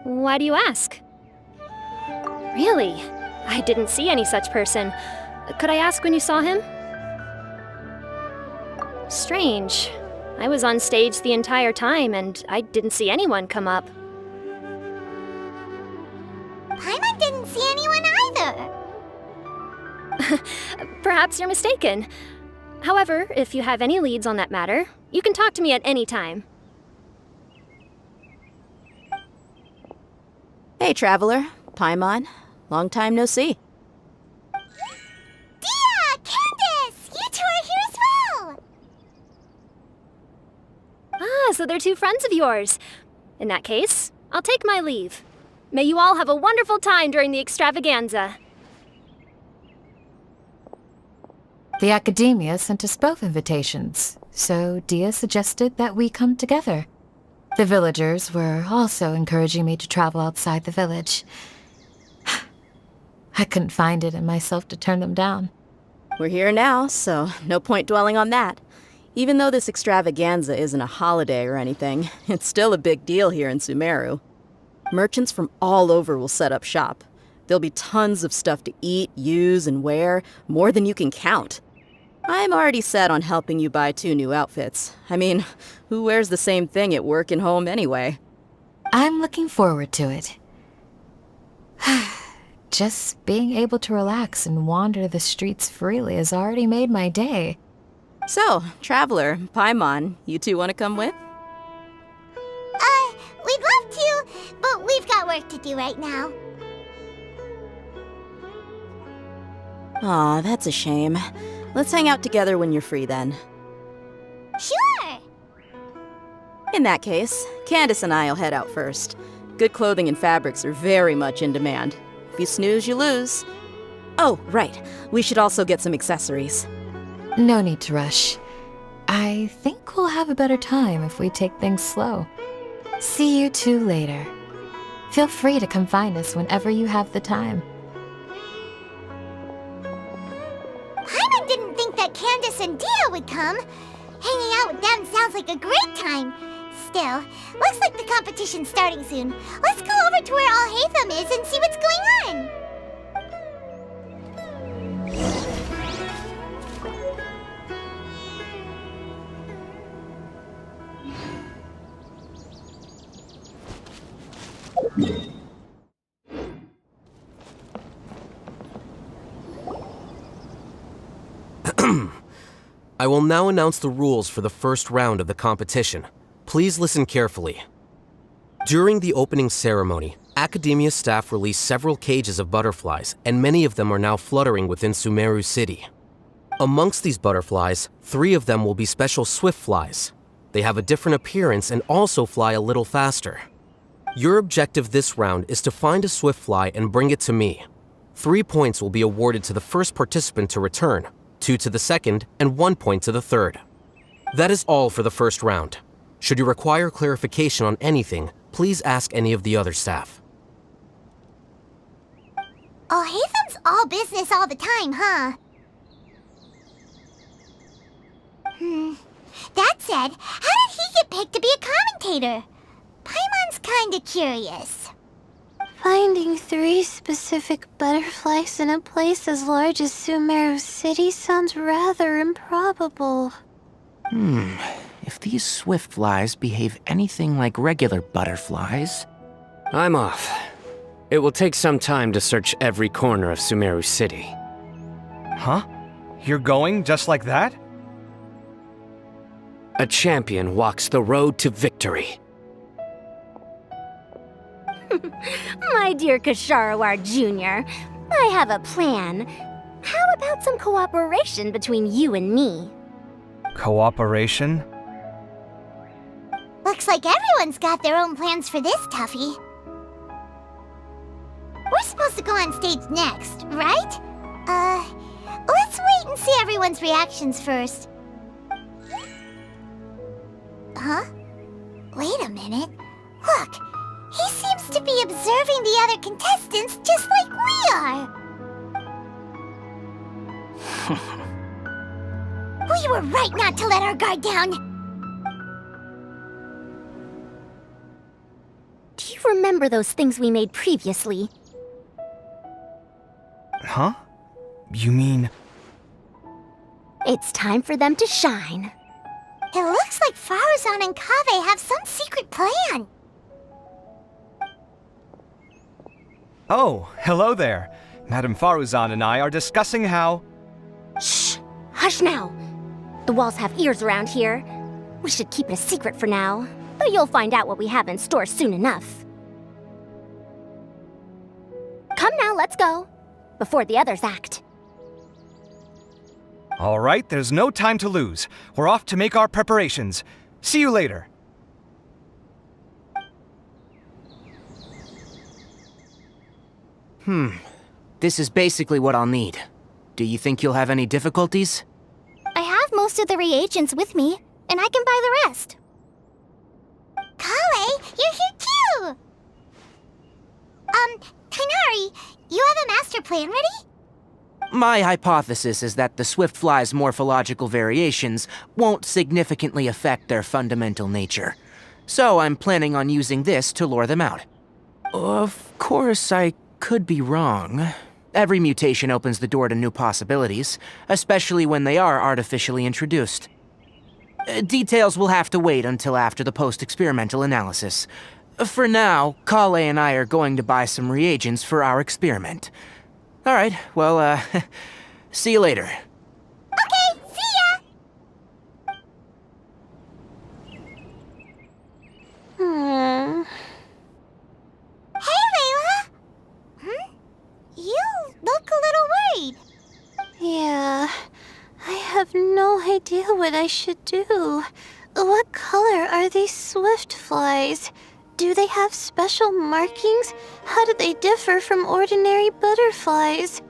Why do you ask? Really? I didn't see any such person. Could I ask when you saw him? Strange. I was on stage the entire time, and I didn't see anyone come up. Paimon didn't see anyone either. Perhaps you're mistaken. However, if you have any leads on that matter, you can talk to me at any time. Hey, Traveler. Paimon. Long time no see. Dia! Candace! You two are here as well! Ah, so they're two friends of yours. In that case, I'll take my leave. May you all have a wonderful time during the extravaganza. The Academia sent us both invitations, so Dia suggested that we come together. The villagers were also encouraging me to travel outside the village. I couldn't find it in myself to turn them down. We're here now, so no point dwelling on that. Even though this extravaganza isn't a holiday or anything, it's still a big deal here in Sumeru. Merchants from all over will set up shop. There'll be tons of stuff to eat, use, and wear, more than you can count. I'm already set on helping you buy 2 new outfits. I mean, who wears the same thing at work and home anyway? I'm looking forward to it. Just being able to relax and wander the streets freely has already made my day. So, Traveler, Paimon, you two want to come with? We'd love to, but we've got work to do right now. Aw, that's a shame. Let's hang out together when you're free then. Sure! In that case, Candace and I'll head out first. Good clothing and fabrics are very much in demand. If you snooze, you lose. Oh, right. We should also get some accessories. No need to rush. I think we'll have a better time if we take things slow. See you two later. Feel free to come find us whenever you have the time. Paimon didn't think that Candace and Dia would come. Hanging out with them sounds like a great time. Still, looks like the competition's starting soon. Let's go over to where Alhaitham is and see what's going on. I will now announce the rules for the first round of the competition. Please listen carefully. During the opening ceremony, Academia staff released several cages of butterflies, and many of them are now fluttering within Sumeru City. Amongst these butterflies, 3 of them will be special swift flies. They have a different appearance and also fly a little faster. Your objective this round is to find a swift fly and bring it to me. 3 points will be awarded to the first participant to return, 2 to the second, and 1 point to the third. That is all for the first round. Should you require clarification on anything, please ask any of the other staff. Oh, Hatham's all business all the time, huh? That said, how did he get picked to be a commentator? Paimon's kinda curious. Finding 3 specific butterflies in a place as large as Sumeru City sounds rather improbable. If these swift flies behave anything like regular butterflies... I'm off. It will take some time to search every corner of Sumeru City. Huh? You're going just like that? A champion walks the road to victory. My dear Kasharawar Jr., I have a plan. How about some cooperation between you and me? Cooperation? Looks like everyone's got their own plans for this, Tuffy. We're supposed to go on stage next, right? Let's wait and see everyone's reactions first. Huh? Wait a minute. Look, he seems to be observing the other contestants just like we are. We were right not to let our guard down. Do you remember those things we made previously? Huh? You mean... It's time for them to shine. It looks like Faruzan and Kaveh have some secret plan. Oh, hello there. Madame Faruzan and I are discussing how... Shh! Hush now! The walls have ears around here. We should keep it a secret for now, but you'll find out what we have in store soon enough. Come now, let's go. Before the others act. All right, there's no time to lose. We're off to make our preparations. See you later. This is basically what I'll need. Do you think you'll have any difficulties? I have most of the reagents with me, and I can buy the rest. Kale, you're here too! Kainari, you have a master plan ready? My hypothesis is that the swift fly's morphological variations won't significantly affect their fundamental nature. So I'm planning on using this to lure them out. Of course, I could be wrong. Every mutation opens the door to new possibilities, especially when they are artificially introduced. Details will have to wait until after the post-experimental analysis. For now, Kale and I are going to buy some reagents for our experiment. All right, well, see you later. Okay, see ya! Hey, Layla! You look a little worried. Yeah, I have no idea what I should do. What color are these swift flies? Do they have special markings? How do they differ from ordinary butterflies?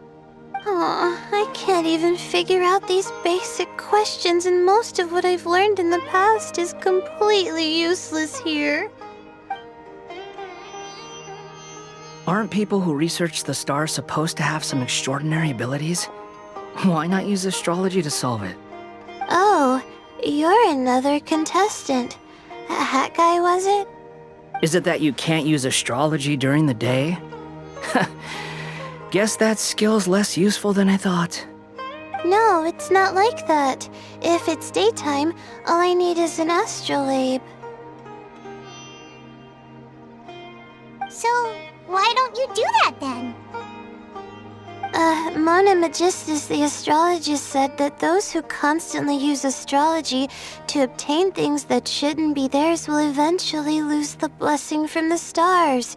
I can't even figure out these basic questions, and most of what I've learned in the past is completely useless here. Aren't people who research the stars supposed to have some extraordinary abilities? Why not use astrology to solve it? Oh, you're another contestant. That guy, was it? Is it that you can't use astrology during the day? Guess that skill's less useful than I thought. No, it's not like that. If it's daytime, all I need is an astrolabe. So, why don't you do that then? Mona Magistus, the astrologist, said that those who constantly use astrology to obtain things that shouldn't be theirs will eventually lose the blessing from the stars.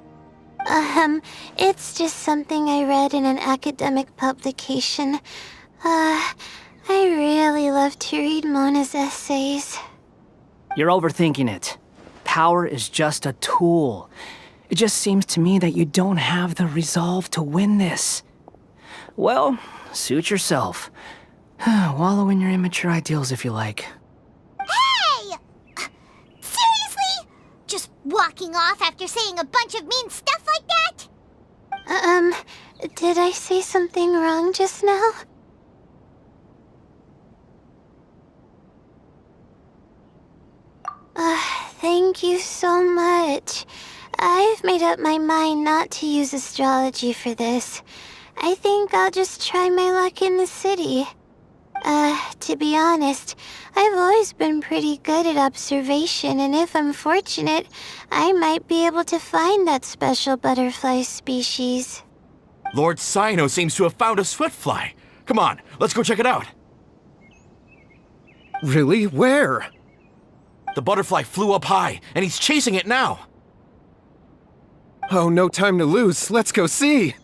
It's just something I read in an academic publication. I really love to read Mona's essays. You're overthinking it. Power is just a tool. It just seems to me that you don't have the resolve to win this. Well, suit yourself. Wallow in your immature ideals if you like. Hey! Seriously? Just walking off after saying a bunch of mean stuff like that? Did I say something wrong just now? Thank you so much. I've made up my mind not to use astrology for this. I think I'll just try my luck in the city. To be honest, I've always been pretty good at observation, and if I'm fortunate, I might be able to find that special butterfly species. Lord Sino seems to have found a swiftfly. Come on, let's go check it out. Really? Where? The butterfly flew up high, and he's chasing it now. Oh, no time to lose. Let's go see.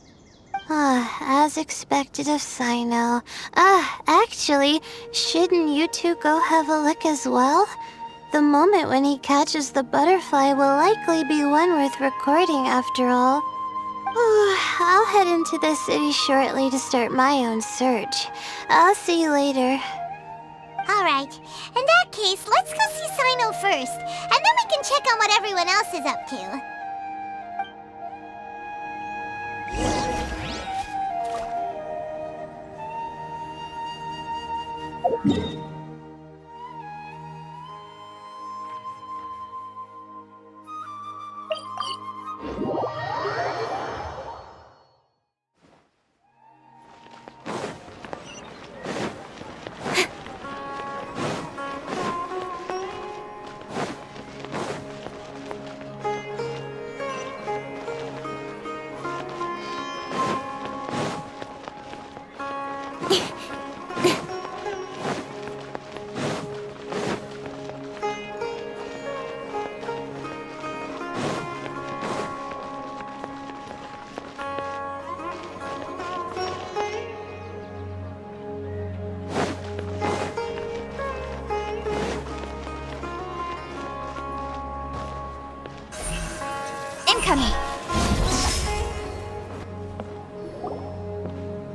As expected of Sino. Actually, shouldn't you two go have a look as well? The moment when he catches the butterfly will likely be one worth recording after all. I'll head into the city shortly to start my own search. I'll see you later. Alright, in that case, let's go see Sino first, and then we can check on what everyone else is up to. Incoming!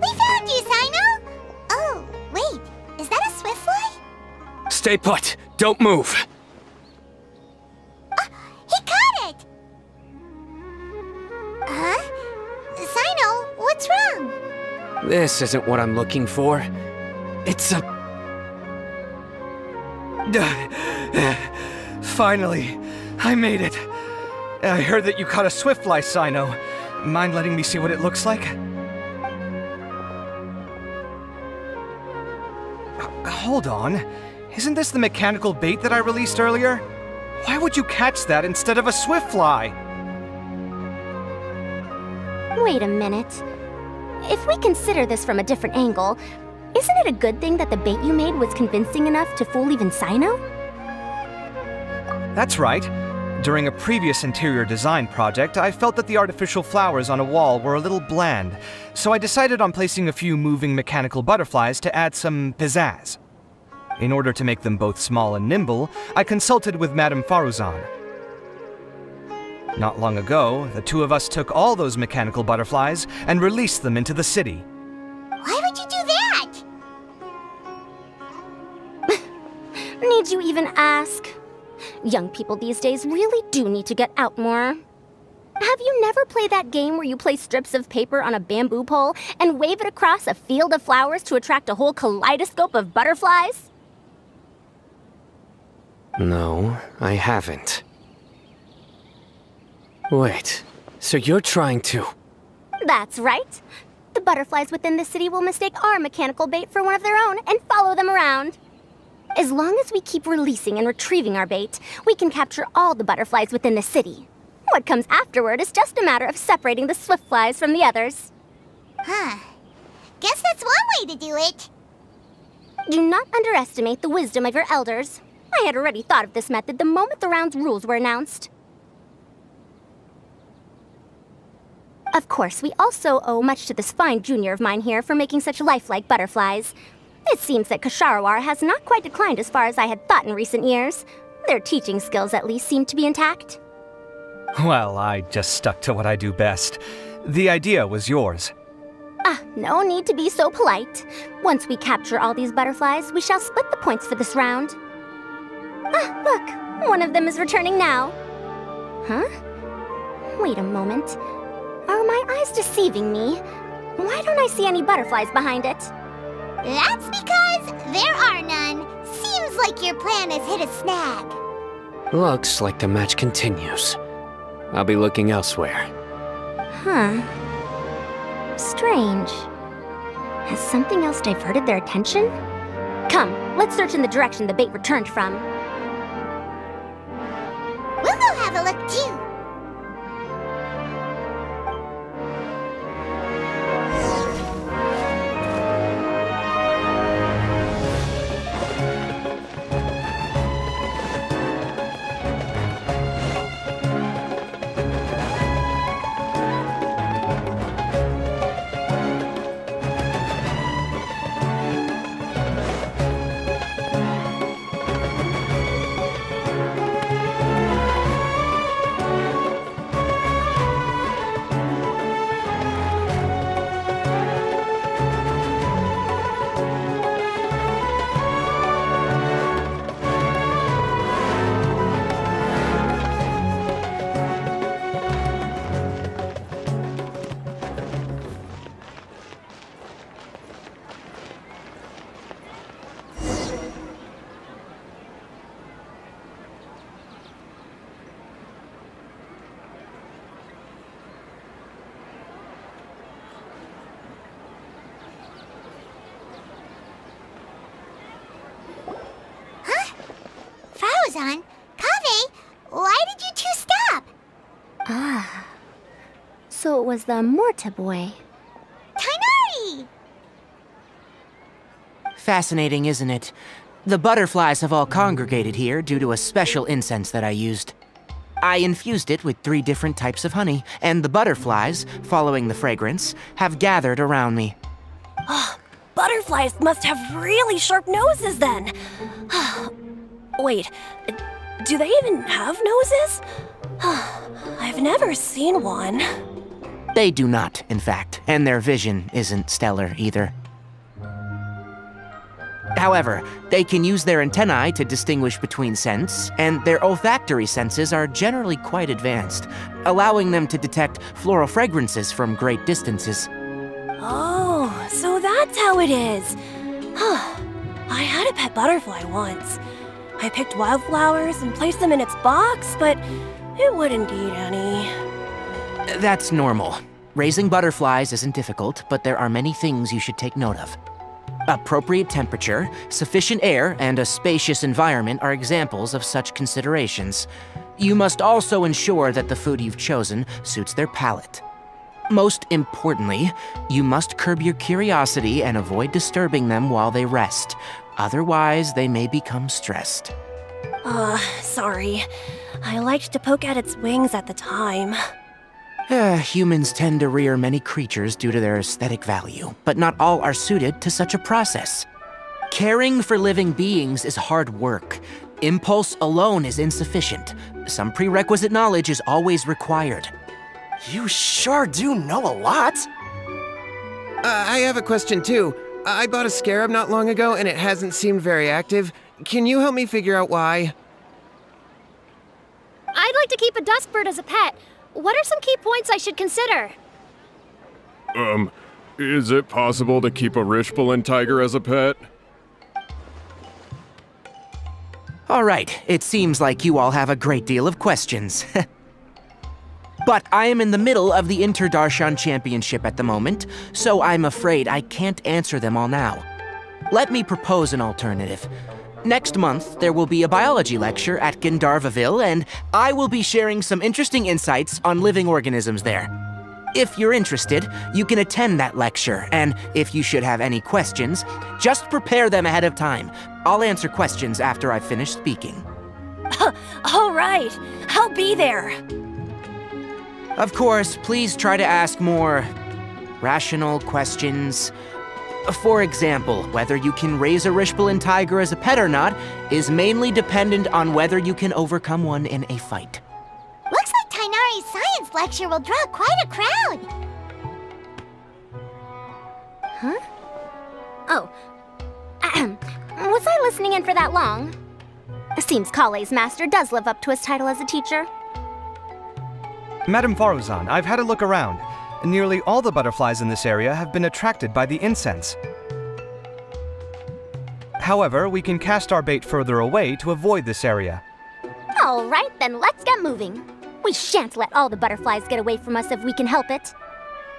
We found you, Sino! Oh, wait, is that a swiftfly? Stay put. Don't move. He caught it! Huh? Sino, what's wrong? This isn't what I'm looking for. It's a... Finally, I made it. I heard that you caught a swiftfly, Sino. Mind letting me see what it looks like? Hold on. Isn't this the mechanical bait that I released earlier? Why would you catch that instead of a swiftfly? Wait a minute. If we consider this from a different angle, isn't it a good thing that the bait you made was convincing enough to fool even Sino? That's right. During a previous interior design project, I felt that the artificial flowers on a wall were a little bland, so I decided on placing a few moving mechanical butterflies to add some pizzazz. In order to make them both small and nimble, I consulted with Madame Faruzan. Not long ago, the two of us took all those mechanical butterflies and released them into the city. Why would you do that? Need you even ask? Young people these days really do need to get out more. Have you never played that game where you place strips of paper on a bamboo pole and wave it across a field of flowers to attract a whole kaleidoscope of butterflies? No, I haven't. Wait, so you're trying to... That's right. The butterflies within the city will mistake our mechanical bait for one of their own and follow them around. As long as we keep releasing and retrieving our bait, we can capture all the butterflies within the city. What comes afterward is just a matter of separating the swiftflies from the others. Huh. Guess that's one way to do it. Do not underestimate the wisdom of your elders. I had already thought of this method the moment the round's rules were announced. Of course, we also owe much to this fine junior of mine here for making such lifelike butterflies. It seems that Ksharawar has not quite declined as far as I had thought in recent years. Their teaching skills at least seem to be intact. Well, I just stuck to what I do best. The idea was yours. No need to be so polite. Once we capture all these butterflies, we shall split the points for this round. Look, one of them is returning now. Huh? Wait a moment. Are my eyes deceiving me? Why don't I see any butterflies behind it? That's because there are none. Seems like your plan has hit a snag. Looks like the match continues. I'll be looking elsewhere. Huh. Strange. Has something else diverted their attention? Come, let's search in the direction the bait returned from. We'll go have a look too. Fauzan, Kaveh, why did you two stop? Ah. So it was the Morta boy. Tainari! Fascinating, isn't it? The butterflies have all congregated here due to a special incense that I used. I infused it with 3 different types of honey, and the butterflies, following the fragrance, have gathered around me. Oh, butterflies must have really sharp noses then. Wait, do they even have noses? I've never seen one. They do not, in fact, and their vision isn't stellar either. However, they can use their antennae to distinguish between scents, and their olfactory senses are generally quite advanced, allowing them to detect floral fragrances from great distances. Oh, so that's how it is. I had a pet butterfly once. I picked wildflowers and placed them in its box, but it wouldn't eat any. That's normal. Raising butterflies isn't difficult, but there are many things you should take note of. Appropriate temperature, sufficient air, and a spacious environment are examples of such considerations. You must also ensure that the food you've chosen suits their palate. Most importantly, you must curb your curiosity and avoid disturbing them while they rest. Otherwise, they may become stressed. Sorry. I liked to poke at its wings at the time. Humans tend to rear many creatures due to their aesthetic value, but not all are suited to such a process. Caring for living beings is hard work. Impulse alone is insufficient. Some prerequisite knowledge is always required. You sure do know a lot. I have a question too. I bought a scarab not long ago and it hasn't seemed very active. Can you help me figure out why? I'd like to keep a dustbird as a pet. What are some key points I should consider? Is it possible to keep a Rishbalin tiger as a pet? All right, it seems like you all have a great deal of questions. But I am in the middle of the Interdarshan Championship at the moment, so I'm afraid I can't answer them all now. Let me propose an alternative. Next month, there will be a biology lecture at Gandharvaville, and I will be sharing some interesting insights on living organisms there. If you're interested, you can attend that lecture, and if you should have any questions, just prepare them ahead of time. I'll answer questions after I've finished speaking. All right, I'll be there. Of course, please try to ask more rational questions. For example, whether you can raise a Rishbalin tiger as a pet or not is mainly dependent on whether you can overcome one in a fight. Looks like Tainari's science lecture will draw quite a crowd. Huh? Oh. Was I listening in for that long? Seems Kale's master does live up to his title as a teacher. Madam Faruzan, I've had a look around. Nearly all the butterflies in this area have been attracted by the incense. However, we can cast our bait further away to avoid this area. All right, then let's get moving. We shan't let all the butterflies get away from us if we can help it.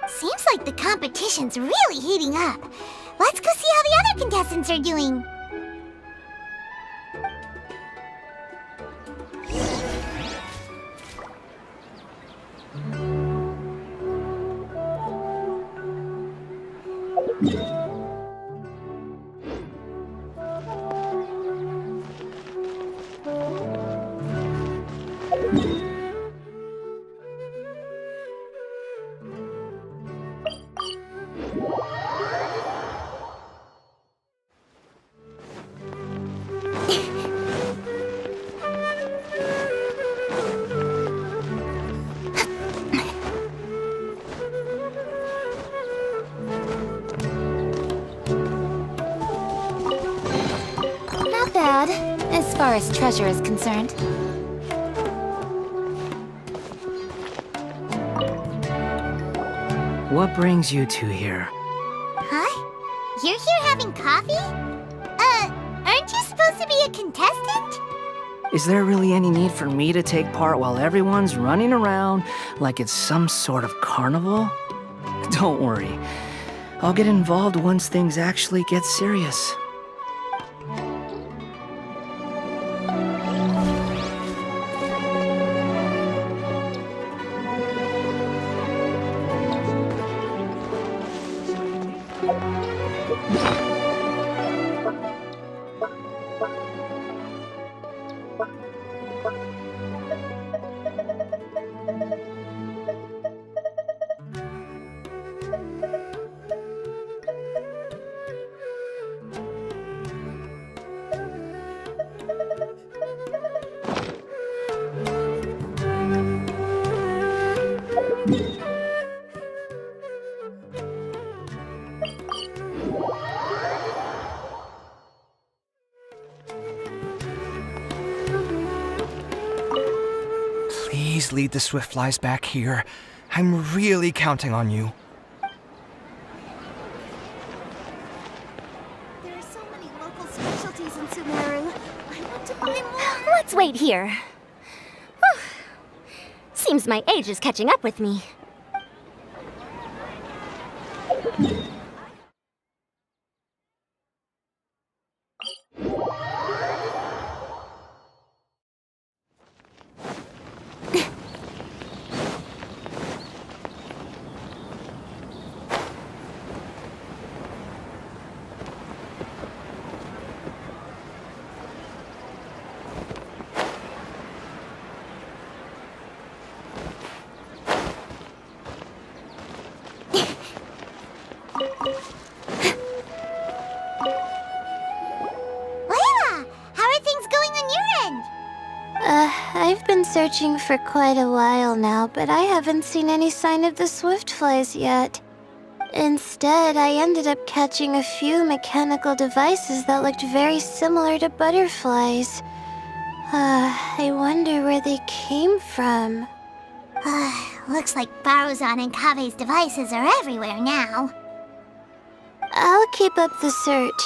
Seems like the competition's really heating up. Let's go see how the other contestants are doing. Not bad, as far as treasure is concerned. What brings you two here? Huh? You're here having coffee? Aren't you supposed to be a contestant? Is there really any need for me to take part while everyone's running around like it's some sort of carnival? Don't worry. I'll get involved once things actually get serious. Please lead the Swiftflies back here. I'm really counting on you. There are so many local specialties in Sumeru. I want to buy more. Let's wait here. Whew. Seems my age is catching up with me. Layla, how are things going on your end? I've been searching for quite a while now, but I haven't seen any sign of the Swiftflies yet. Instead, I ended up catching a few mechanical devices that looked very similar to butterflies. I wonder where they came from. Looks like Baruzan and Kave's devices are everywhere now. I'll keep up the search.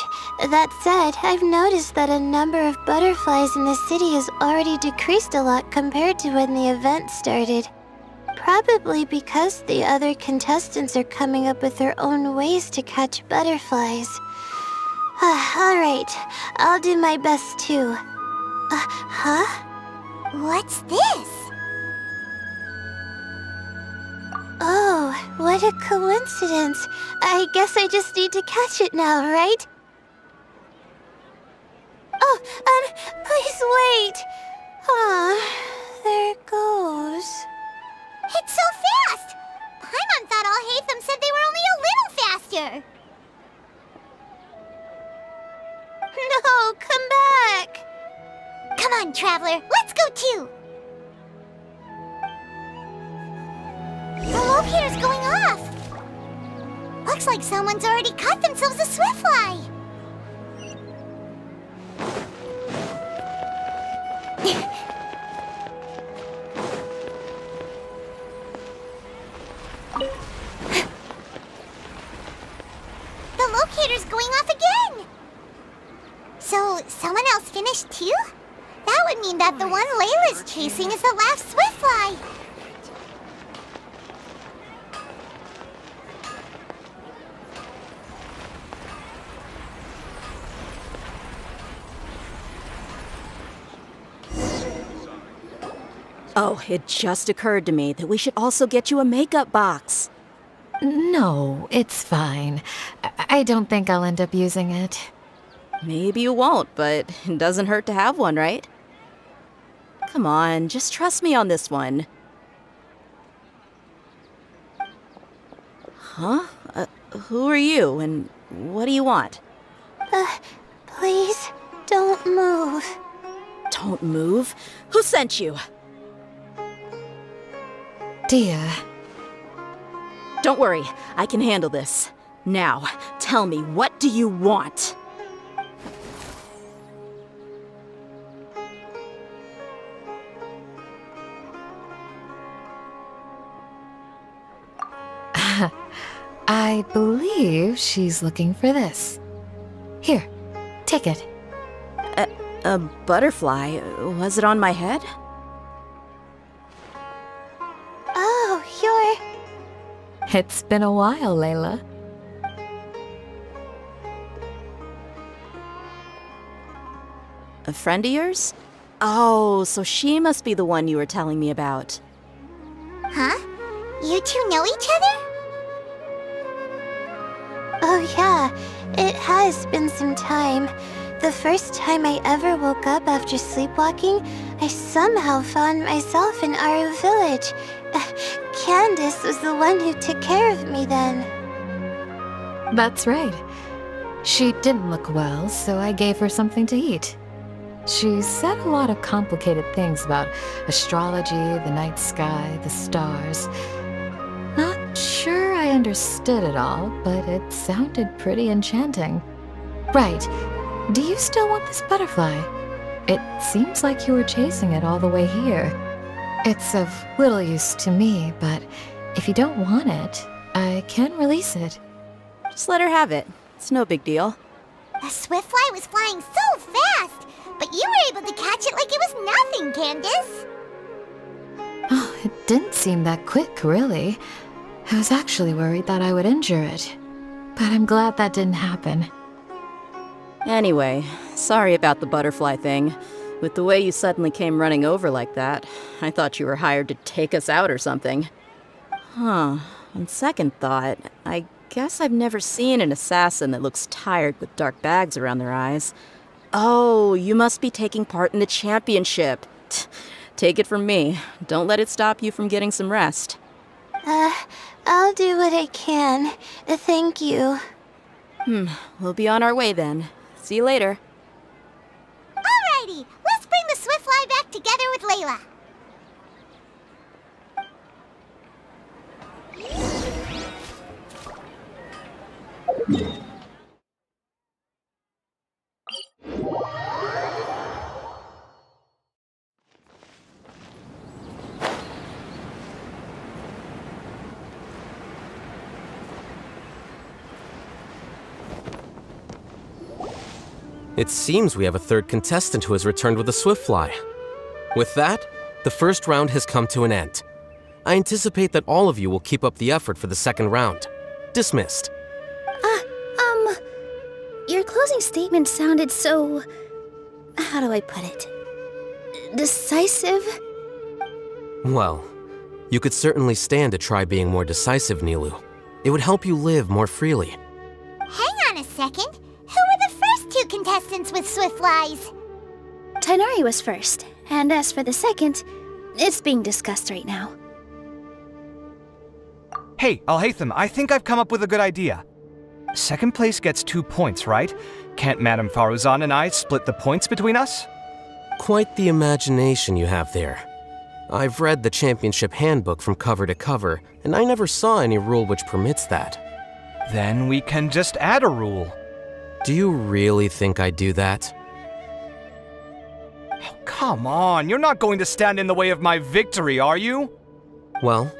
That said, I've noticed that a number of butterflies in the city has already decreased a lot compared to when the event started. Probably because the other contestants are coming up with their own ways to catch butterflies. Alright, I'll do my best too. Huh? What's this? Oh, what a coincidence. I guess I just need to catch it now, right? Oh, please wait. There it goes. It's so fast! Paimon thought all Hatham said they were only a little faster. No, come back! Come on, Traveler, let's go too! The locator's going off! Looks like someone's already caught themselves a Swiftfly! the locator's going off again! So, someone else finished too? That would mean that the one Layla's chasing is the last Swiftfly. Oh, it just occurred to me that we should also get you a makeup box. No, it's fine. I don't think I'll end up using it. Maybe you won't, but it doesn't hurt to have one, right? Come on, just trust me on this one. Huh? Who are you, and what do you want? Please, don't move. Don't move? Who sent you? Dear. Don't worry, I can handle this. Now, tell me, what do you want? I believe she's looking for this. Here, take it. A butterfly? Was it on my head? Oh, you're... It's been a while, Layla. A friend of yours? Oh, so she must be the one you were telling me about. Huh? You two know each other? Oh yeah, it has been some time. The first time I ever woke up after sleepwalking, I somehow found myself in our village. Candace was the one who took care of me then. That's right. She didn't look well, so I gave her something to eat. She said a lot of complicated things about astrology, the night sky, the stars. Not sure I understood it all, but it sounded pretty enchanting. Right. Do you still want this butterfly? It seems like you were chasing it all the way here. It's of little use to me, but if you don't want it, I can release it. Just let her have it. It's no big deal. The Swiftfly was flying so fast, but you were able to catch it like it was nothing, Candace. Oh, it didn't seem that quick, really. I was actually worried that I would injure it, but I'm glad that didn't happen. Anyway, sorry about the butterfly thing. With the way you suddenly came running over like that, I thought you were hired to take us out or something. Huh, on second thought, I guess I've never seen an assassin that looks tired with dark bags around their eyes. Oh, you must be taking part in the championship. Take it from me, don't let it stop you from getting some rest. I'll do what I can. Thank you. We'll be on our way then. See you later. Alrighty, let's bring the Swiftfly back together with Layla. It seems we have a third contestant who has returned with a Swiftfly. With that, the first round has come to an end. I anticipate that all of you will keep up the effort for the second round. Dismissed. Your closing statement sounded so... how do I put it? Decisive? Well, you could certainly stand to try being more decisive, Nilu. It would help you live more freely. Hang on a second. Who were the first two contestants with Swiftflies? Tainari was first, and as for the second, it's being discussed right now. Hey, Alhaitham, I think I've come up with a good idea. Second place gets 2 points, right? Can't Madame Faruzan and I split the points between us? Quite the imagination you have there. I've read the championship handbook from cover to cover, and I never saw any rule which permits that. Then we can just add a rule. Do you really think I'd do that? Oh, come on, you're not going to stand in the way of my victory, are you? Well,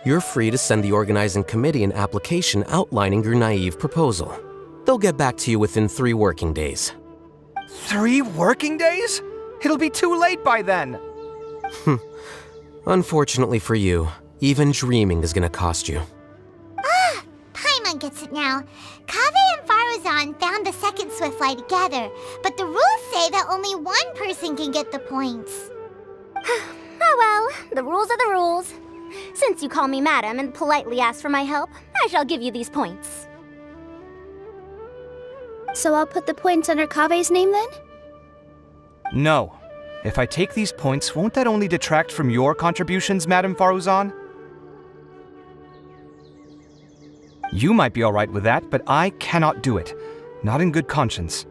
you're free to send the organizing committee an application outlining your naive proposal. She'll get back to you within 3 working days. 3 working days? It'll be too late by then. Unfortunately for you, even dreaming is gonna cost you. Paimon gets it now. Kaveh and Faruzan found the second Swiftfly together, but the rules say that only one person can get the points. Oh well, the rules are the rules. Since you call me madam and politely ask for my help, I shall give you these points. So I'll put the points under Kaveh's name then? No. If I take these points, won't that only detract from your contributions, Madame Faruzan? You might be alright with that, but I cannot do it. Not in good conscience.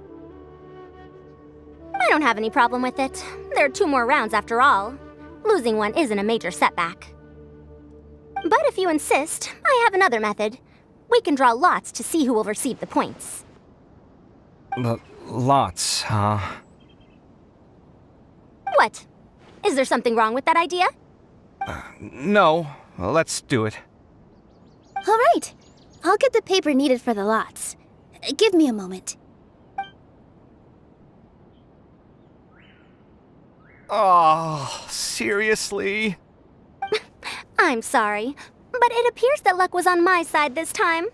I don't have any problem with it. There are 2 more rounds after all. Losing one isn't a major setback. But if you insist, I have another method. We can draw lots to see who will receive the points. Lots, huh? What? Is there something wrong with that idea? No. Well, let's do it. All right. I'll get the paper needed for the lots. Give me a moment. Oh, seriously? I'm sorry, but it appears that luck was on my side this time.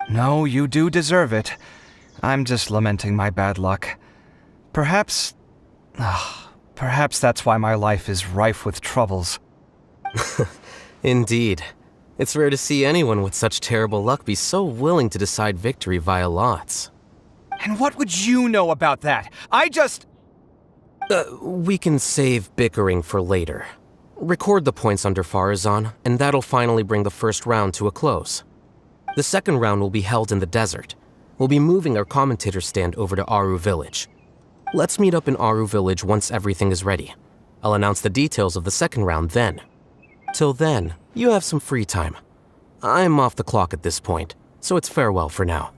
No, you do deserve it. I'm just lamenting my bad luck. Perhaps that's why my life is rife with troubles. Indeed. It's rare to see anyone with such terrible luck be so willing to decide victory via lots. And what would you know about that? We can save bickering for later. Record the points under Faruzan, and that'll finally bring the first round to a close. The second round will be held in the desert. We'll be moving our commentator stand over to Aru Village. Let's meet up in Aru Village once everything is ready. I'll announce the details of the second round then. Till then, you have some free time. I'm off the clock at this point, so it's farewell for now.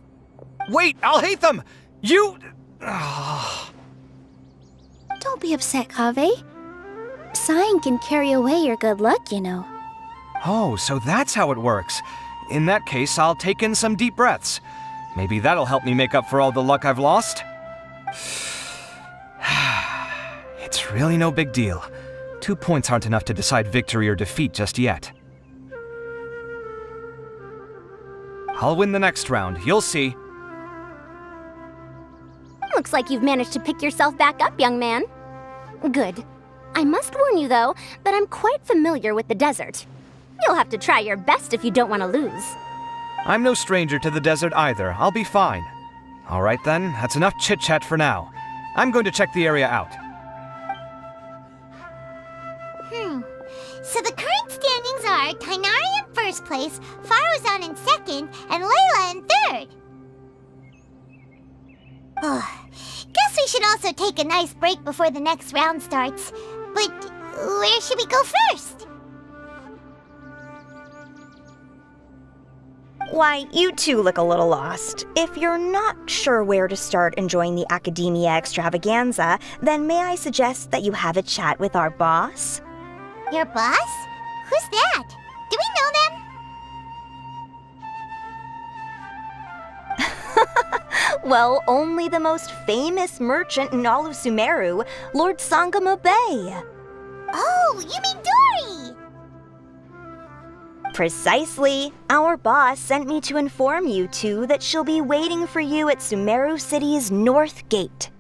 Wait, I'll hate them! You... Don't be upset, Kaveh. Sighing can carry away your good luck, you know. Oh, so that's how it works. In that case, I'll take in some deep breaths. Maybe that'll help me make up for all the luck I've lost. It's really no big deal. 2 points aren't enough to decide victory or defeat just yet. I'll win the next round, you'll see. Looks like you've managed to pick yourself back up, young man. Good. I must warn you, though, that I'm quite familiar with the desert. You'll have to try your best if you don't want to lose. I'm no stranger to the desert either. I'll be fine. All right then, that's enough chit-chat for now. I'm going to check the area out. So the current standings are Tainari in first place, Faruzan in second, and Layla in third. Guess we should also take a nice break before the next round starts. But where should we go first? Why, you two look a little lost. If you're not sure where to start enjoying the Academia Extravaganza, then may I suggest that you have a chat with our boss? Your boss? Who's that? Do we know them? Well, only the most famous merchant in all of Sumeru, Lord Sangamo Bay. Oh, you mean Dory! Precisely. Our boss sent me to inform you two that she'll be waiting for you at Sumeru City's North Gate.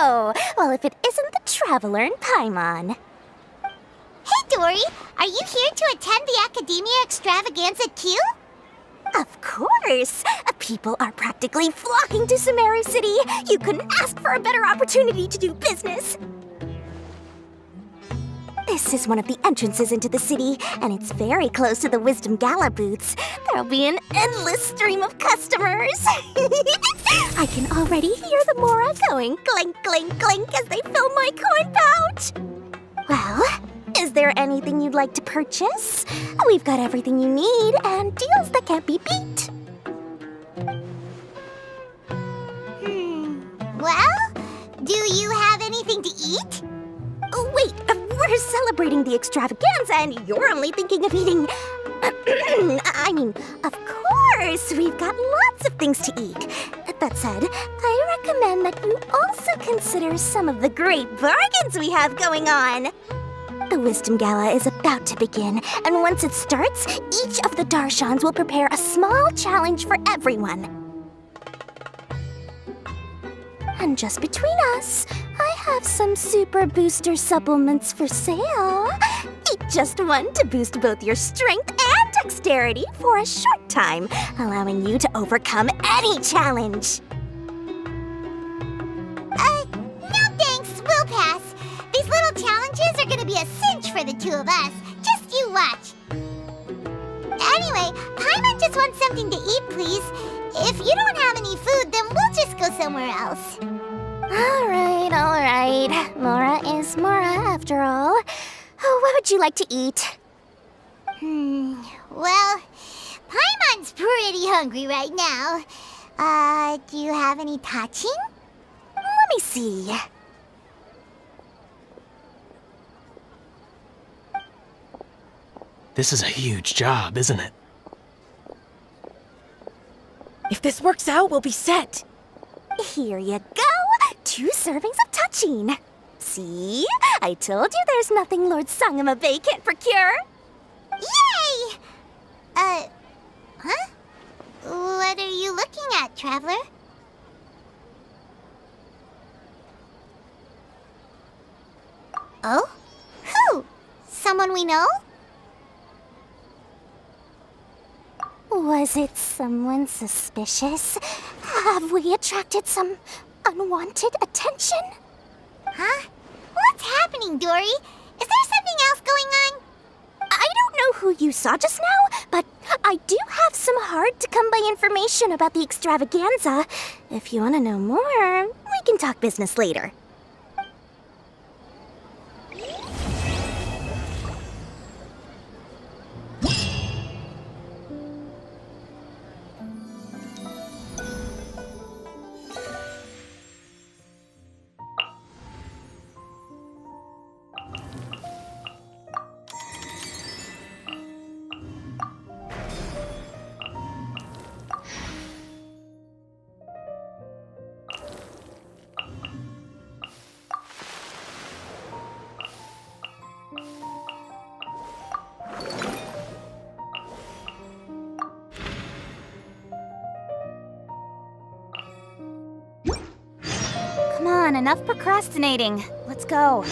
Oh, well, if it isn't the Traveler in Paimon. Hey, Dory! Are you here to attend the Academia Extravaganza too? Of course! People are practically flocking to Sumeru City. You couldn't ask for a better opportunity to do business. This is one of the entrances into the city, and it's very close to the Wisdom Gala booths. There'll be an endless stream of customers. I can already hear the Mora going clink, clink, clink as they fill my coin pouch. Well, is there anything you'd like to purchase? We've got everything you need and deals that can't be beat. Well, do you have anything to eat? Oh, wait, we're celebrating the extravaganza and you're only thinking of eating... I mean, of course, we've got lots of things to eat. That said, I recommend that you also consider some of the great bargains we have going on. The Wisdom Gala is about to begin, and once it starts, each of the Darshans will prepare a small challenge for everyone. And just between us, I have some super booster supplements for sale. Eat just one to boost both your strength and dexterity for a short time, allowing you to overcome any challenge. No thanks, we'll pass. These little challenges are gonna be a cinch for the two of us. Just you watch. Anyway, Paimon just wants something to eat, please. If you don't have any food, then we'll just go somewhere else. All right. Mora is Mora, after all. Oh, what would you like to eat? Well, Paimon's pretty hungry right now. Do you have any touching? Let me see. This is a huge job, isn't it? If this works out, we'll be set. Here you go. 2 servings of touching. See? I told you there's nothing Lord Sangamabay can't procure. Yay! Huh? What are you looking at, Traveler? Oh? Who? Someone we know? Was it someone suspicious? Have we attracted some unwanted attention? Huh? What's happening, Dory? Is there something else going on? I don't know who you saw just now, but I do have some hard-to-come-by information about the extravaganza. If you want to know more, we can talk business later. Come on, enough procrastinating. Let's go.